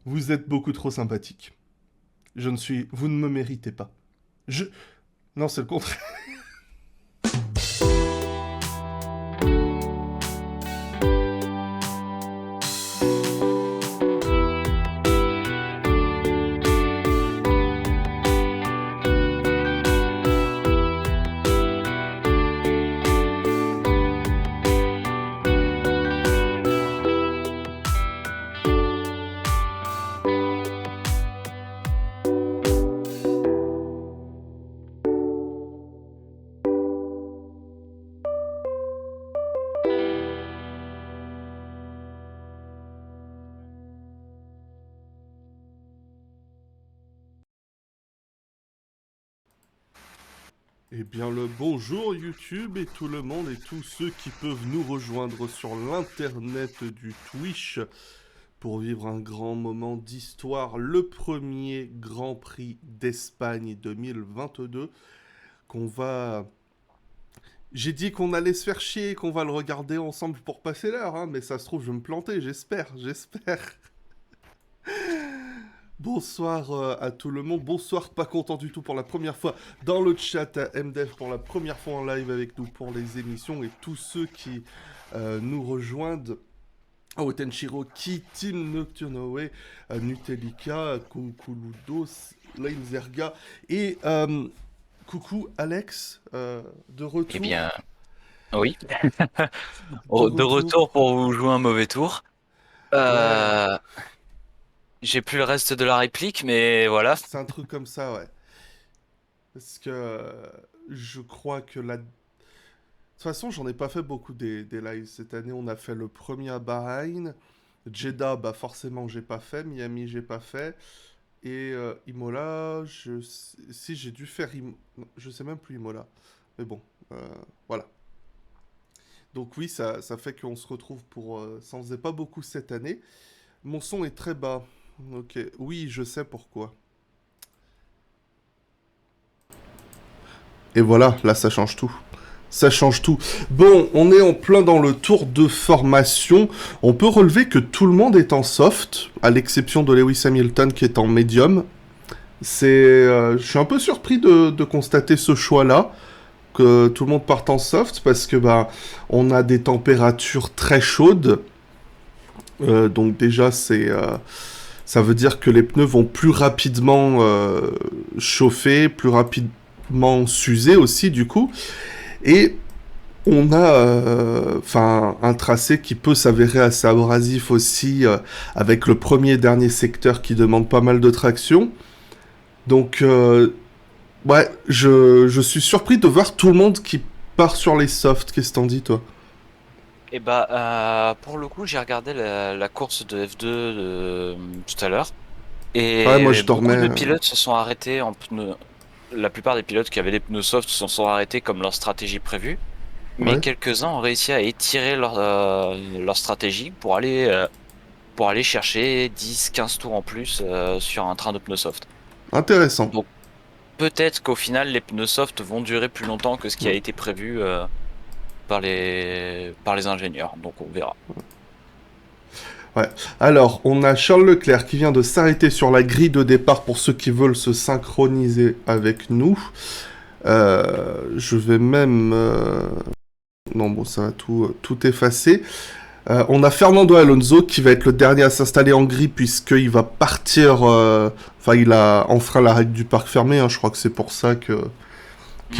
Vous êtes beaucoup trop sympathique. Vous ne me méritez pas. Je... Non, c'est le contraire. Eh bien le bonjour YouTube et tout le monde et tous ceux qui peuvent nous rejoindre sur l'internet du Twitch pour vivre un grand moment d'histoire, le premier Grand Prix d'Espagne 2022 qu'on va... J'ai dit qu'on allait se faire chier, qu'on va le regarder ensemble pour passer l'heure, hein, mais ça se trouve je vais me planter, j'espère. Bonsoir à tout le monde, bonsoir pas content du tout pour la première fois dans le chat à MDEV pour la première fois en live avec nous pour les émissions et tous ceux qui nous rejoignent. Oh, Tenshiro, Ki, Team Nocturnoe, Nutellika, Kukuludos, Leinzerga et coucou Alex, de retour. Eh bien, oui. De De retour pour vous jouer un mauvais tour. Ouais, J'ai plus le reste de la réplique, mais voilà. c'est un truc comme ça, ouais. Parce que je crois que la... De toute façon, j'en ai pas fait beaucoup des lives cette année. On a fait le premier à Bahreïn. Jeddah, bah forcément, j'ai pas fait. Miami, j'ai pas fait. Et Imola, si j'ai dû faire... Non, je sais même plus Imola. Mais bon, voilà. Donc oui, ça fait qu'on se retrouve pour... Ça en faisait pas beaucoup cette année. Mon son est très bas. Ok, oui, je sais pourquoi. Et voilà, là, ça change tout. Ça change tout. Bon, on est en plein dans le tour de formation. On peut relever que tout le monde est en soft, à l'exception de Lewis Hamilton qui est en médium. Je suis un peu surpris de constater ce choix-là, que tout le monde parte en soft, parce que bah, on a des températures très chaudes. Donc déjà, ça veut dire que les pneus vont plus rapidement chauffer, plus rapidement s'user aussi, du coup. Et on a un tracé qui peut s'avérer assez abrasif aussi, avec le premier et dernier secteur qui demande pas mal de traction. Donc, ouais, je suis surpris de voir tout le monde qui part sur les softs. Qu'est-ce que t'en dis, toi? Et pour le coup, j'ai regardé la course de F2 tout à l'heure. Ouais, moi Et je beaucoup dormais. de pilotes se sont arrêtés en pneus. La plupart des pilotes qui avaient des pneus soft se sont arrêtés comme leur stratégie prévue. Mais Ouais, quelques-uns ont réussi à étirer leur stratégie pour aller chercher 10-15 tours en plus sur un train de pneus soft. intéressant. Donc peut-être qu'au final, les pneus soft vont durer plus longtemps que ce qui a Mm. été prévu par les ingénieurs. Donc on verra. Ouais. Alors, on a Charles Leclerc qui vient de s'arrêter sur la grille de départ pour ceux qui veulent se synchroniser avec nous. Je vais même... Non, bon, ça va tout effacer. On a Fernando Alonso qui va être le dernier à s'installer en grille puisqu'il va partir... Enfin, il a enfreint la règle du parc fermé, hein, je crois que c'est pour ça qu'il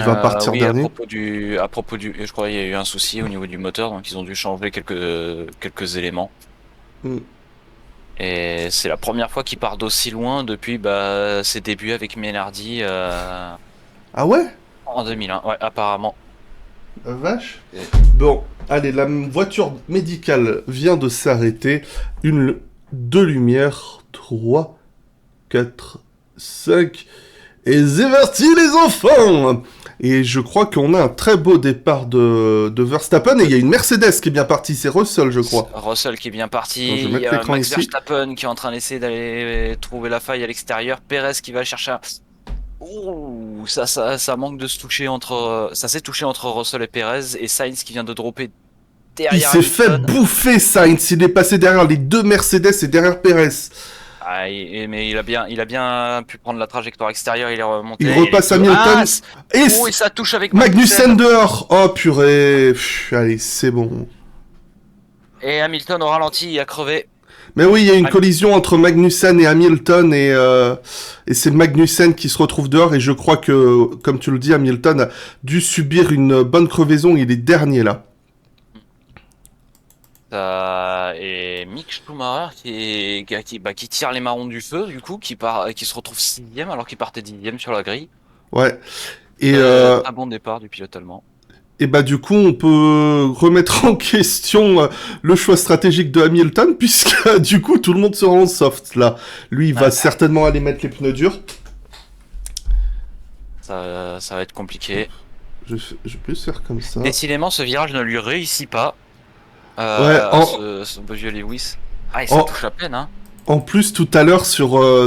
va partir Oui, dernier. je crois qu'il y a eu un souci au niveau du moteur, donc ils ont dû changer quelques éléments. Mm. Et c'est la première fois qu'il part d'aussi loin depuis ses débuts avec Minardi Ah ouais? en 2001. Ouais, apparemment. Vache. Bon, allez, la voiture médicale vient de s'arrêter. Deux lumières, 3, 4, 5. Et c'est parti les enfants. Et je crois qu'on a un très beau départ de Verstappen et il y a une Mercedes qui est bien partie, c'est Russell je crois. Russell qui est bien Attends, je parti. vais Il y mettre a l'écran Max ici. Verstappen qui est en train d'essayer d'aller trouver la faille à l'extérieur. Perez qui va chercher un... Ouh, ça manque de se toucher entre... Ça s'est touché entre Russell et Perez. Et Sainz qui vient de dropper Il derrière s'est fait Hamilton. bouffer Sainz, il est passé derrière les deux Mercedes et derrière Perez. Ah, mais il a bien pu prendre la trajectoire extérieure. Il est Il remonté. repasse Hamilton et Et ça touche avec Magnussen Magnussen. dehors. Oh purée. Allez, c'est bon. Et Hamilton au ralenti, il a crevé. Mais oui, il y a une collision entre Magnussen et Hamilton et c'est Magnussen qui se retrouve dehors et je crois que, comme tu le dis, Hamilton a dû subir une bonne crevaison, il est dernier là. Et Mick Schumacher qui tire les marrons du feu, du coup, qui se retrouve sixième alors qu'il partait dixième sur la grille. Ouais. Et, Un bon départ du pilote allemand. et bah du coup, on peut remettre en question le choix stratégique de Hamilton puisque du coup, tout le monde sera en soft là. Lui, il va certainement aller mettre les pneus durs. Ça va être compliqué. Je peux faire comme ça. Décidément, ce virage ne lui réussit pas. Ce beau vieux Lewis. Ah, et ça touche à peine, hein. En plus, tout à l'heure,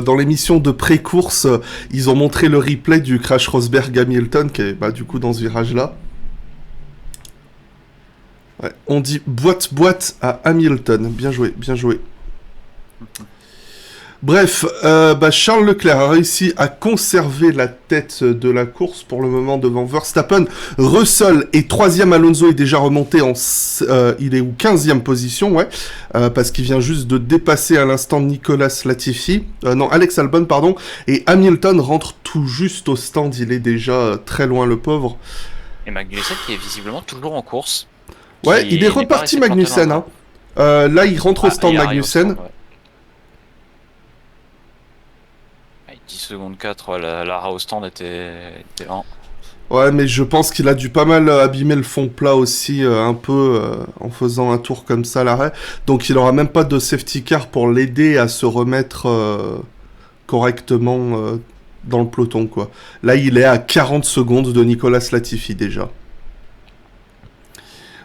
dans l'émission de pré-course, ils ont montré le replay du crash Rosberg-Hamilton, qui est du coup dans ce virage-là. Ouais, on dit boîte à Hamilton. Bien joué, bien joué. Bref, Charles Leclerc a réussi à conserver la tête de la course pour le moment devant Verstappen. Russell est troisième, Alonso est déjà remonté il est où 15e position, ouais, parce qu'il vient juste de dépasser à l'instant Nicolas Latifi, Alex Albon, pardon, et Hamilton rentre tout juste au stand, il est déjà très loin le pauvre. Et Magnussen qui est visiblement toujours en course. Ouais, il est reparti Magnussen, hein. Là, il rentre au stand Magnussen. 10 secondes 4, la au stand était lent. Ouais, mais je pense qu'il a dû pas mal abîmer le fond plat aussi, un peu, en faisant un tour comme ça à l'arrêt. Donc il aura même pas de safety car pour l'aider à se remettre correctement dans le peloton, quoi. Là, il est à 40 secondes de Nicolas Latifi, déjà.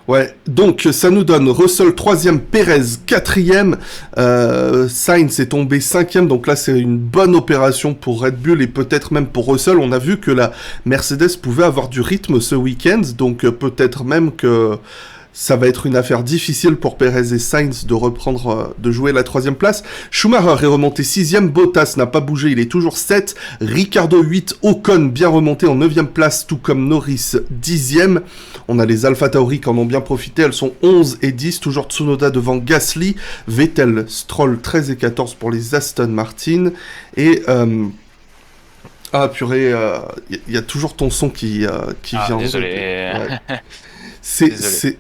Ouais, donc ça nous donne Russell 3ème, Perez 4ème, Sainz est tombé 5ème, donc là c'est une bonne opération pour Red Bull et peut-être même pour Russell. On a vu que la Mercedes pouvait avoir du rythme ce week-end, donc peut-être même que ça va être une affaire difficile pour Perez et Sainz de reprendre, de jouer la 3ème place. Schumacher est remonté 6ème, Bottas n'a pas bougé, il est toujours 7, Ricciardo 8, Ocon bien remonté en 9ème place, tout comme Norris 10ème. On a les AlphaTauri qui en ont bien profité, elles sont 11 et 10, toujours Tsunoda devant Gasly, Vettel, Stroll 13 et 14 pour les Aston Martin, et... Ah purée, y a toujours ton son qui vient. Désolé. Ouais. C'est...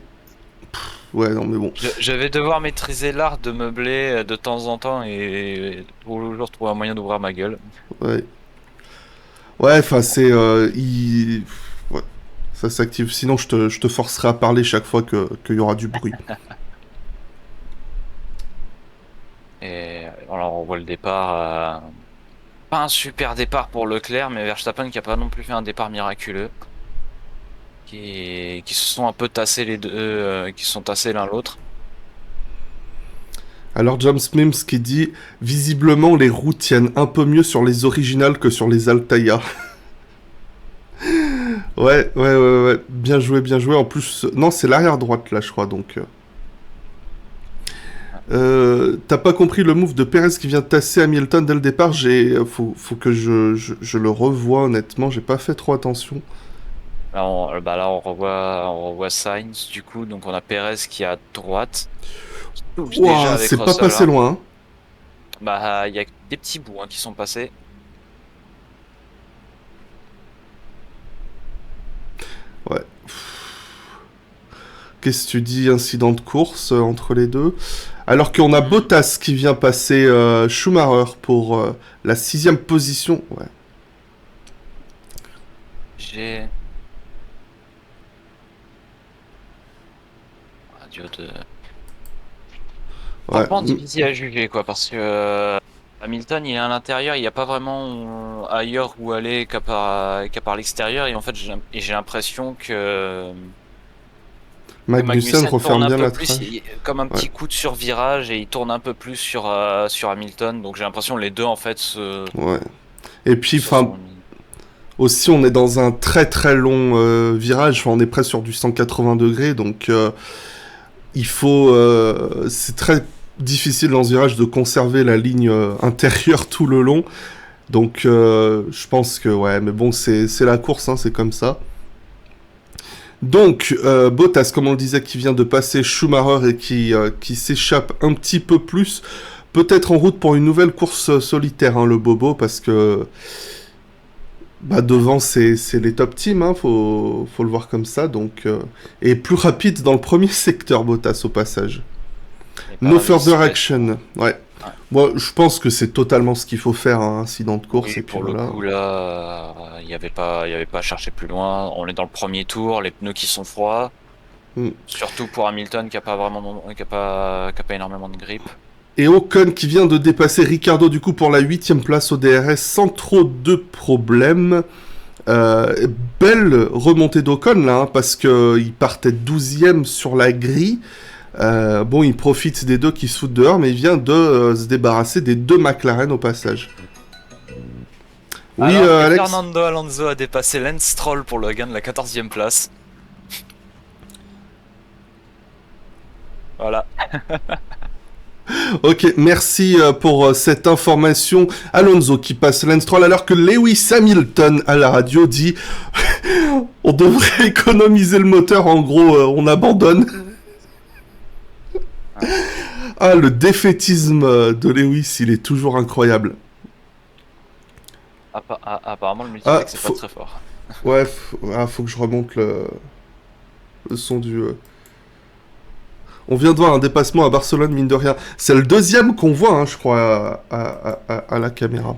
Ouais, non, mais bon. Je vais devoir maîtriser l'art de meubler de temps en temps et toujours trouver un moyen d'ouvrir ma gueule. Ouais. Ouais, enfin, c'est... Ouais. Ça s'active. Sinon, je te forcerai à parler chaque fois qu'il y aura du bruit. Et alors, on voit le départ. Pas un super départ pour Leclerc, mais Verstappen qui a pas non plus fait un départ miraculeux. Qui se sont un peu tassés les deux, qui se sont tassés l'un l'autre. Alors James Mims qui dit « Visiblement, les roues tiennent un peu mieux sur les originales que sur les Altaïa. » Ouais. Bien joué, bien joué. En plus, non, c'est l'arrière droite, là, je crois, donc... T'as pas compris le move de Perez qui vient tasser Hamilton dès le départ. Faut que je le revoie, honnêtement. J'ai pas fait trop attention. Là, on revoit Sainz, du coup. Donc, on a Perez qui est à droite. Ouah, c'est pas passé loin. Bah, il y a des petits bouts qui sont passés. Ouais. Qu'est-ce que tu dis, incident de course entre les deux? Alors qu'on a Bottas qui vient passer Schumacher pour la 6ème position. Ouais. Franchement, difficile à juger, quoi, parce que Hamilton, il est à l'intérieur, il n'y a pas vraiment ailleurs où aller qu'à par l'extérieur. Et en fait, j'ai l'impression que Magnussen Magnussen tourne referme un bien peu la plus, trace. comme un Ouais. petit coup de survirage, et il tourne un peu plus sur Hamilton. Donc j'ai l'impression que les deux, en fait, Ouais. Et puis, se enfin, sont mis. aussi, on est dans un très très long virage. Enfin, on est presque sur du 180 degrés, donc il faut. C'est très difficile dans ce virage de conserver la ligne intérieure tout le long. Donc, je pense que ouais, mais bon, c'est la course, hein, c'est comme ça. Donc, Bottas, comme on le disait, qui vient de passer Schumacher et qui s'échappe un petit peu plus, peut-être en route pour une nouvelle course solitaire, hein, le Bobo, parce que bah, devant, c'est les top teams, hein, faut le voir comme ça. Donc, et plus rapide dans le premier secteur, Bottas, au passage. Et par No la further bicyclette. action. Ouais. Ouais. Moi, je pense que c'est totalement ce qu'il faut faire, un incident de course, Oui, et puis pour le voilà. coup, là, il y avait pas à chercher plus loin. On est dans le premier tour, les pneus qui sont froids. Mm. Surtout pour Hamilton qui a pas vraiment, qui a pas énormément de grip. Et Ocon qui vient de dépasser Ricardo du coup pour la 8ème place au DRS sans trop de problèmes. Euh, Belle remontée d'Ocon là, hein, parce qu'il partait 12ème sur la grille. Bon, il profite des deux qui se foutent dehors, mais il vient de se débarrasser des deux McLaren au passage. Oui, Alors que Alex. Fernando Alonso a dépassé Lance Stroll pour le gain de la 14e place. Voilà. Ok, merci pour cette information. Alonso qui passe Lance Stroll alors que Lewis Hamilton à la radio dit on devrait économiser le moteur, en gros on abandonne. Ah, le défaitisme de Lewis, il est toujours incroyable. Apparemment, le Ah, multiplex c'est pas très fort. ouais, faut que je remonte le son du... On vient de voir un dépassement à Barcelone, mine de rien. C'est le deuxième qu'on voit, hein, je crois, à la caméra.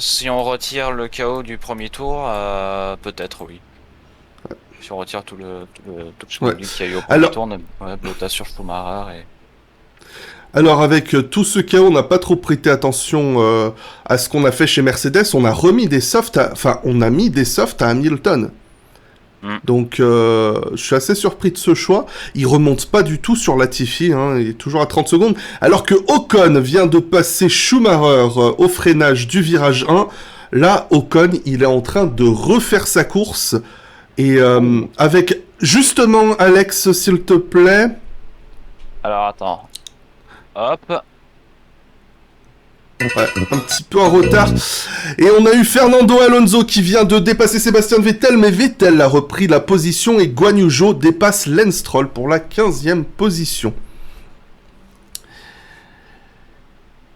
Si on retire le chaos du premier tour, peut-être oui. Si on retire tout le Ouais. schmilblick qu'il y a eu au premier Alors, tour, ouais, Bottas sur Schumacher et... alors avec tout ce chaos, on n'a pas trop prêté attention à ce qu'on a fait chez Mercedes. On a remis des softs, enfin, on a mis des softs à Hamilton. Donc, je suis assez surpris de ce choix. Il remonte pas du tout sur Latifi, hein, il est toujours à 30 secondes. Alors que Ocon vient de passer Schumacher au freinage du virage 1. Là, Ocon, il est en train de refaire sa course. Et avec, justement, Alex, s'il te plaît. Alors attends. Hop. Ouais, un petit peu en retard. Et on a eu Fernando Alonso qui vient de dépasser Sébastien Vettel, mais Vettel a repris la position et Guan Yu Zhou dépasse Lance Stroll pour la 15e position.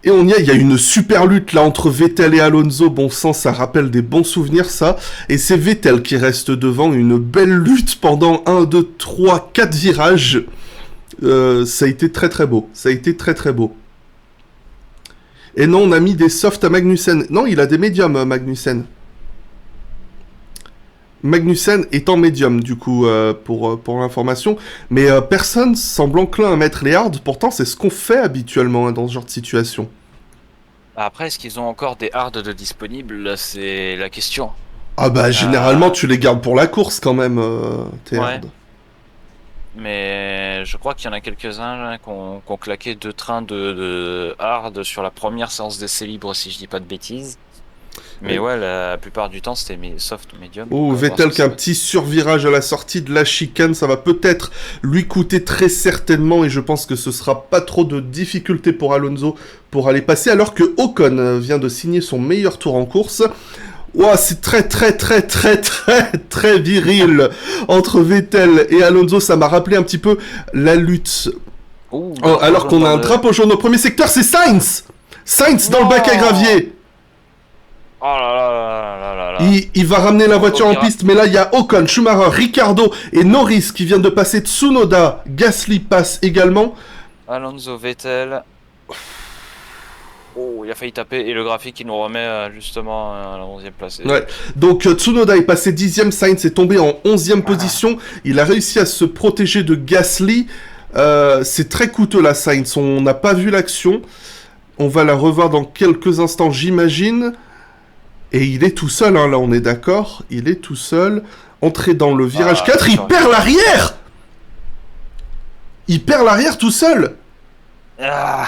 Et il y a une super lutte là entre Vettel et Alonso. Bon sang, ça rappelle des bons souvenirs ça. Et c'est Vettel qui reste devant, une belle lutte pendant 1, 2, 3, 4 virages. Ça a été très très beau. Ça a été très très beau. Et non, on a mis des softs à Magnussen. Non, il a des médiums, Magnussen. Magnussen est en médium, du coup, pour l'information. Mais personne semble enclin à mettre les hards. Pourtant, c'est ce qu'on fait habituellement hein, dans ce genre de situation. Après, est-ce qu'ils ont encore des hards de disponibles? C'est la question. Ah bah, généralement, tu les gardes pour la course, quand même, tes Ouais. hards. Mais je crois qu'il y en a quelques-uns qui ont claqué 2 trains de hard sur la première séance d'essai libre, si je dis pas de bêtises. Mais ouais, la plupart du temps, c'était soft ou medium. Oh, Donc, voir ce Vettel que qui a ça un va. petit survirage à la sortie de la chicane, ça va peut-être lui coûter très certainement et je pense que ce sera pas trop de difficulté pour Alonso pour aller passer alors que Ocon vient de signer son meilleur tour en course. Ouah, c'est très viril entre Vettel et Alonso, ça m'a rappelé un petit peu la lutte. Ouh, Oh, alors qu'on a un le- drapeau jaune au premier secteur, c'est Sainz. Sainz dans le bac à Non. gravier. Oh là là là là là là. Il va ramener la voiture en Okira. piste, mais là il y a Ocon, Schumacher, Ricardo et Norris qui viennent de passer. Tsunoda, Gasly passe également. Alonso, Vettel. Oh, il a failli taper et le graphique il nous remet justement à la 11e place. Ouais. Donc Tsunoda est passé 10ème, Sainz est tombé en 11ème position. Il a réussi à se protéger de Gasly. C'est très coûteux là, Sainz. On n'a pas vu l'action. On va la revoir dans quelques instants, j'imagine. Et il est tout seul, hein, là on est d'accord. Il est tout seul. Entré dans le virage 4, il perd l'arrière. Il perd l'arrière tout seul. Ah.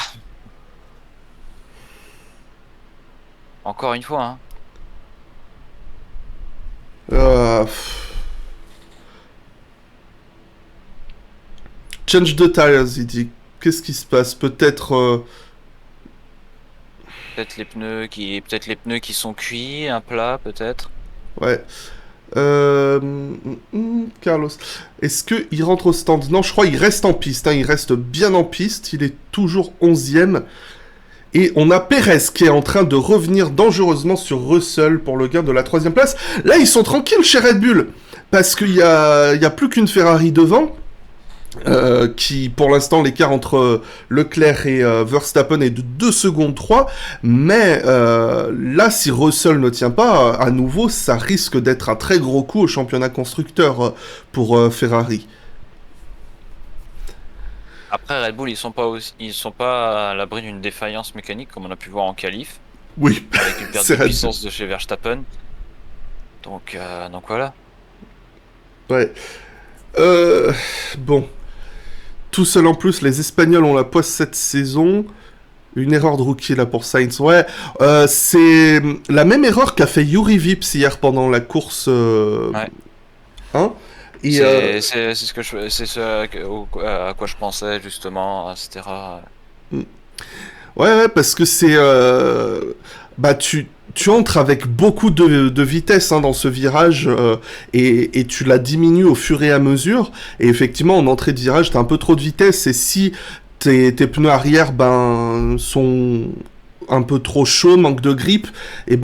Encore une fois, hein. Change the tires, il dit. Qu'est-ce qui se passe? Peut-être Peut-être les pneus qui sont cuits, un plat, peut-être. ouais. Carlos. Est-ce qu'il rentre au stand? Non, je crois qu'il reste en piste. Hein. Il reste bien en piste. Il est toujours 11e. Et on a Perez qui est en train de revenir dangereusement sur Russell pour le gain de la 3e place. Là, ils sont tranquilles chez Red Bull. Parce qu'il y a plus qu'une Ferrari devant. Qui, pour l'instant, l'écart entre Leclerc et Verstappen est de 2 secondes 3. Mais là, si Russell ne tient pas, à nouveau, ça risque d'être un très gros coup au championnat constructeur pour Ferrari. Après, Red Bull, ils sont pas à l'abri d'une défaillance mécanique, comme on a pu voir en qualif. Oui, Avec une perte de puissance de chez Verstappen. Donc voilà. Ouais. Bon. Tout seul en plus, les Espagnols ont la poisse cette saison. Une erreur de rookie là pour Sainz. Ouais, c'est la même erreur qu'a fait Yuri Vips hier pendant la course. Ouais. Hein c'est ce à quoi je pensais justement, etc. Ouais, parce que c'est bah tu entres avec beaucoup de vitesse hein, dans ce virage et tu la diminues au fur et à mesure. Et effectivement, en entrée de virage, t'as un peu trop de vitesse. Et si tes pneus arrière sont un peu trop chauds, manque de grip, et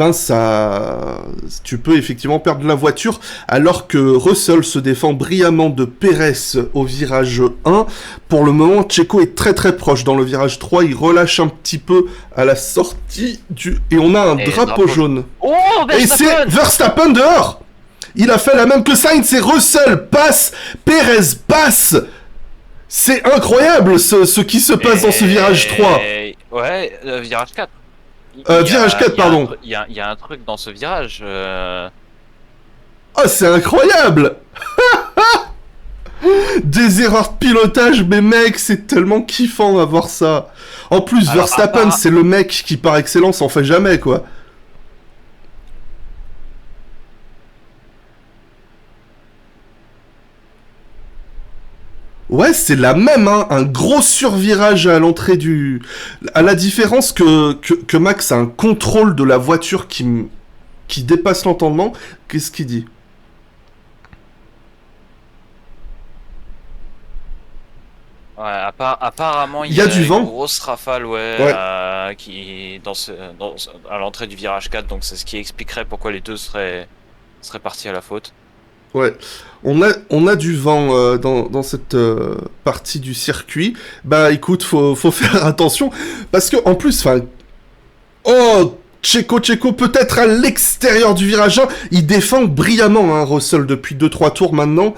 tu peux effectivement perdre la voiture. Alors que Russell se défend brillamment de Perez au virage 1. Pour le moment, Checo est très très proche dans le virage 3. Il relâche un petit peu à la sortie et on a un drapeau jaune. Oh, et c'est Verstappen dehors. Il a fait la même que Sainz et Russell passe, Perez passe. C'est incroyable ce qui se passe dans ce virage 3. Ouais, virage 4. Virage 4, pardon. Il y a un truc dans ce virage. Oh, c'est incroyable. Des erreurs de pilotage, mais mec, c'est tellement kiffant d'avoir ça. En plus, Verstappen, c'est le mec qui par excellence en fait jamais, quoi. Ouais, c'est la même, hein, un gros survirage à l'entrée à la différence que Max a un contrôle de la voiture qui dépasse l'entendement. Qu'est-ce qu'il dit? Ouais, apparemment, il y a du vent. Une grosse rafale, qui à l'entrée du virage 4, donc c'est ce qui expliquerait pourquoi les deux seraient partis à la faute. Ouais, on a du vent dans cette partie du circuit. Bah écoute, faut faire attention parce que en plus, enfin, Checo peut-être à l'extérieur du virage 1, il défend brillamment, hein, Russell depuis 2-3 tours maintenant.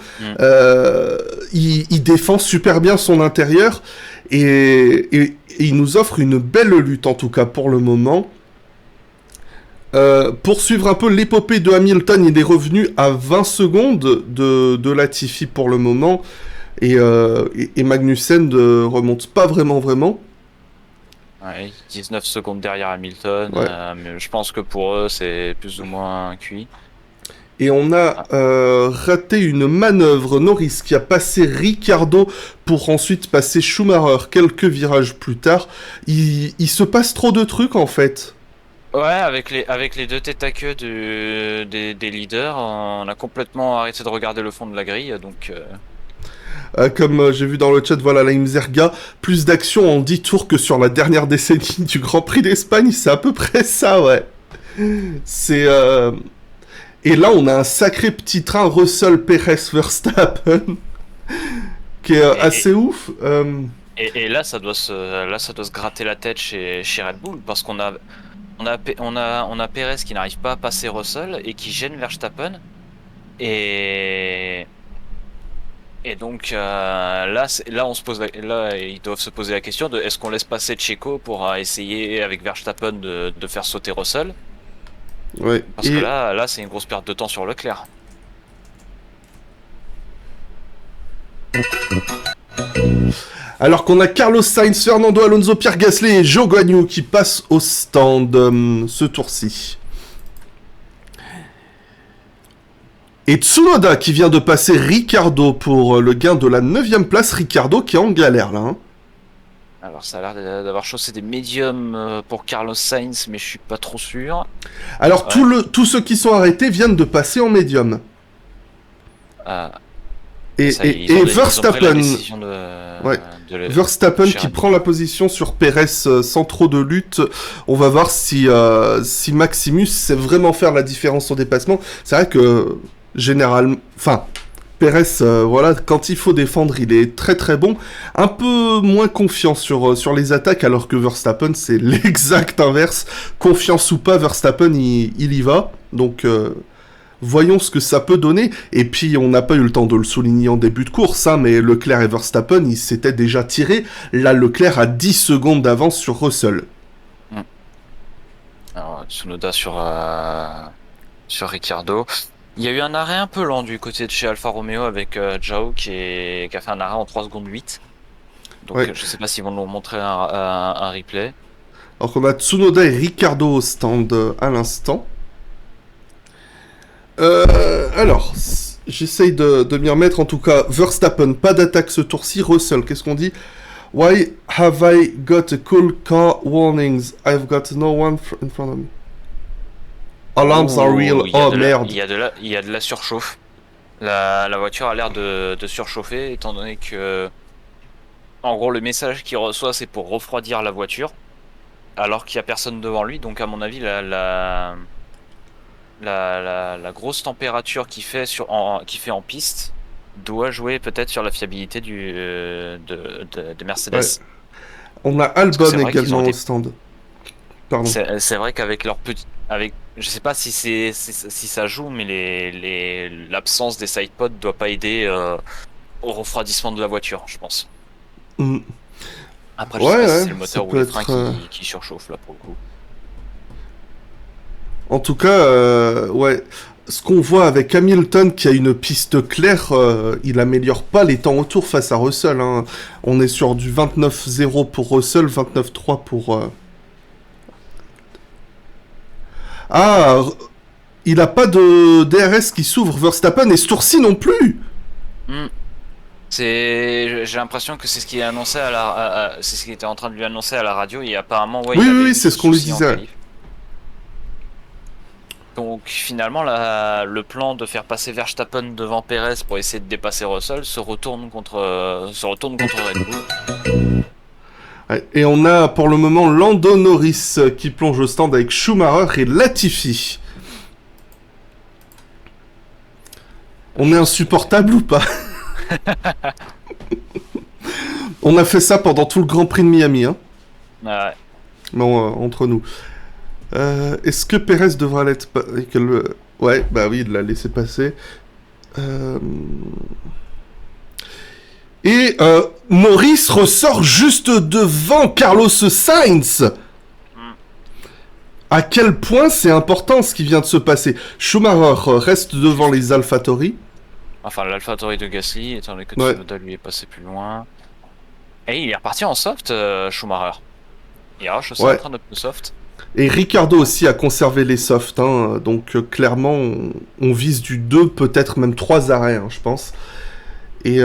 Il défend super bien son intérieur et il nous offre une belle lutte en tout cas pour le moment. Pour suivre un peu l'épopée de Hamilton, il est revenu à 20 secondes de Latifi pour le moment. Et Magnussen ne remonte pas vraiment. Ouais, 19 secondes derrière Hamilton. Ouais. Mais je pense que pour eux, c'est plus ou moins cuit. Et on a raté une manœuvre. Norris qui a passé Ricciardo pour ensuite passer Schumacher quelques virages plus tard. Il se passe trop de trucs en fait. Ouais, avec les deux têtes à queue des leaders, on a complètement arrêté de regarder le fond de la grille, donc... Comme j'ai vu dans le chat, voilà, la Imzerga, plus d'action en 10 tours que sur la dernière décennie du Grand Prix d'Espagne, c'est à peu près ça, ouais. C'est... Et là, on a un sacré petit train Russell, Perez, Verstappen, qui est assez ouf. Et là, ça doit se gratter la tête chez Red Bull, parce qu'on a Perez qui n'arrive pas à passer Russell et qui gêne Verstappen. Et Et donc là, là, ils doivent se poser la question de est-ce qu'on laisse passer Checo pour essayer avec Verstappen de faire sauter Russell? Ouais. Parce que là, c'est une grosse perte de temps sur Leclerc. Alors qu'on a Carlos Sainz, Fernando Alonso, Pierre Gasly et Zhou Guanyu qui passent au stand ce tour-ci. Et Tsunoda qui vient de passer Ricciardo pour le gain de la 9ème place. Ricciardo qui est en galère là. Hein. Alors ça a l'air d'avoir chaussé des médiums pour Carlos Sainz, mais je suis pas trop sûr. Alors tous ceux qui sont arrêtés viennent de passer en médium. Et Verstappen, Verstappen qui prend la position sur Perez sans trop de lutte. On va voir si Maximus sait vraiment faire la différence au dépassement. C'est vrai que généralement, Perez, quand il faut défendre, il est très très bon. Un peu moins confiant sur les attaques, alors que Verstappen, c'est l'exact inverse. Confiance ou pas, Verstappen, il y va. Donc voyons ce que ça peut donner. Et puis, on n'a pas eu le temps de le souligner en début de course, hein, mais Leclerc et Verstappen, ils s'étaient déjà tirés. Là, Leclerc a 10 secondes d'avance sur Russell. Alors, Tsunoda sur Ricciardo. Il y a eu un arrêt un peu lent du côté de chez Alfa Romeo avec Zhou qui a fait un arrêt en 3 secondes 8. Donc, je sais pas s'ils vont nous montrer un replay. Alors qu'on a Tsunoda et Ricciardo au stand à l'instant. Alors, j'essaye de m'y remettre. En tout cas, Verstappen, pas d'attaque ce tour-ci. Russell, qu'est-ce qu'on dit? Why have I got a cool car warnings? I've got no one in front of me. Alarms are real. Oh merde. Il y a de la surchauffe. La voiture a l'air de surchauffer, étant donné que, en gros, le message qu'il reçoit, c'est pour refroidir la voiture, alors qu'il y a personne devant lui. Donc, à mon avis, la grosse température qu'il fait en piste doit jouer peut-être sur la fiabilité de Mercedes. Ouais. On a Albon également au stand. Pardon. C'est vrai qu'avec leur petit, je sais pas si ça joue, mais l'absence des sidepods doit pas aider au refroidissement de la voiture, je pense. Après, je sais pas si c'est le moteur ou les freins qui surchauffe là pour le coup. En tout cas, ce qu'on voit avec Hamilton qui a une piste claire, il améliore pas les temps autour face à Russell. Hein. On est sur du 29-0 pour Russell, 29-3 pour... Ah, il a pas de DRS qui s'ouvre, Verstappen, et ce tour-ci non plus. J'ai l'impression que c'est ce qui est annoncé c'est ce qu'il était en train de lui annoncer à la radio, et apparemment, oui, c'est ce qu'on lui disait. Donc finalement, le plan de faire passer Verstappen devant Perez pour essayer de dépasser Russell se retourne contre Red Bull. Et on a pour le moment Lando Norris qui plonge au stand avec Schumacher et Latifi. On est insupportable ou pas? On a fait ça pendant tout le Grand Prix de Miami. Hein. Ouais. Bon, entre nous. Est-ce que Perez devra l'être... Ouais, bah oui, il l'a laissé passer. Et Norris ressort juste devant Carlos Sainz. À quel point c'est important ce qui vient de se passer. Schumacher reste devant les AlphaTauri. Enfin, l'AlphaTauri de Gasly, étant donné que Tsunoda lui est passé plus loin. Et il est reparti en soft, Schumacher. Il a chaussé en train de soft. Et Ricciardo aussi a conservé les softs. Hein, donc clairement, on vise du 2, peut-être même 3 arrêts, hein, je pense. Et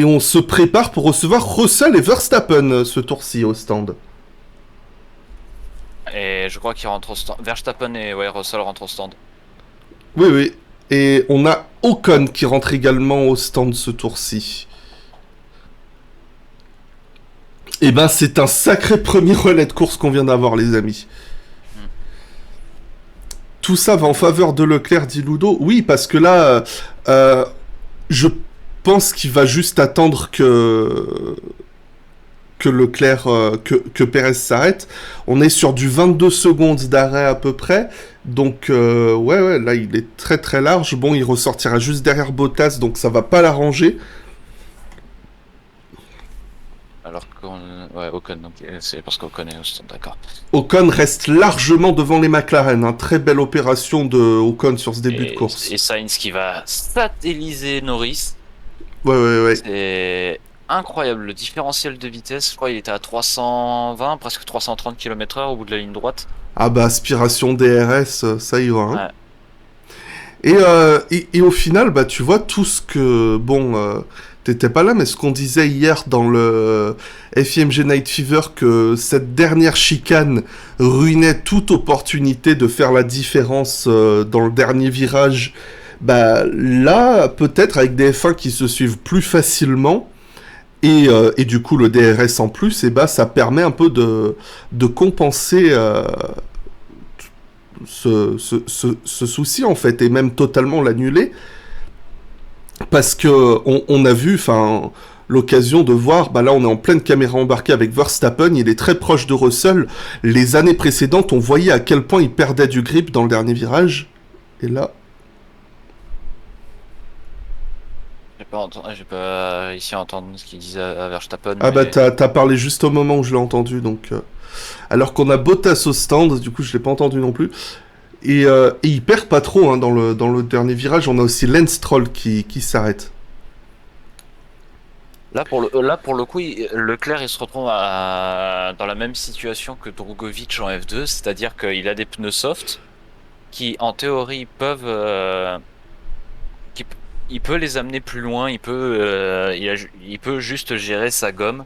on se prépare pour recevoir Russell et Verstappen ce tour-ci au stand. Et je crois qu'il rentre au stand. Verstappen et Russell rentrent au stand. Oui. Et on a Ocon qui rentre également au stand ce tour-ci. Et ben c'est un sacré premier relais de course qu'on vient d'avoir, les amis. Tout ça va en faveur de Leclerc, dit Ludo. Oui, parce que là, je pense qu'il va juste attendre que Leclerc, que Perez s'arrête. On est sur du 22 secondes d'arrêt à peu près. Donc, là, il est très très large. Bon, il ressortira juste derrière Bottas, donc ça va pas l'arranger. Ouais, Ocon, donc c'est parce qu'on connaît Austin, d'accord. Ocon reste largement devant les McLaren. Hein. Très belle opération de Ocon sur ce début de Et course. Sainz qui va satelliser Norris. Ouais, ouais, ouais. C'est incroyable le différentiel de vitesse. Je crois qu'il était à 320, presque 330 km/h au bout de la ligne droite. Ah bah, aspiration DRS, ça y va. Hein. Ouais. Et au final, bah, tu vois tout ce que... Bon, t'étais pas là, mais ce qu'on disait hier dans le FIMG Night Fever, que cette dernière chicane ruinait toute opportunité de faire la différence dans le dernier virage. Bah là, peut-être avec des F1 qui se suivent plus facilement, et du coup le DRS en plus, et bah ça permet un peu de compenser ce souci en fait, et même totalement l'annuler, parce que on a vu, enfin, l'occasion de voir, bah là on est en pleine caméra embarquée avec Verstappen, il est très proche de Russell. Les années précédentes, on voyait à quel point il perdait du grip dans le dernier virage, et là... J'ai pas réussi à entendre ce qu'il disait à Verstappen, Ah bah mais t'as parlé juste au moment où je l'ai entendu, donc... Alors qu'on a Bottas au stand, du coup je l'ai pas entendu non plus. Et il perd pas trop hein, dans le dernier virage. On a aussi Lance Stroll qui s'arrête. là pour le coup, Leclerc il se retrouve dans la même situation que Drugovich en F2, c'est-à-dire qu'il a des pneus soft qui en théorie peuvent qui- il peut les amener plus loin, il peut juste gérer sa gomme.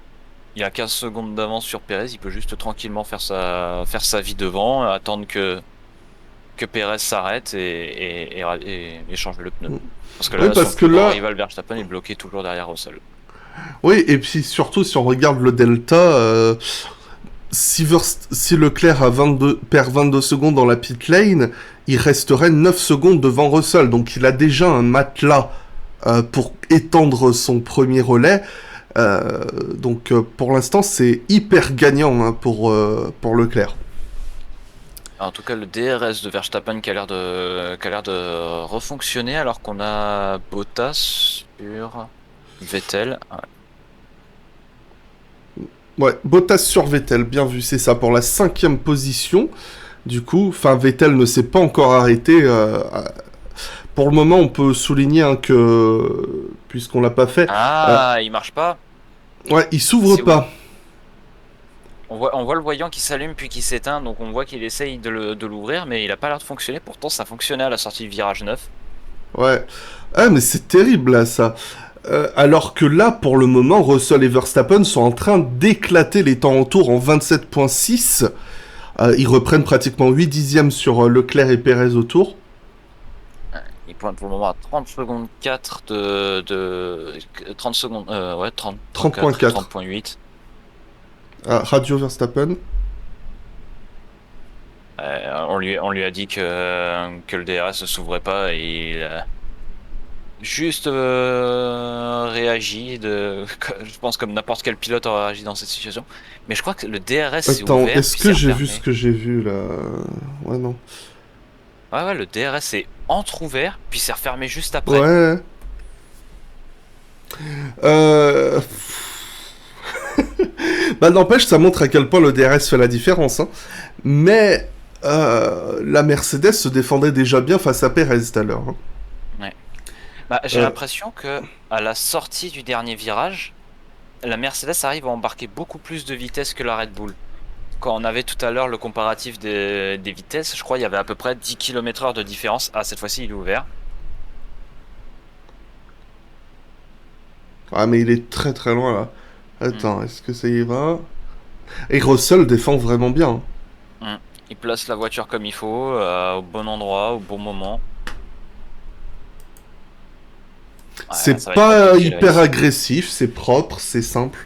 Il a 15 secondes d'avance sur Perez, il peut juste tranquillement faire sa vie devant, attendre que Perez s'arrête et changer le pneu. Parce que Oui, là, son parce que plus grand là... rival Verstappen est bloqué toujours derrière Russell. Oui, et puis surtout si on regarde le delta, si Leclerc perd 22 secondes dans la pit lane, il resterait 9 secondes devant Russell. Donc il a déjà un matelas pour étendre son premier relais. Donc pour l'instant c'est hyper gagnant hein, pour Leclerc. En tout cas, le DRS de Verstappen qui a l'air de refonctionner alors qu'on a Bottas sur Vettel. Ouais, Bottas sur Vettel, bien vu, c'est ça, pour la 5e position. Du coup, enfin Vettel ne s'est pas encore arrêté. Pour le moment, on peut souligner hein, que, puisqu'on l'a pas fait, Ah, il marche pas. ouais, il s'ouvre C'est pas. On voit le voyant qui s'allume puis qui s'éteint, donc on voit qu'il essaye de l'ouvrir, mais il a pas l'air de fonctionner. Pourtant, ça fonctionnait à la sortie du virage 9. Ouais. Ah, mais c'est terrible là, ça. Alors que là, pour le moment, Russell et Verstappen sont en train d'éclater les temps en tour en 27,6. Ils reprennent pratiquement 8 dixièmes sur Leclerc et Perez au tour. Il pointe pour le moment à 30 secondes 4 30 secondes, ouais, 30.4. 30.8. Radio Verstappen. On lui a dit que le DRS ne s'ouvrait pas et il a juste réagi je pense comme n'importe quel pilote aurait réagi dans cette situation. Mais je crois que le DRS s'est Attends, ouvert est-ce puis que s'est j'ai vu refermé. ce que j'ai vu là? Ouais, non. Ouais, le DRS s'est entrouvert puis s'est refermé juste après. Ouais. Euh... bah n'empêche, ça montre à quel point le DRS fait la différence. Hein. Mais la Mercedes se défendait déjà bien face à Perez tout à l'heure. Hein. Ouais. Bah, j'ai l'impression que à la sortie du dernier virage, la Mercedes arrive à embarquer beaucoup plus de vitesse que la Red Bull. Quand on avait tout à l'heure le comparatif des vitesses, je crois qu'il y avait à peu près 10 km/h de différence. Ah, cette fois-ci, il est ouvert. Ah, mais il est très très loin là. Attends, est-ce que ça y va? Et Russell défend vraiment bien. Il place la voiture comme il faut, au bon endroit, au bon moment. Ouais, C'est ça va être pas compliqué, là, hyper ici. agressif, c'est propre, c'est simple.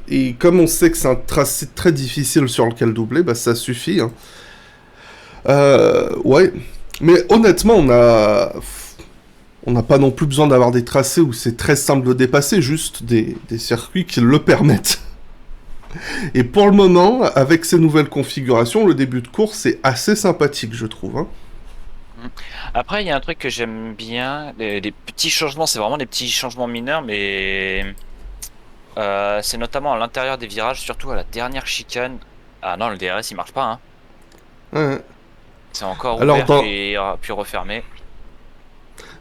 Et comme on sait que c'est un tracé très difficile sur lequel doubler, bah ça suffit. Hein. Ouais. Mais honnêtement, on n'a pas non plus besoin d'avoir des tracés où c'est très simple de dépasser, juste des circuits qui le permettent. Et pour le moment, avec ces nouvelles configurations, le début de course est assez sympathique, je trouve. Hein. Après, il y a un truc que j'aime bien, les petits changements, c'est vraiment des petits changements mineurs, mais C'est notamment à l'intérieur des virages, surtout à la dernière chicane. Ah non, le DRS il marche pas, hein. Ouais. C'est encore Alors, ouvert puis refermé.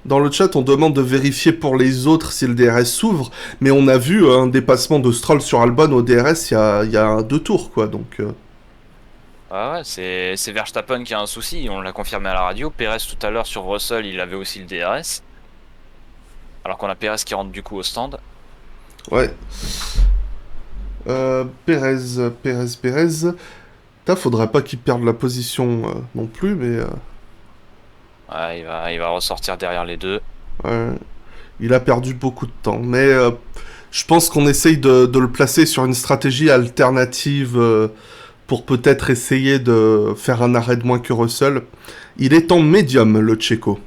dans le chat, on demande de vérifier pour les autres si le DRS s'ouvre, mais on a vu un dépassement de Stroll sur Albon au DRS il y a 2 tours, quoi, donc... Ah ouais, c'est Verstappen qui a un souci, on l'a confirmé à la radio. Perez tout à l'heure sur Russell, il avait aussi le DRS. Alors qu'on a Perez qui rentre du coup au stand. Ouais. Pérez. Faudrait pas qu'il perde la position non plus, mais... Ouais, il va ressortir derrière les deux. Ouais. Il a perdu beaucoup de temps, mais je pense qu'on essaye de le placer sur une stratégie alternative pour peut-être essayer de faire un arrêt de moins que Russell. Il est en médium, le Tchéco.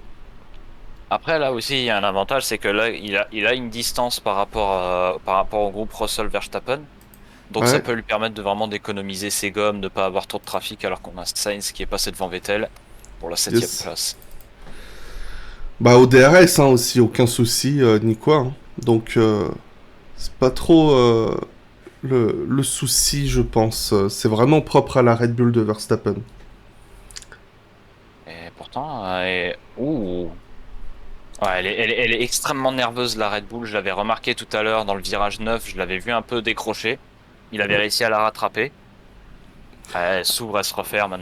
Après, là aussi, il y a un avantage, c'est que là, il a une distance par rapport au groupe Russell-Verstappen. Donc ça Ouais. peut lui permettre de vraiment d'économiser ses gommes, de pas avoir trop de trafic, alors qu'on a Sainz qui est passé devant Vettel pour la 7ème Yes. place. Bah au DRS hein, aussi, aucun souci, ni quoi. Hein. Donc c'est pas trop le souci, je pense. C'est vraiment propre à la Red Bull de Verstappen. Et pourtant, ouh. Ouais, elle est extrêmement nerveuse, la Red Bull. Je l'avais remarqué tout à l'heure dans le virage 9, je l'avais vu un peu décrocher. Il avait réussi à la rattraper. Elle s'ouvre, elle se referme.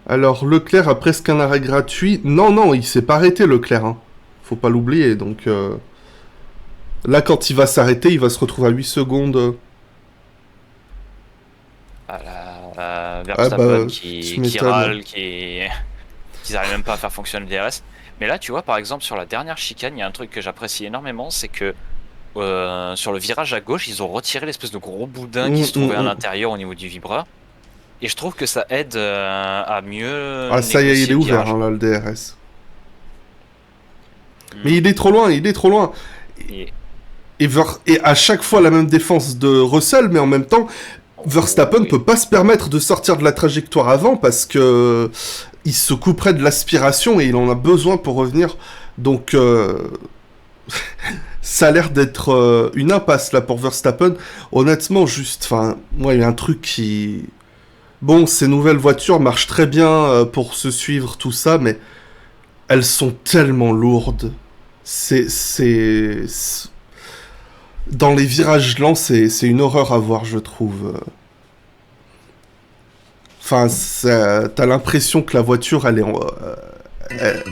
Alors Leclerc a presque un arrêt gratuit. Non, non, il s'est pas arrêté Leclerc. Hein. Faut pas l'oublier. Donc là, quand il va s'arrêter, il va se retrouver à 8 secondes. Ah bah, Verstappen tu qui m'étonnes. râle, qu'ils arrivent même pas à faire fonctionner le DRS. Mais là, tu vois, par exemple, sur la dernière chicane, il y a un truc que j'apprécie énormément, c'est que sur le virage à gauche, ils ont retiré l'espèce de gros boudin qui se trouvait à Mm. l'intérieur au niveau du vibreur. Et je trouve que ça aide à mieux Ah ça y est, il négocier est le ouvert virage. hein, là le DRS. Hmm. Mais il est trop loin, il est trop loin. Et... Et à chaque fois la même défense de Russell, mais en même temps, Oh, Verstappen oui. peut pas se permettre de sortir de la trajectoire avant parce que il se couperait de l'aspiration et il en a besoin pour revenir. Donc ça a l'air d'être une impasse là pour Verstappen. Honnêtement, juste, enfin, moi il y a un truc qui... Bon, ces nouvelles voitures marchent très bien pour se suivre tout ça, mais elles sont tellement lourdes. C'est dans les virages lents, c'est une horreur à voir, je trouve. Enfin, t'as l'impression que la voiture, elle est en... elle-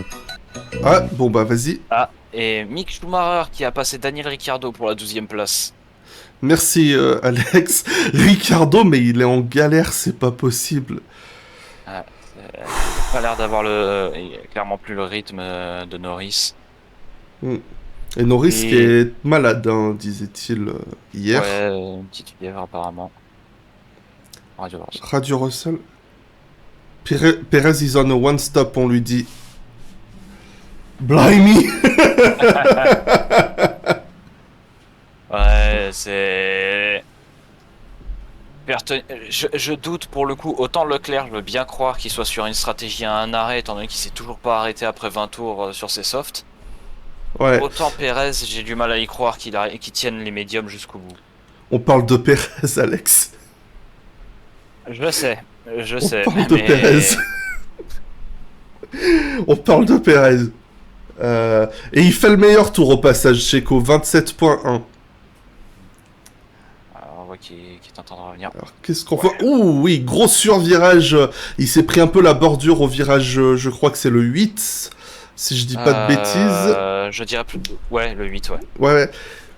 Ah, bon bah vas-y. Ah, et Mick Schumacher qui a passé Daniel Ricciardo pour la 12e place. Merci Alex. Ricardo, mais il est en galère, c'est pas possible. Ah, il a pas l'air d'avoir il a clairement plus le rythme de Norris. Mm. Et Norris qui Et est malade, hein, disait-il hier. ouais, une petite fièvre apparemment. Radio Russell. Radio Russell. Perez is on a one stop, on lui dit. Blimey. Ouais, je doute pour le coup, autant Leclerc, je veux bien croire qu'il soit sur une stratégie à un arrêt, étant donné qu'il s'est toujours pas arrêté après 20 tours sur ses softs. Ouais, Autant Perez, j'ai du mal à y croire qu'il tienne les médiums jusqu'au bout. on parle de Perez, Alex. Je On sais, parle de Perez. mais On parle de Perez. Et il fait le meilleur tour au passage, Checo, 27.1. alors, on voit qu'il est en train de revenir. Alors, qu'est-ce qu'on Ouais. voit? Ouh, oui, gros survirage. Il s'est pris un peu la bordure au virage, je crois que c'est le 8, si je dis pas de bêtises. Je dirais plutôt. Ouais, le 8, ouais. Ouais,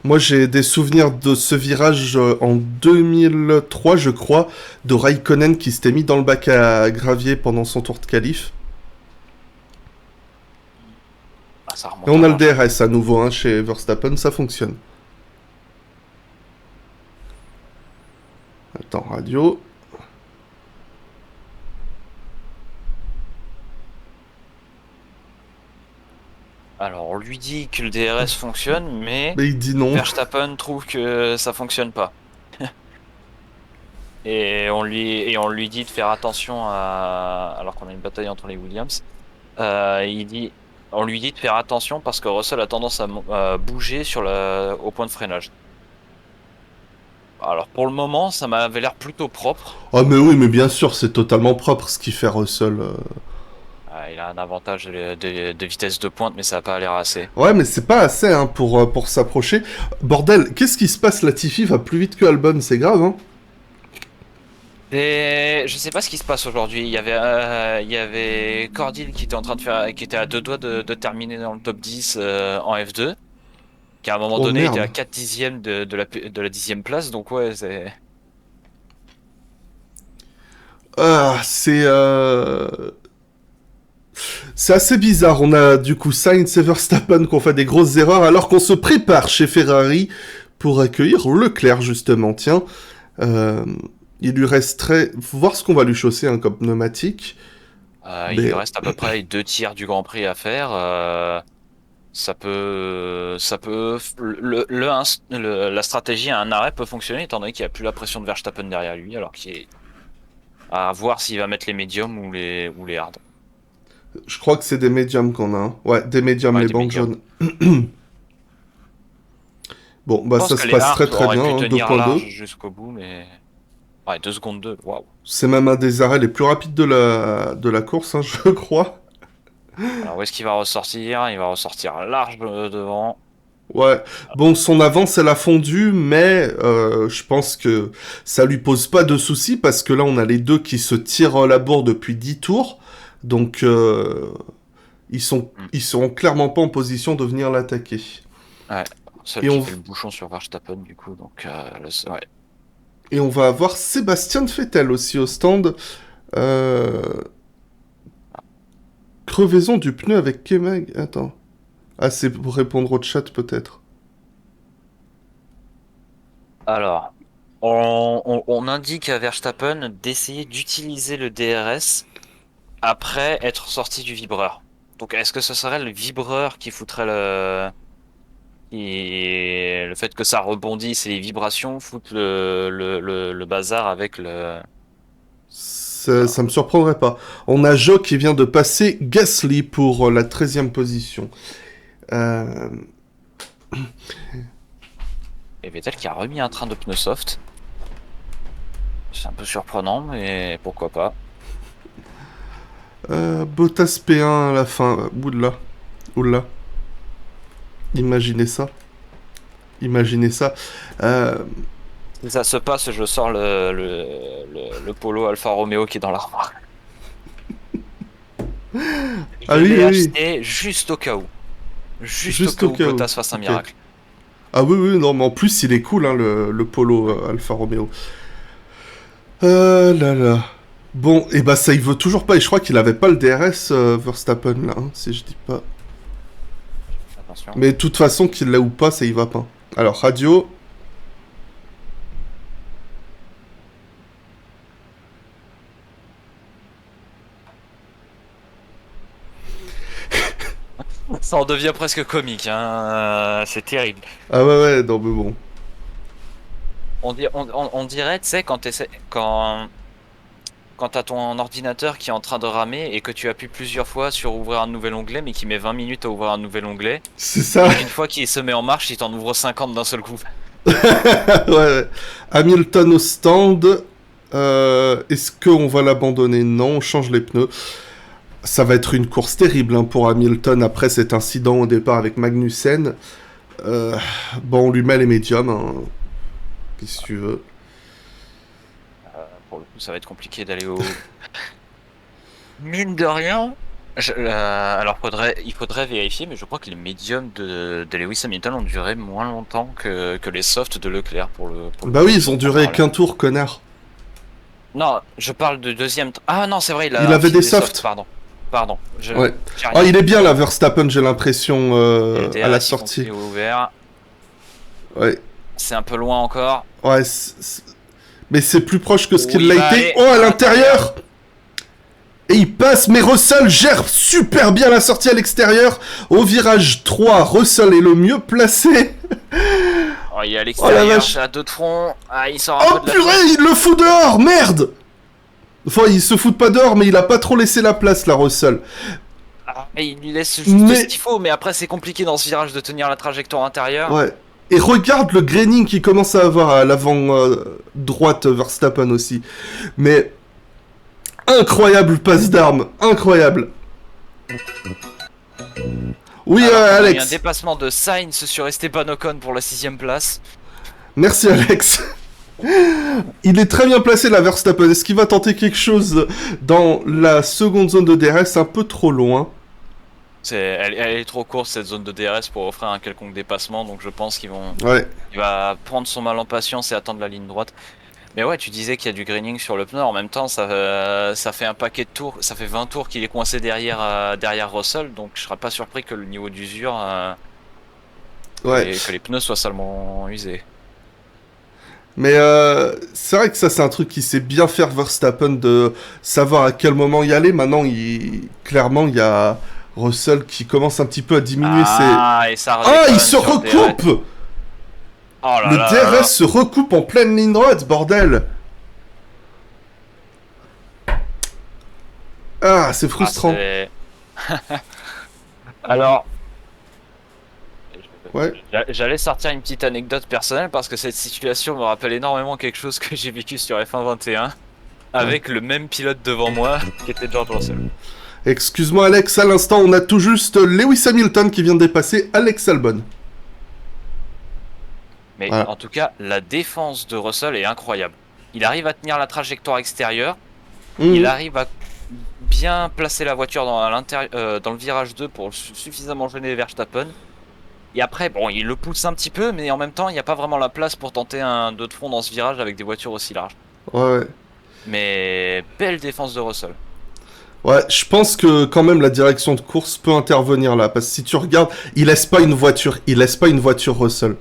moi j'ai des souvenirs de ce virage en 2003, je crois, de Raikkonen qui s'était mis dans le bac à gravier pendant son tour de qualif. Ah, ça Et remonte on en a le marche. DRS à nouveau hein, chez Verstappen, ça fonctionne. Attends, radio. Alors, on lui dit que le DRS fonctionne, mais Mais il dit non. Verstappen trouve que ça fonctionne pas. Et on lui dit de faire attention alors qu'on a une bataille entre les Williams. Il dit, on lui dit de faire attention parce que Russell a tendance à bouger au point de freinage. Alors pour le moment, ça m'avait l'air plutôt propre. Ah mais oui, mais bien sûr, c'est totalement propre ce qu'il fait Russell. Il a un avantage de vitesse de pointe, mais ça n'a pas l'air assez. Ouais, mais c'est pas assez hein, pour s'approcher. Bordel, qu'est-ce qui se passe? Latifi va plus vite que Albon, c'est grave, hein. Et je sais pas ce qui se passe aujourd'hui. Il y avait Cordil qui était en train de qui était à 2 doigts de terminer dans le top 10 en F2, qui à un moment Oh donné était merde. à 4 dixièmes de la 10e place. Donc ouais, c'est. Ah, c'est assez bizarre. On a du coup Sainz et Verstappen qui ont fait des grosses erreurs alors qu'on se prépare chez Ferrari pour accueillir Leclerc justement. Tiens, il lui resterait... Faut voir ce qu'on va lui chausser hein, comme pneumatique. Il lui reste à peu près 2 tiers du Grand Prix à faire. Ça peut, la stratégie à un arrêt peut fonctionner étant donné qu'il n'y a plus la pression de Verstappen derrière lui, alors qu'il est à voir s'il va mettre les médiums ou les hards. Je crois que c'est des médiums qu'on a. Hein. Ouais, des médiums, Ouais, les des bandes médiums. jaunes. Bon, bah Je pense ça que se les passe hards très très auraient bien, pu hein, tenir 2.2. large jusqu'au bout, mais ouais, 2 secondes 2, waouh. C'est même un des arrêts les plus rapides de la course, hein, je crois. Alors où est-ce qu'il va ressortir? Il va ressortir large devant. Ouais, bon, son avance, elle a fondu, mais je pense que ça lui pose pas de soucis, parce que là, on a les deux qui se tirent la bourre depuis 10 tours, donc ils seront clairement pas en position de venir l'attaquer. Ouais, seul Et qui on, fait le bouchon sur Verstappen du coup, donc ouais. et on va avoir Sébastien Vettel aussi au stand. Euh, Crevaison du pneu avec Kemag. Attends. Ah, c'est pour répondre au chat peut-être. Alors, on indique à Verstappen d'essayer d'utiliser le DRS après être sorti du vibreur. Donc, est-ce que ce serait le vibreur qui foutrait le fait que ça rebondisse et les vibrations foutent le bazar avec le... Ça me surprendrait pas. On a Joe qui vient de passer Gasly pour la 13e position. Euh, Et Vettel qui a remis un train de pneus soft. C'est un peu surprenant, mais pourquoi pas. Bottas P1 à la fin. Oula. Oula. Imaginez ça. Imaginez ça. Si ça se passe, je sors le Polo Alfa Romeo qui est dans l'armoire. Ah Je oui, l'ai oui. acheté juste au cas où. Juste au cas où Bottas fasse un Ok. miracle. Ah oui, oui, non, mais en plus, il est cool, hein, le Polo Alfa Romeo. Là là. Bon, et bah ça, il veut toujours pas. Et je crois qu'il avait pas le DRS Verstappen, là, hein, si je dis pas. Attention. Mais de toute façon, qu'il l'a ou pas, ça y va pas. Alors, radio. Ça en devient presque comique, hein. C'est terrible. Ah ouais, ouais, non, mais bon. On dirait, tu sais, quand t'as ton ordinateur qui est en train de ramer et que tu appuies plusieurs fois sur ouvrir un nouvel onglet, mais qui met 20 minutes à ouvrir un nouvel onglet, C'est ça. et une fois qu'il se met en marche, il t'en ouvre 50 d'un seul coup. Ouais, ouais. Hamilton au stand. Est-ce qu'on va l'abandonner? Non, on change les pneus. Ça va être une course terrible hein, pour Hamilton après cet incident au départ avec Magnussen. Bon, on lui met les médiums. Hein. Qu'est-ce que tu veux? Pour le coup, ça va être compliqué d'aller au... Mine de rien. Alors, il faudrait vérifier, mais je crois que les médiums de Lewis Hamilton ont duré moins longtemps que les softs de Leclerc pour le Bah oui, ils ont duré qu'un tour, connard. Non, je parle de deuxième. Ah non, c'est vrai, Il avait des softs. Pardon. Ouais. Oh, il est bien là, Verstappen, j'ai l'impression, à la sortie. Ouvert. Ouais. C'est un peu loin encore. Ouais, mais c'est plus proche que ce qu'il Il va l'a été. aller Oh, à l'intérieur! Et il passe, mais Russell gère super bien la sortie à l'extérieur. Au virage 3, Russell est le mieux placé. Oh, il est à l'extérieur, à deux de front. Ah, il sort un peu de la purée, il le fout dehors, merde! Enfin, il se fout pas dehors, mais il a pas trop laissé la place, là, Russell. Et il lui laisse juste Mais- ce qu'il faut, mais après c'est compliqué dans ce virage de tenir la trajectoire intérieure. Ouais. Et regarde le graining qu'il commence à avoir à l'avant droite Verstappen aussi. Mais incroyable passe d'armes, incroyable. Oui, Alors, il y a un Alex. dépassement de Sainz sur Esteban Ocon pour la 6ème place. Merci Alex. Il est très bien placé là, Verstappen. Est-ce qu'il va tenter quelque chose dans la seconde zone de DRS un peu trop loin? Elle est trop courte cette zone de DRS pour offrir un quelconque dépassement, donc je pense Ouais. il va prendre son mal en patience et attendre la ligne droite. Mais ouais, tu disais qu'il y a du graining sur le pneu, en même temps ça fait un paquet de tours, ça fait 20 tours qu'il est coincé derrière Russell, donc je serais pas surpris que le niveau d'usure Ouais. et que les pneus soient salement usés. Mais c'est vrai que ça, c'est un truc qui sait bien faire Verstappen de savoir à quel moment y aller. Maintenant, clairement, il y a Russell qui commence un petit peu à diminuer Et ça Ah, il redéconne se sur le DRS. recoupe! Oh là Le là DRS là là. se recoupe en pleine ligne droite, bordel! Ah, c'est frustrant. Alors, Ouais. j'allais sortir une petite anecdote personnelle parce que cette situation me rappelle énormément quelque chose que j'ai vécu sur F1 21 avec le même pilote devant moi qui était George Russell. Excuse-moi, Alex, à l'instant, on a tout juste Lewis Hamilton qui vient de dépasser Alex Albon. Mais Voilà. en tout cas, la défense de Russell est incroyable. Il arrive à tenir la trajectoire extérieure, il arrive à bien placer la voiture dans le virage 2 pour suffisamment gêner Verstappen. Et après, bon, il le pousse un petit peu, mais en même temps, il n'y a pas vraiment la place pour tenter un 2 de front dans ce virage avec des voitures aussi larges. Ouais. Mais belle défense de Russell. Ouais, je pense que quand même la direction de course peut intervenir là, parce que si tu regardes, il laisse pas une voiture Russell.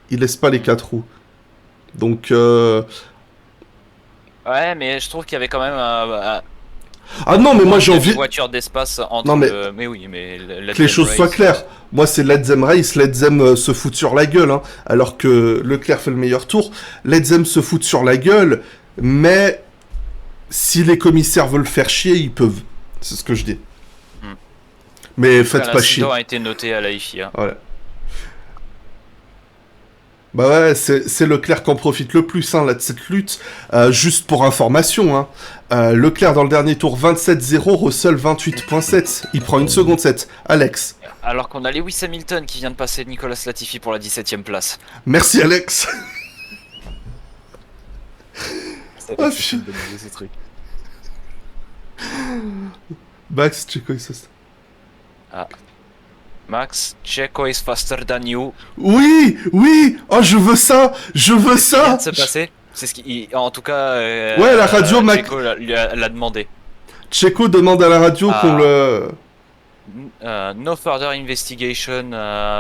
Il laisse pas les 4 roues. Donc, Ouais, mais je trouve qu'il y avait quand même ah non, mais moi j'ai envie une voiture d'espace entre Non, mais- Mais oui, mais que les choses soient claires. Moi, c'est Let Them Race, Let Them se fout sur la gueule, hein, alors que Leclerc fait le meilleur tour. Let Them se fout sur la gueule, mais si les commissaires veulent faire chier, ils peuvent. C'est ce que je dis. Hmm. Mais faites pas chier. L'incident a été noté à la FIA. Voilà. Bah ouais, c'est Leclerc qui en profite le plus hein, là, de cette lutte. Juste pour information, hein, Leclerc dans le dernier tour 27-0, Russell 28.7. Il prend une seconde 7. Alex. Alors qu'on a Lewis Hamilton qui vient de passer Nicolas Latifi pour la 17ème place. Merci Alex. Ah, putain. ce truc. Max, Checo, ça. Max, Checo is faster than you. Oui, oui. Oh, je veux ça. Je veux Ce qui vient ça. de se passer, c'est ce qui, en tout cas. Ouais, la radio Checo l'a demandé. Checo demande à la radio Ah. qu'on le. No further investigation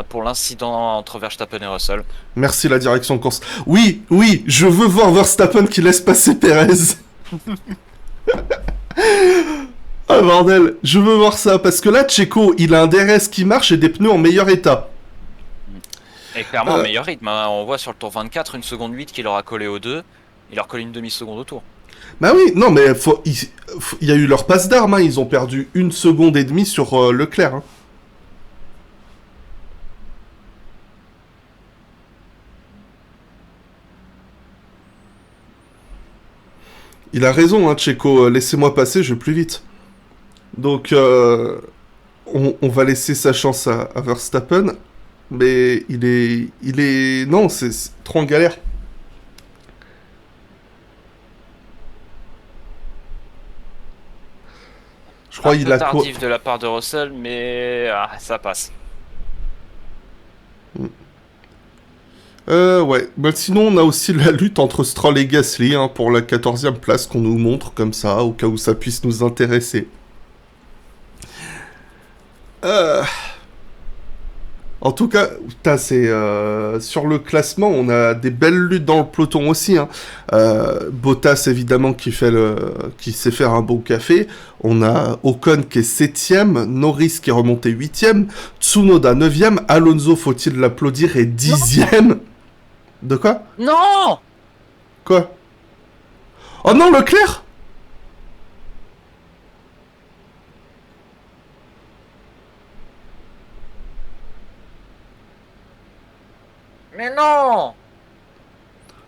pour l'incident entre Verstappen et Russell. Merci la direction de course. Oui, oui, je veux voir Verstappen qui laisse passer Perez. Ah bordel, je veux voir ça parce que là Checo, il a un DRS qui marche et des pneus en meilleur état. Et clairement, meilleur rythme. Hein. On voit sur le tour 24, une seconde 8 qui leur a collé au 2. Il leur colle une demi-seconde au tour. Bah oui, non mais il y a eu leur passe d'armes, hein. Ils ont perdu 1 seconde et demie sur Leclerc. Hein. Il a raison, hein, Checo, laissez-moi passer, je vais plus vite. Donc, on va laisser sa chance à Verstappen, mais il est, non, c'est trop en galère. Je crois qu'il a quoi. Tardif de la part de Russell, mais ça passe. Ouais. Bah, sinon, on a aussi la lutte entre Stroll et Gasly hein, pour la 14e place qu'on nous montre comme ça, au cas où ça puisse nous intéresser. En tout cas, c'est sur le classement, on a des belles luttes dans le peloton aussi. Hein. Bottas, évidemment, qui sait faire un bon café. On a Ocon qui est 7ème, Norris qui est remonté 8ème, Tsunoda 9ème, Alonso, faut-il l'applaudir, est 10ème. De quoi? Non! Quoi? Oh non, Leclerc? Mais non!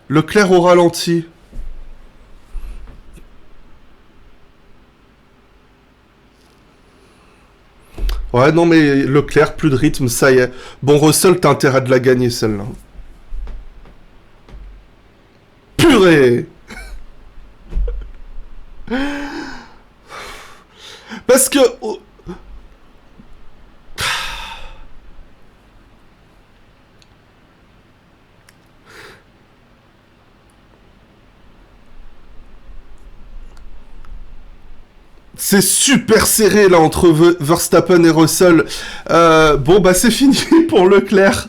Leclerc au ralenti. Ouais, non, mais Leclerc, plus de rythme, ça y est. Bon, Russell, t'as intérêt de la gagner, celle-là. Purée! Parce que... C'est super serré là entre Verstappen et Russell. Bon bah c'est fini pour Leclerc.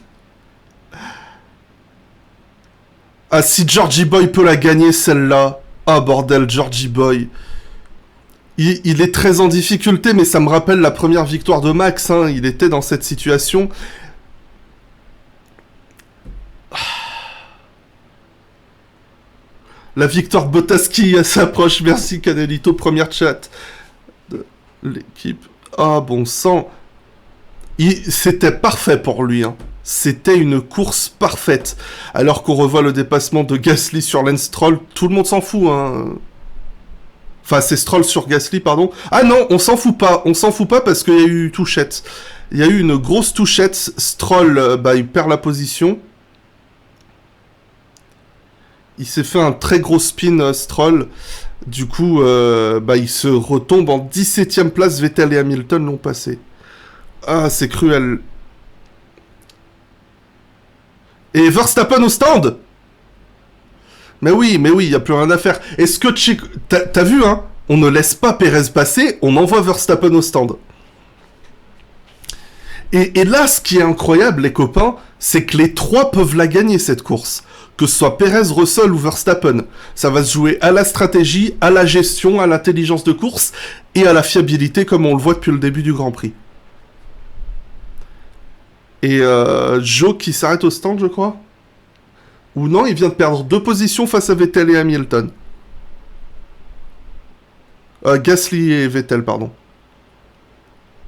Ah si Georgie Boy peut la gagner celle-là. Ah bordel Georgie Boy. Il est très en difficulté mais ça me rappelle la première victoire de Max. Hein. Il était dans cette situation. La victoire Bottas qui s'approche. Merci Canelito, première chat de l'équipe. Ah bon sang. C'était parfait pour lui. Hein. C'était une course parfaite. Alors qu'on revoit le dépassement de Gasly sur Lance Stroll, tout le monde s'en fout. Hein. Enfin, c'est Stroll sur Gasly, pardon. Ah non, on s'en fout pas. On s'en fout pas parce qu'il y a eu touchette. Il y a eu une grosse touchette. Stroll, il perd la position. Il s'est fait un très gros spin, Stroll. Du coup, il se retombe en 17ème place. Vettel et Hamilton l'ont passé. Ah, c'est cruel. Et Verstappen au stand. Mais oui, il n'y a plus rien à faire. Est-ce que t'as vu, hein? On ne laisse pas Perez passer, on envoie Verstappen au stand. Et là, ce qui est incroyable, les copains, c'est que les trois peuvent la gagner, cette course. Que ce soit Perez, Russell ou Verstappen. Ça va se jouer à la stratégie, à la gestion, à l'intelligence de course et à la fiabilité, comme on le voit depuis le début du Grand Prix. Et Joe qui s'arrête au stand, je crois. Ou non, il vient de perdre 2 positions face à Vettel et Hamilton. Gasly et Vettel, pardon.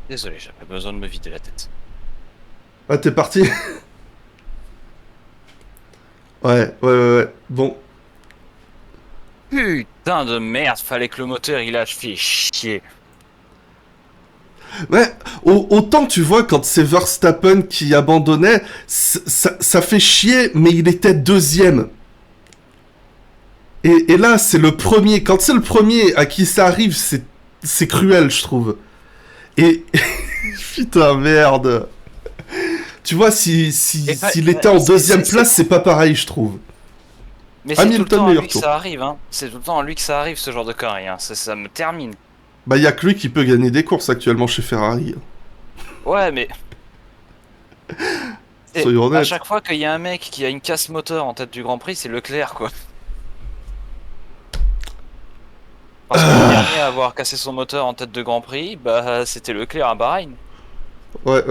Désolé, j'avais besoin de me vider la tête. Ah, t'es parti. Ouais. Bon. Putain de merde, fallait que le moteur il lâche, fait chier. Ouais, autant tu vois, quand c'est Verstappen qui abandonnait, ça fait chier, mais il était deuxième. Et là, c'est le premier. Quand c'est le premier à qui ça arrive, c'est cruel, je trouve. Et... Putain, merde. Tu vois, s'il était en deuxième place, c'est pas pareil, je trouve. Mais c'est tout le temps à lui que ça arrive, hein. C'est tout le temps à lui que ça arrive, ce genre de conneries, hein. Ça me termine. Bah, y a que lui qui peut gagner des courses actuellement chez Ferrari. Ouais, mais... Soyons honnêtes. À chaque fois qu'il y a un mec qui a une casse moteur en tête du Grand Prix, c'est Leclerc, quoi. Parce que le dernier à avoir cassé son moteur en tête de Grand Prix, c'était Leclerc à Bahreïn. Ouais.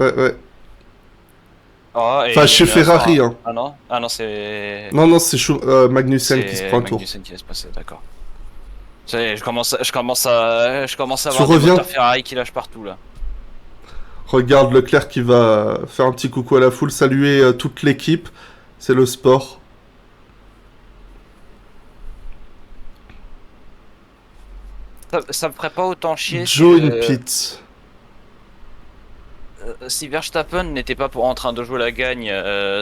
Oh, enfin, chez Ferrari, hein. Ah non, c'est... Non, c'est Magnussen qui se prend un tour. Magnussen qui laisse passer, d'accord. Je commence à voir des moteurs Ferrari qui lâchent partout, là. Regarde Leclerc qui va faire un petit coucou à la foule, saluer toute l'équipe. C'est le sport. Ça me ferait pas autant chier Joe in pit. Si Verstappen n'était pas en train de jouer la gagne,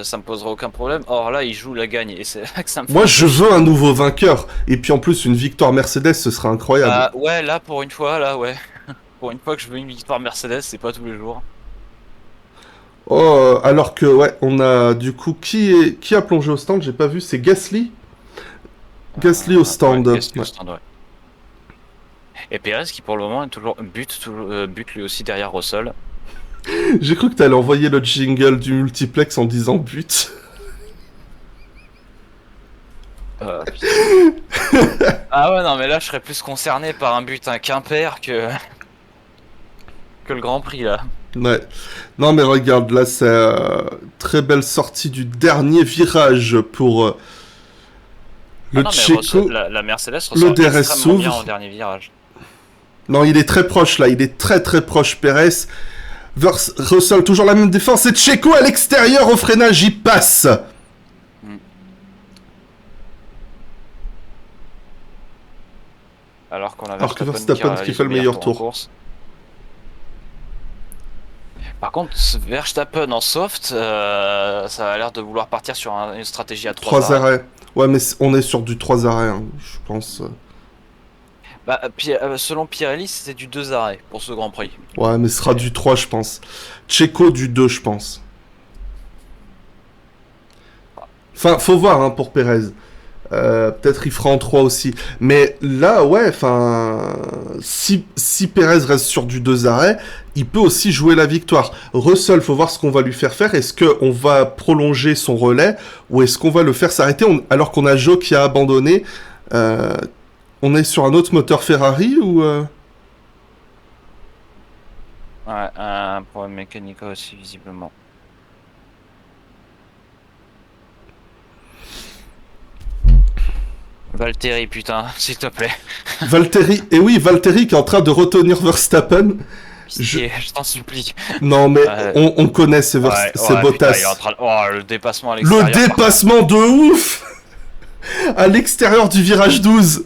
ça me poserait aucun problème. Or là, il joue la gagne et c'est là que ça me fait... Moi, je veux un nouveau vainqueur. Et puis en plus, une victoire Mercedes, ce serait incroyable. Ouais, là, pour une fois, ouais. Pour une fois que je veux une victoire Mercedes, c'est pas tous les jours. Oh, alors que, ouais, on a du coup... Qui a plongé au stand? J'ai pas vu, c'est Gasly. Gasly au stand. Ouais, Gasly au stand, ouais. Et Perez qui pour le moment est toujours bute lui aussi derrière Russell. J'ai cru que t'allais envoyer le jingle du multiplex en disant but. Ah ouais, non mais là je serais plus concerné par un but qu'impair que le Grand Prix là. Ouais. Non mais regarde, là c'est très belle sortie du dernier virage pour le Checo. La Mercedes ressort extrêmement bien au dernier virage. Non, il est très proche là, il est très proche Perez. Russell, toujours la même défense, et Checo à l'extérieur au freinage, il passe. Alors qu'on a Alors que Verstappen Verstappen qui réalise fait le meilleur tour en tour. course. Par contre, Verstappen en soft, ça a l'air de vouloir partir sur une stratégie à 3 3 arrêts. arrêts. Ouais, mais on est sur du 3 arrêts, hein, je pense. Bah, selon Pirelli, c'était du 2 arrêts pour ce Grand Prix. Ouais, mais ce sera du 3, je pense. Checo du 2, je pense. Enfin, faut voir hein, pour Perez. Peut-être il fera en 3 aussi. Mais là, ouais, enfin, si Perez reste sur du 2 arrêts, il peut aussi jouer la victoire. Russell, faut voir ce qu'on va lui faire faire. Est-ce qu'on va prolonger son relais ou est-ce qu'on va le faire s'arrêter alors qu'on a Joe qui a abandonné on est sur un autre moteur Ferrari ou Ouais, un problème mécanique aussi, visiblement. Valtteri, putain, s'il te plaît. Valtteri? Et oui, Valtteri qui est en train de retenir Verstappen. Pitié, je t'en supplie. Non, mais on connaît ces Ouais, Bottas. putain, il est en train de... Oh, le dépassement à l'extérieur. Le dépassement de ouf à l'extérieur du virage 12.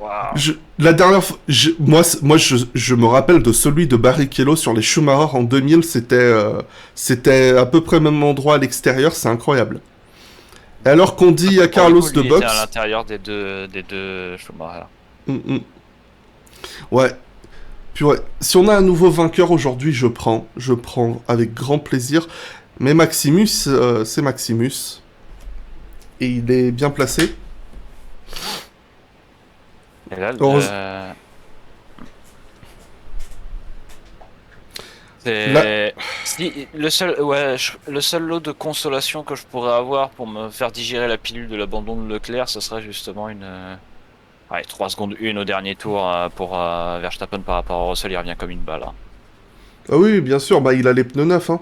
Wow. La dernière fois, moi, je me rappelle de celui de Barrichello sur les Schumacher en 2000. C'était à peu près le même endroit à l'extérieur. C'est incroyable. Et alors qu'on dit à Carlos de il box. était à l'intérieur des deux Schumacher. Ouais. Puis ouais, si on a un nouveau vainqueur aujourd'hui, je prends avec grand plaisir. Mais Maximus, c'est Maximus. Et il est bien placé. Et là, le seul lot de consolation que je pourrais avoir pour me faire digérer la pilule de l'abandon de Leclerc, ce serait justement une 3 secondes 1 au dernier tour pour Verstappen par rapport à Russell, il revient comme une balle. Hein. Ah oui, bien sûr, bah il a les pneus neufs. Hein.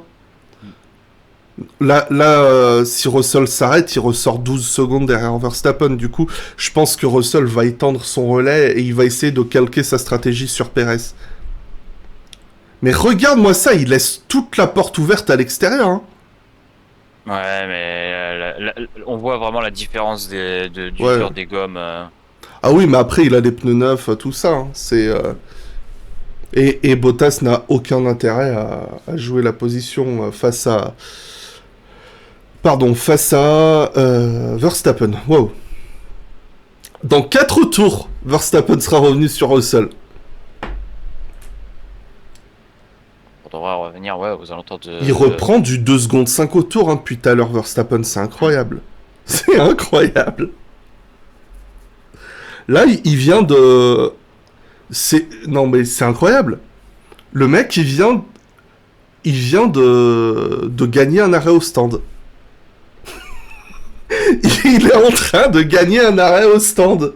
Là, si Russell s'arrête, il ressort 12 secondes derrière Verstappen. Du coup, je pense que Russell va étendre son relais et il va essayer de calquer sa stratégie sur Perez. Mais regarde-moi ça, il laisse toute la porte ouverte à l'extérieur. Hein. Ouais, mais on voit vraiment la différence d'usure des gommes. Ah oui, mais après, il a les pneus neufs, tout ça. Hein. Et Bottas n'a aucun intérêt à jouer la position face à Verstappen. Wow. Dans 4 tours, Verstappen sera revenu sur Russell. On devrait revenir aux alentours de... Il reprend du 2 secondes 5 au tour hein, depuis tout à l'heure, Verstappen. C'est incroyable. C'est incroyable. Là, il vient de... Non, mais c'est incroyable. Le mec, il vient de gagner un arrêt au stand. Il est en train de gagner un arrêt au stand.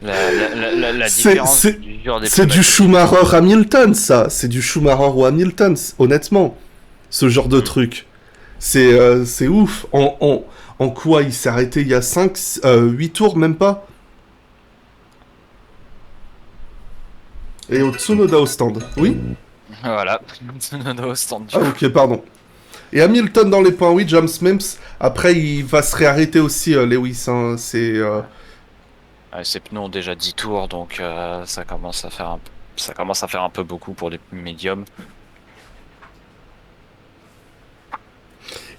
La différence c'est du Schumacher Hamilton, ça. C'est du Schumacher ou Hamilton, honnêtement. Ce genre de truc. C'est ouf. En quoi il s'est arrêté il y a 8 tours, même pas. Et au Tsunoda au stand. Oui. Voilà. Tsunoda au stand. Ah ok, pardon. Et Hamilton dans les points, oui, James Mims. Après, il va se réarrêter aussi, Lewis. Hein, ses pneus ont déjà 10 tours, donc ça commence à faire un peu beaucoup pour les médiums.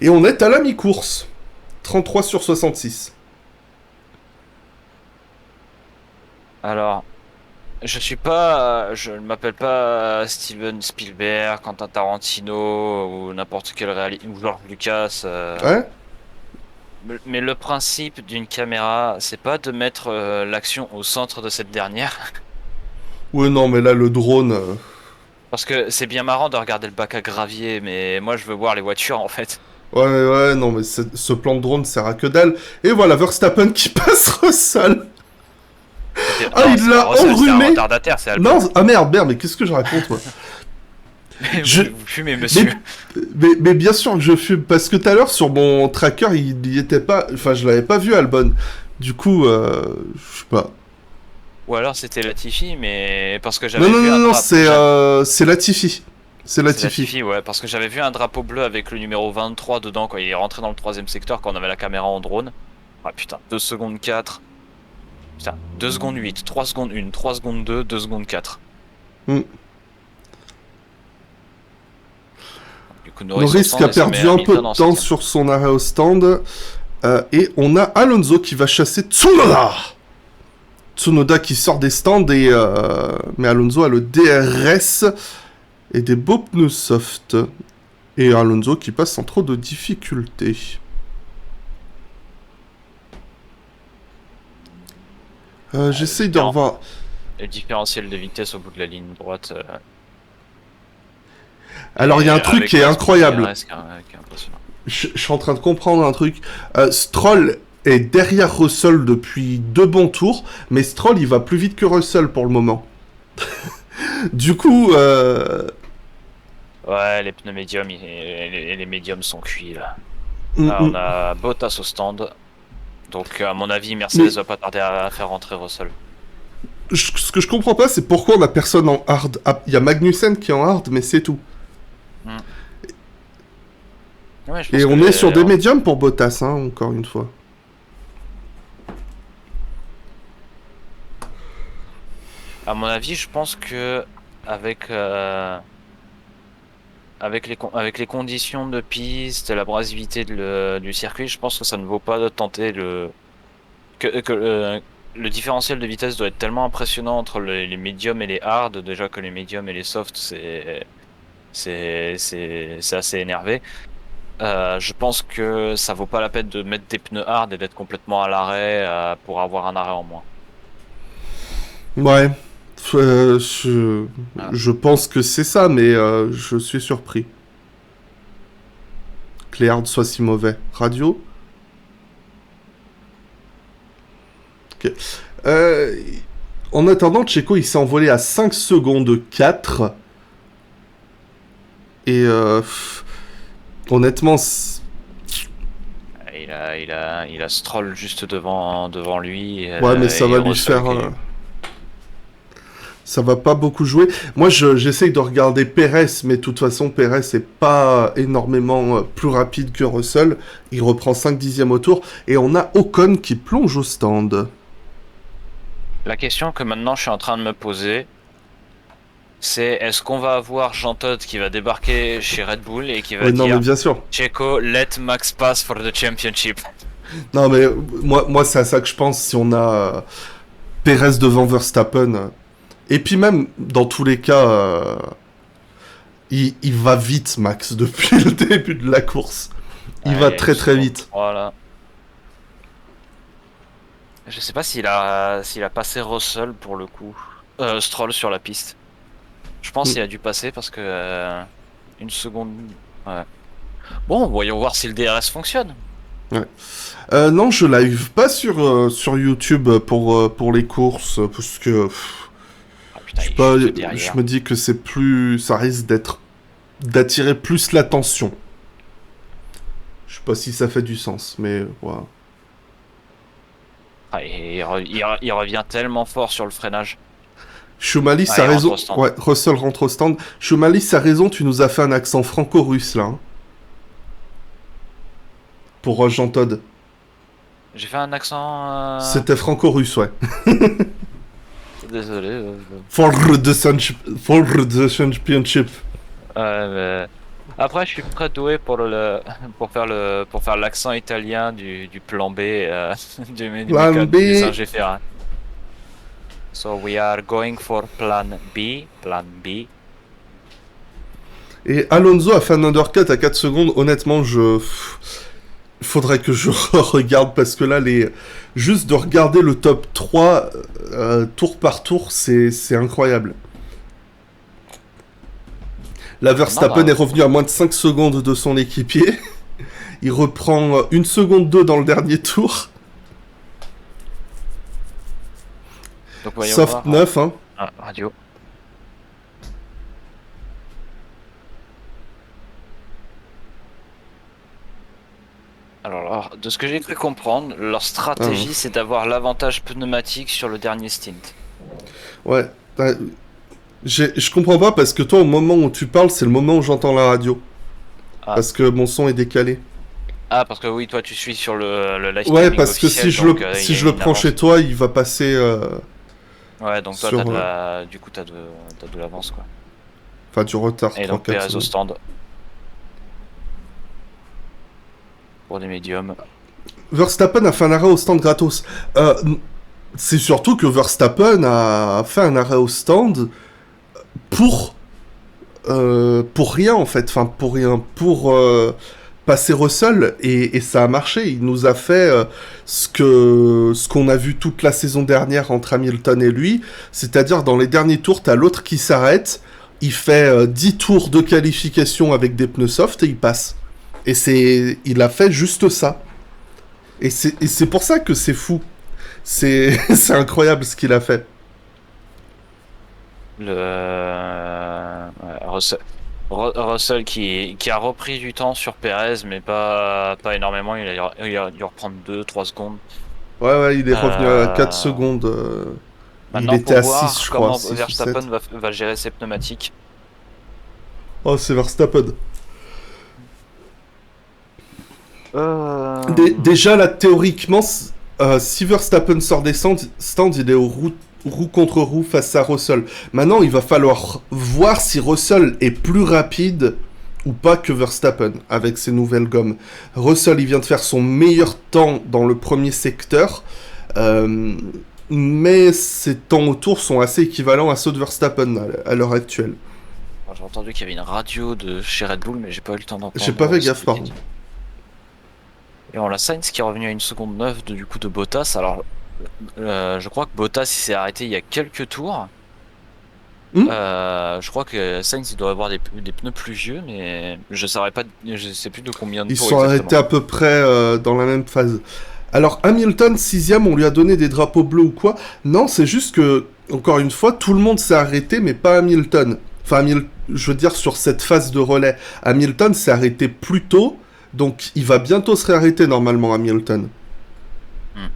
Et on est à la mi-course. 33 sur 66. Alors, je ne m'appelle pas Steven Spielberg, Quentin Tarantino ou n'importe quel réalisateur, ou George Lucas. Ouais. Mais le principe d'une caméra, c'est pas de mettre l'action au centre de cette dernière. Ouais, non, mais là, le drone... Parce que c'est bien marrant de regarder le bac à gravier, mais moi je veux voir les voitures en fait. Ouais, non, mais ce plan de drone sert à que dalle. Et voilà, Verstappen qui passe Russell. Ah, il l'a enrhumé. C'est un retardataire, c'est Albon. Non, ah merde, mais qu'est-ce que je raconte, moi? Vous fumez, monsieur. Mais bien sûr que je fume, parce que tout à l'heure, sur mon tracker, il y était pas... Enfin, je l'avais pas vu, Albon. Du coup, je sais pas. Ou alors c'était Latifi, mais parce que j'avais vu Non, c'est Latifi. C'est Latifi, ouais, parce que j'avais vu un drapeau bleu avec le numéro 23 dedans quand il est rentré dans le 3ème secteur, quand on avait la caméra en drone. Ah putain, 2 secondes 4. Putain, 2 secondes 8, 3 secondes 1, 3 secondes 2, 2 secondes 4. Mm. Du coup, Norris qui a perdu un peu de temps sur son arrêt au stand. Et on a Alonso qui va chasser Tsunoda. Tsunoda qui sort des stands mais Alonso a le DRS et des beaux pneus soft. Et Alonso qui passe sans trop de difficultés. J'essaye de revoir... Le différentiel de vitesse au bout de la ligne droite. Alors il y a un truc qui est incroyable. Qui est impressionnant. Je suis en train de comprendre un truc. Stroll est derrière Russell depuis 2 bons tours, mais Stroll il va plus vite que Russell pour le moment. Du coup... Ouais, les pneus médiums et les médiums sont cuits là. Là, on a Bottas au stand. Donc à mon avis, Mercedes va pas tarder à faire rentrer Russell. Ce que je comprends pas, c'est pourquoi on a personne en hard. Il y a Magnussen qui est en hard, mais c'est tout. Ouais, et on est sur des médiums pour Bottas, hein, encore une fois. À mon avis, je pense que avec les conditions de piste, la l'abrasivité du circuit, je pense que ça ne vaut pas de tenter le différentiel de vitesse doit être tellement impressionnant entre les médiums et les hard, déjà que les médiums et les softs c'est assez énervé. Je pense que ça vaut pas la peine de mettre des pneus hard et d'être complètement à l'arrêt pour avoir un arrêt en moins. Ouais, je pense que c'est ça, mais je suis surpris. Que les hard soient si mauvais. Radio ? Ok. En attendant, Checo il s'est envolé à 5 secondes 4. Et honnêtement, il a Stroll juste devant lui. Ouais, mais ça va lui faire. Ça va pas beaucoup jouer. Moi, j'essaye de regarder Perez, mais de toute façon, Perez est pas énormément plus rapide que Russell. Il reprend 5 dixièmes au tour. Et on a Ocon qui plonge au stand. La question que maintenant je suis en train de me poser, c'est est-ce qu'on va avoir Jean Todt qui va débarquer chez Red Bull et qui va dire non, mais bien sûr. Checo, let Max pass for the championship. Non, mais moi c'est à ça que je pense si on a Perez devant Verstappen. Et puis même, dans tous les cas, il va vite, Max, depuis le début de la course. Il va très très vite. Voilà. Je sais pas s'il a passé Russell pour le coup. Stroll sur la piste. Je pense qu'il a dû passer parce que une seconde. Ouais. Bon, voyons voir si le DRS fonctionne. Ouais. Non, je live pas sur YouTube pour les courses parce que Putain, je sais pas, je me dis que c'est plus, ça risque d'attirer plus l'attention. Je sais pas si ça fait du sens, mais voilà. Ah, il revient tellement fort sur le freinage. Schumalis a raison. Ouais, Russell rentre au stand. Schumalis a raison, tu nous as fait un accent franco-russe là. Hein. Pour Jean Todt. J'ai fait un accent. C'était franco-russe, ouais. Désolé. For the championship. Mais... Après, je suis très doué pour faire l'accent italien du plan B plan B. du Saint-Géférin. So we are going for plan B. Et Alonso a fait un undercut à 4 secondes. Honnêtement, faudrait que je regarde parce que là, juste de regarder le top 3 tour par tour, c'est incroyable. La Verstappen est revenu à moins de 5 secondes de son équipier. Il reprend 1 seconde 2 dans le dernier tour. Donc, Soft 9, hein. Ah, radio. Alors, de ce que j'ai cru comprendre, leur stratégie c'est d'avoir l'avantage pneumatique sur le dernier stint. Ouais. Je comprends pas parce que toi, au moment où tu parles, c'est le moment où j'entends la radio. Parce que mon son est décalé. Ah, parce que oui, toi tu suis sur le live Ouais, streaming parce que si officiel, je le, donc il y si a je le une prends chez avance. toi, il va passer Ouais, donc toi sur, du coup t'as de l'avance quoi. enfin, du retard, Et trois donc quatre Perez au secondes. stand pour des médiums. Verstappen a fait un arrêt au stand gratos. Euh, c'est surtout que Verstappen a fait un arrêt au stand pour pour rien en fait, enfin pour rien, pour passer Russell et ça a marché. Il nous a fait ce qu'on a vu toute la saison dernière entre Hamilton et lui, c'est-à-dire dans les derniers tours, t'as l'autre qui s'arrête, il fait 10 tours de qualification avec des pneus soft et il passe. Il a fait juste ça. Et c'est pour ça que c'est fou. C'est, c'est incroyable ce qu'il a fait. Ouais, Russell qui a repris du temps sur Perez, mais pas énormément. Il a dû reprendre 2-3 secondes. Ouais, ouais, il est revenu à 4 Euh, secondes. Il Maintenant, était pour à 6 voir je crois, comment 6 ou Verstappen 7. va gérer ses pneumatiques. Oh, c'est Verstappen. Euh, Déjà, là, théoriquement, si Verstappen sort des stands, il est au roue contre roue face à Russell. Maintenant, il va falloir voir si Russell est plus rapide ou pas que Verstappen avec ses nouvelles gommes. Russell, il vient de faire son meilleur temps dans le premier secteur, euh, mais ses temps autour sont assez équivalents à ceux de Verstappen à l'heure actuelle. J'ai entendu qu'il y avait une radio de chez Red Bull, mais j'ai pas eu le temps J'ai pas fait d'entendre ce gaffe, qui était pardon. dit. Et on a Sainz qui est revenu à 1 seconde 9 du coup de Bottas. Alors, je crois que Bottas il s'est arrêté il y a quelques tours. Hmm. Je crois que Sainz il doit avoir des pneus plus vieux, mais je sais plus de combien de Ils tours sont arrêtés exactement. à peu près dans la même phase. Alors Hamilton, sixième, on lui a donné des drapeaux bleus ou quoi? Non, c'est juste que, encore une fois, tout le monde s'est arrêté, mais pas Hamilton. Enfin, je veux dire, sur cette phase de relais. Hamilton s'est arrêté plus tôt, donc il va bientôt se réarrêter normalement, Hamilton. Hmm.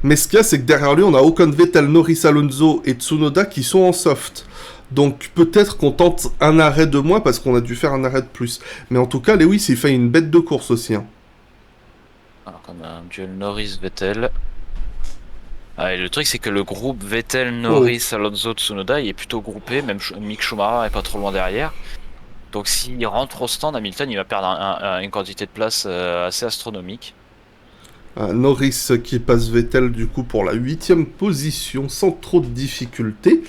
Mais ce qu'il y a, c'est que derrière lui, on a Ocon, Vettel, Norris, Alonso et Tsunoda qui sont en soft. Donc peut-être qu'on tente un arrêt de moins parce qu'on a dû faire un arrêt de plus. Mais en tout cas, Lewis, il fait une bête de course aussi. Hein. Alors qu'on a un duel Norris-Vettel. Ah, et le truc c'est que le groupe Vettel, Oh. Norris, Alonso, Tsunoda il est plutôt groupé, même Mick Schumacher est pas trop loin derrière. Donc s'il rentre au stand, Hamilton il va perdre une quantité de place assez astronomique. Norris qui passe Vettel du coup pour la huitième position sans trop de difficultés.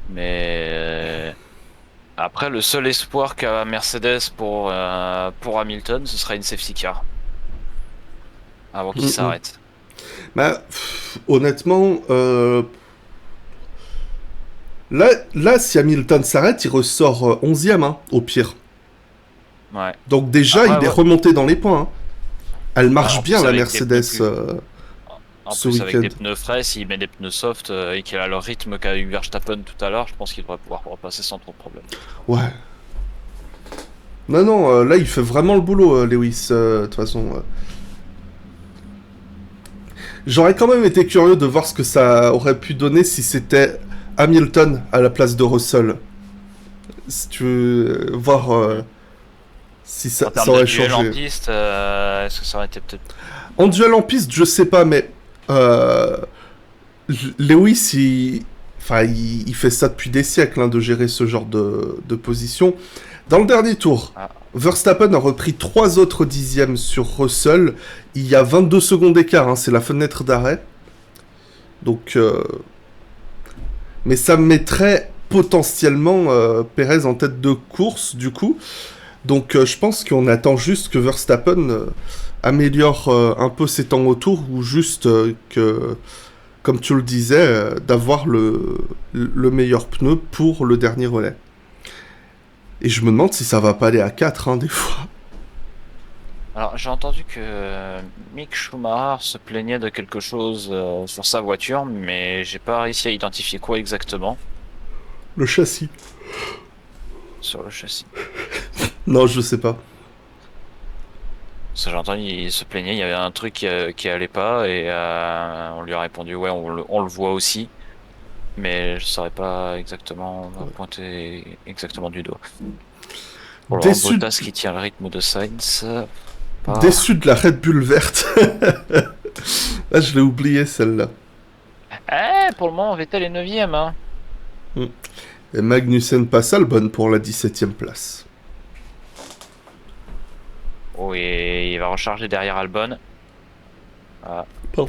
Mais après, le seul espoir qu'a Mercedes pour Hamilton, ce sera une safety car avant qu'il Mm-mm. s'arrête. Bah, honnêtement, là, si Hamilton s'arrête, il ressort 11e, hein, au pire. Ouais. Donc déjà, Après, il est ouais. remonté dans les points. Hein. Elle Bah, marche en bien, plus la avec des pneus Mercedes, plus, en ce plus avec week-end. des pneus frais, s'il met des pneus soft et qu'il a le rythme qu'a eu Verstappen tout à l'heure, je pense qu'il devrait pouvoir repasser sans trop de problème. Ouais. Non, non, là, il fait vraiment le boulot, Lewis, de toute façon. J'aurais quand même été curieux de voir ce que ça aurait pu donner si c'était Hamilton à la place de Russell. Si tu veux voir Hmm. si En ça termes de aurait duel en changé. piste, est-ce que ça aurait été peut-être... En duel en piste, je sais pas, mais euh, Lewis, enfin, il fait ça depuis des siècles, hein, de gérer ce genre de position. Dans le dernier tour, Ah, Verstappen a repris 3 autres dixièmes sur Russell. Il y a 22 secondes d'écart, hein, c'est la fenêtre d'arrêt. Donc, mais ça mettrait potentiellement Perez en tête de course, du coup. Donc, je pense qu'on attend juste que Verstappen améliore un peu ses temps autour, ou juste que, comme tu le disais, d'avoir le meilleur pneu pour le dernier relais. Et je me demande si ça va pas aller à 4, hein, des fois. alors, j'ai entendu que Mick Schumacher se plaignait de quelque chose sur sa voiture, mais j'ai pas réussi à identifier quoi exactement Le châssis. sur le châssis. Non, je sais pas. Ça, j'ai entendu, il se plaignait, il y avait un truc qui allait pas et on lui a répondu ouais, on le voit aussi, mais je saurais pas exactement pointer exactement du doigt. Pour le Déçu, Bottas qui tient le rythme de Sainz. Pas... déçu de la Red Bull verte. Là, je l'ai oublié celle-là. Pour le moment, Vettel est 9ème. Hein. Et Magnussen passe Albon pour la 17ème place. Oh, et il va recharger derrière Albon. Ah. Bon.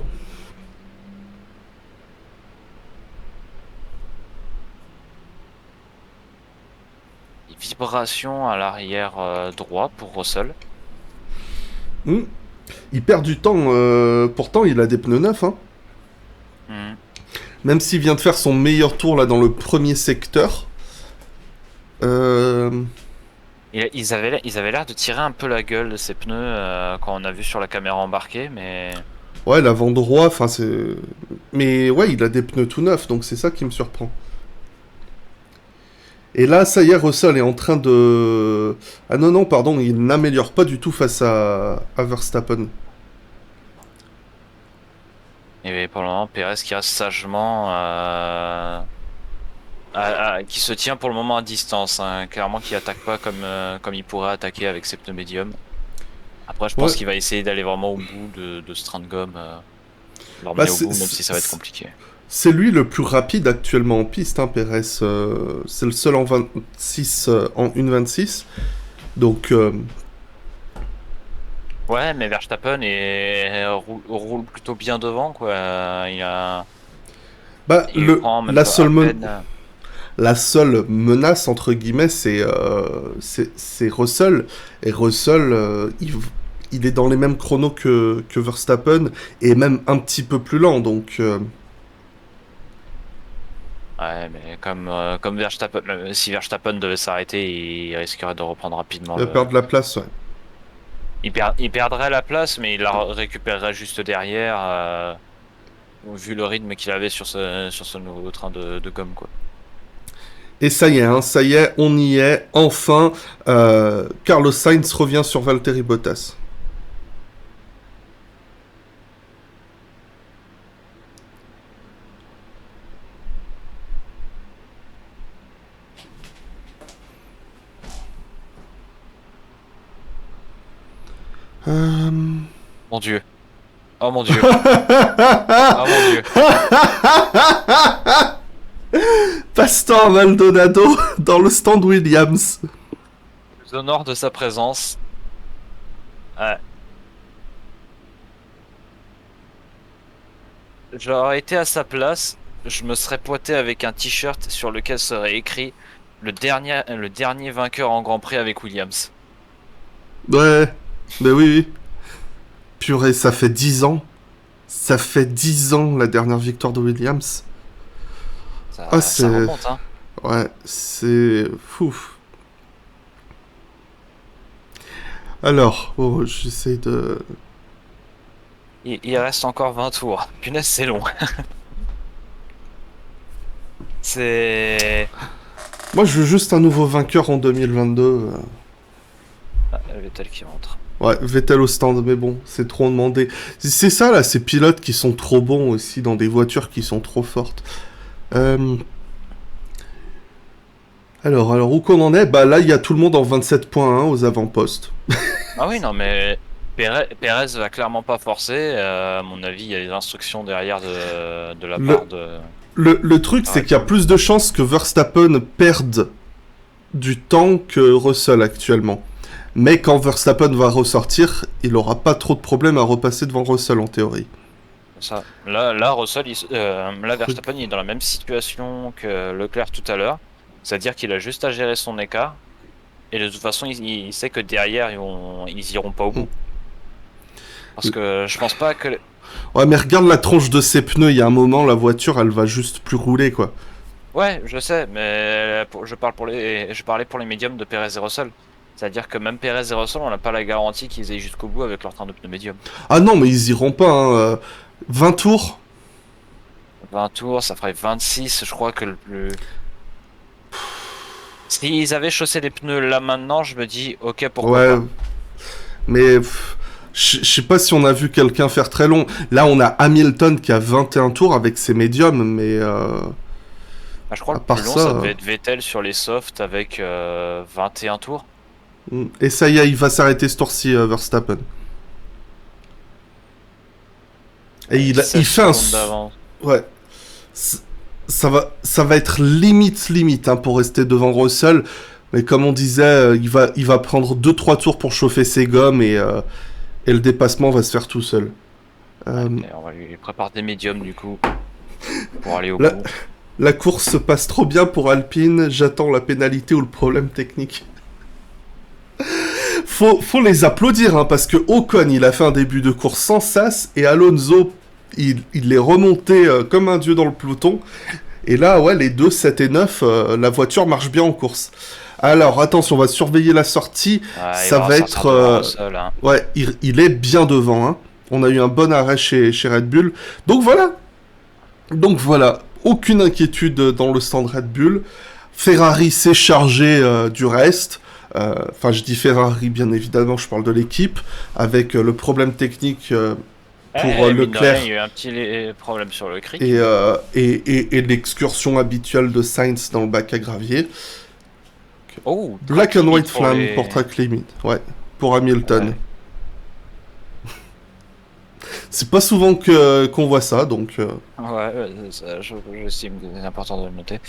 Vibration à l'arrière droit pour Russell. Il perd du temps, pourtant il a des pneus neufs. Hein. Même s'il vient de faire son meilleur tour là dans le premier secteur. Ils avaient l'air de tirer un peu la gueule de ces pneus quand on a vu sur la caméra embarquée, mais... Ouais, l'avant droit, enfin c'est... Mais ouais, il a des pneus tout neufs, donc c'est ça qui me surprend. Et là, ça y est, Russell est en train de... Ah non, pardon, il n'améliore pas du tout face à Verstappen. Et pour le moment, Perez qui reste sagement... qui se tient pour le moment à distance, hein. Clairement qui attaque pas comme il pourrait attaquer avec ses pneus médiums. Après, je pense qu'il va essayer d'aller vraiment au bout de ce train de gomme. L'emmener au bout, même si ça va être compliqué. C'est lui le plus rapide actuellement en piste, hein, Perez. C'est le seul en 26, en 1.26. Donc... Ouais, mais Verstappen roule plutôt bien devant, quoi. Il a... Bah, la seule menace, entre guillemets, c'est Russell. Et Russell, il est dans les mêmes chronos que Verstappen, et même un petit peu plus lent, donc... Ouais, mais comme Verstappen, si Verstappen devait s'arrêter, il risquerait de reprendre rapidement. Il va perdre la place, ouais. Il perdrait la place, mais il la récupérerait juste derrière, vu le rythme qu'il avait sur ce nouveau train de gomme, quoi. Et ça y est, on y est, enfin. Carlos Sainz revient sur Valtteri Bottas. Mon Dieu. Oh mon Dieu. Oh mon Dieu. Pastor Maldonado dans le stand Williams. Je vous honore de sa présence. Ouais. J'aurais été à sa place, je me serais pointé avec un t-shirt sur lequel serait écrit le dernier vainqueur en Grand Prix avec Williams. Ouais, mais oui. Purée, ça fait 10 ans. Ça fait 10 ans la dernière victoire de Williams. Ça remonte, hein. Ouais, c'est fou. Alors, j'essaie de... Il reste encore 20 tours. Punaise, c'est long. C'est... Moi, je veux juste un nouveau vainqueur en 2022. Vettel qui rentre. Ouais, Vettel au stand, mais bon, c'est trop demandé. C'est ça, là, ces pilotes qui sont trop bons aussi, dans des voitures qui sont trop fortes. Alors, où qu'on en est? Bah là, il y a tout le monde en 27.1 aux avant-postes. Ah oui, non, mais Perez va clairement pas forcer. À mon avis, il y a les instructions derrière de la part de... Le truc, c'est qu'il y a plus de chances que Verstappen perde du temps que Russell actuellement. Mais quand Verstappen va ressortir, il aura pas trop de problème à repasser devant Russell en théorie. Ça. Là, Russell, Verstappen, il est dans la même situation que Leclerc tout à l'heure. C'est-à-dire qu'il a juste à gérer son écart. Et de toute façon, il sait que derrière, ils iront pas au bout. Parce que je pense pas que... Ouais, mais regarde la tronche de ses pneus, il y a un moment, la voiture, elle va juste plus rouler, quoi. Ouais, je sais, mais je parlais pour les médiums de Perez et Russell. C'est-à-dire que même Perez et Russell, on n'a pas la garantie qu'ils aillent jusqu'au bout avec leur train de pneus médium. Ah non, mais ils iront pas, hein. 20 tours 20 tours, ça ferait 26, je crois que le... S'ils avaient chaussé les pneus là maintenant, je me dis, ok, pourquoi pas. Mais je sais pas si on a vu quelqu'un faire très long. Là, on a Hamilton qui a 21 tours avec ses médiums, mais... je crois que le plus long, ça devait être Vettel sur les softs avec 21 tours. Et ça y est, il va s'arrêter ce tour-ci, Verstappen. Et il fait un... Ouais. Ça va être limite hein, pour rester devant Russell. Mais comme on disait, il va prendre 2-3 tours pour chauffer ses gommes et le dépassement va se faire tout seul. On va lui préparer des médiums du coup pour aller au bout. La course se passe trop bien pour Alpine. J'attends la pénalité ou le problème technique. Faut les applaudir hein, parce que Ocon il a fait un début de course sans sas et Alonso il est remonté comme un dieu dans le peloton. Et là, ouais, les 2, 7 et 9, la voiture marche bien en course. Alors, attention, on va surveiller la sortie. Ça va être... Russell, hein. Ouais, il est bien devant. Hein. On a eu un bon arrêt chez Red Bull. Donc voilà. Aucune inquiétude dans le stand Red Bull. Ferrari s'est chargé du reste. Enfin, je dis Ferrari, bien évidemment, je parle de l'équipe. Avec le problème technique... pour Leclerc. Il y a eu un petit problème sur le cric. Et l'excursion habituelle de Sainz dans le bac à gravier. Oh, Black and White Flamme pour track limit. Ouais, pour Hamilton. Ouais. C'est pas souvent qu'on voit ça, donc... Ouais, j'estime que c'est important de le noter.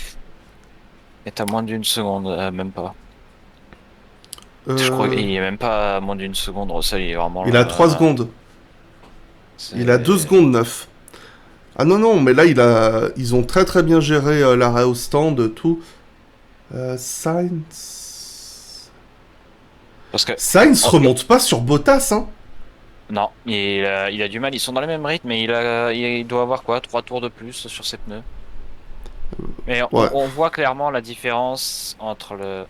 Et t'as moins d'une seconde, même pas. Je crois qu'il est même pas à moins d'une seconde, Russell, il est vraiment... Il a 3 secondes. Il a 2 secondes 9. Ah non, mais là, ils ont très très bien géré l'arrêt au stand, tout. Sainz... Parce que... Sainz remonte pas sur Bottas, hein. Non, il a du mal, ils sont dans le même rythme, mais il doit avoir quoi, 3 tours de plus sur ses pneus. Mais on voit clairement la différence entre le...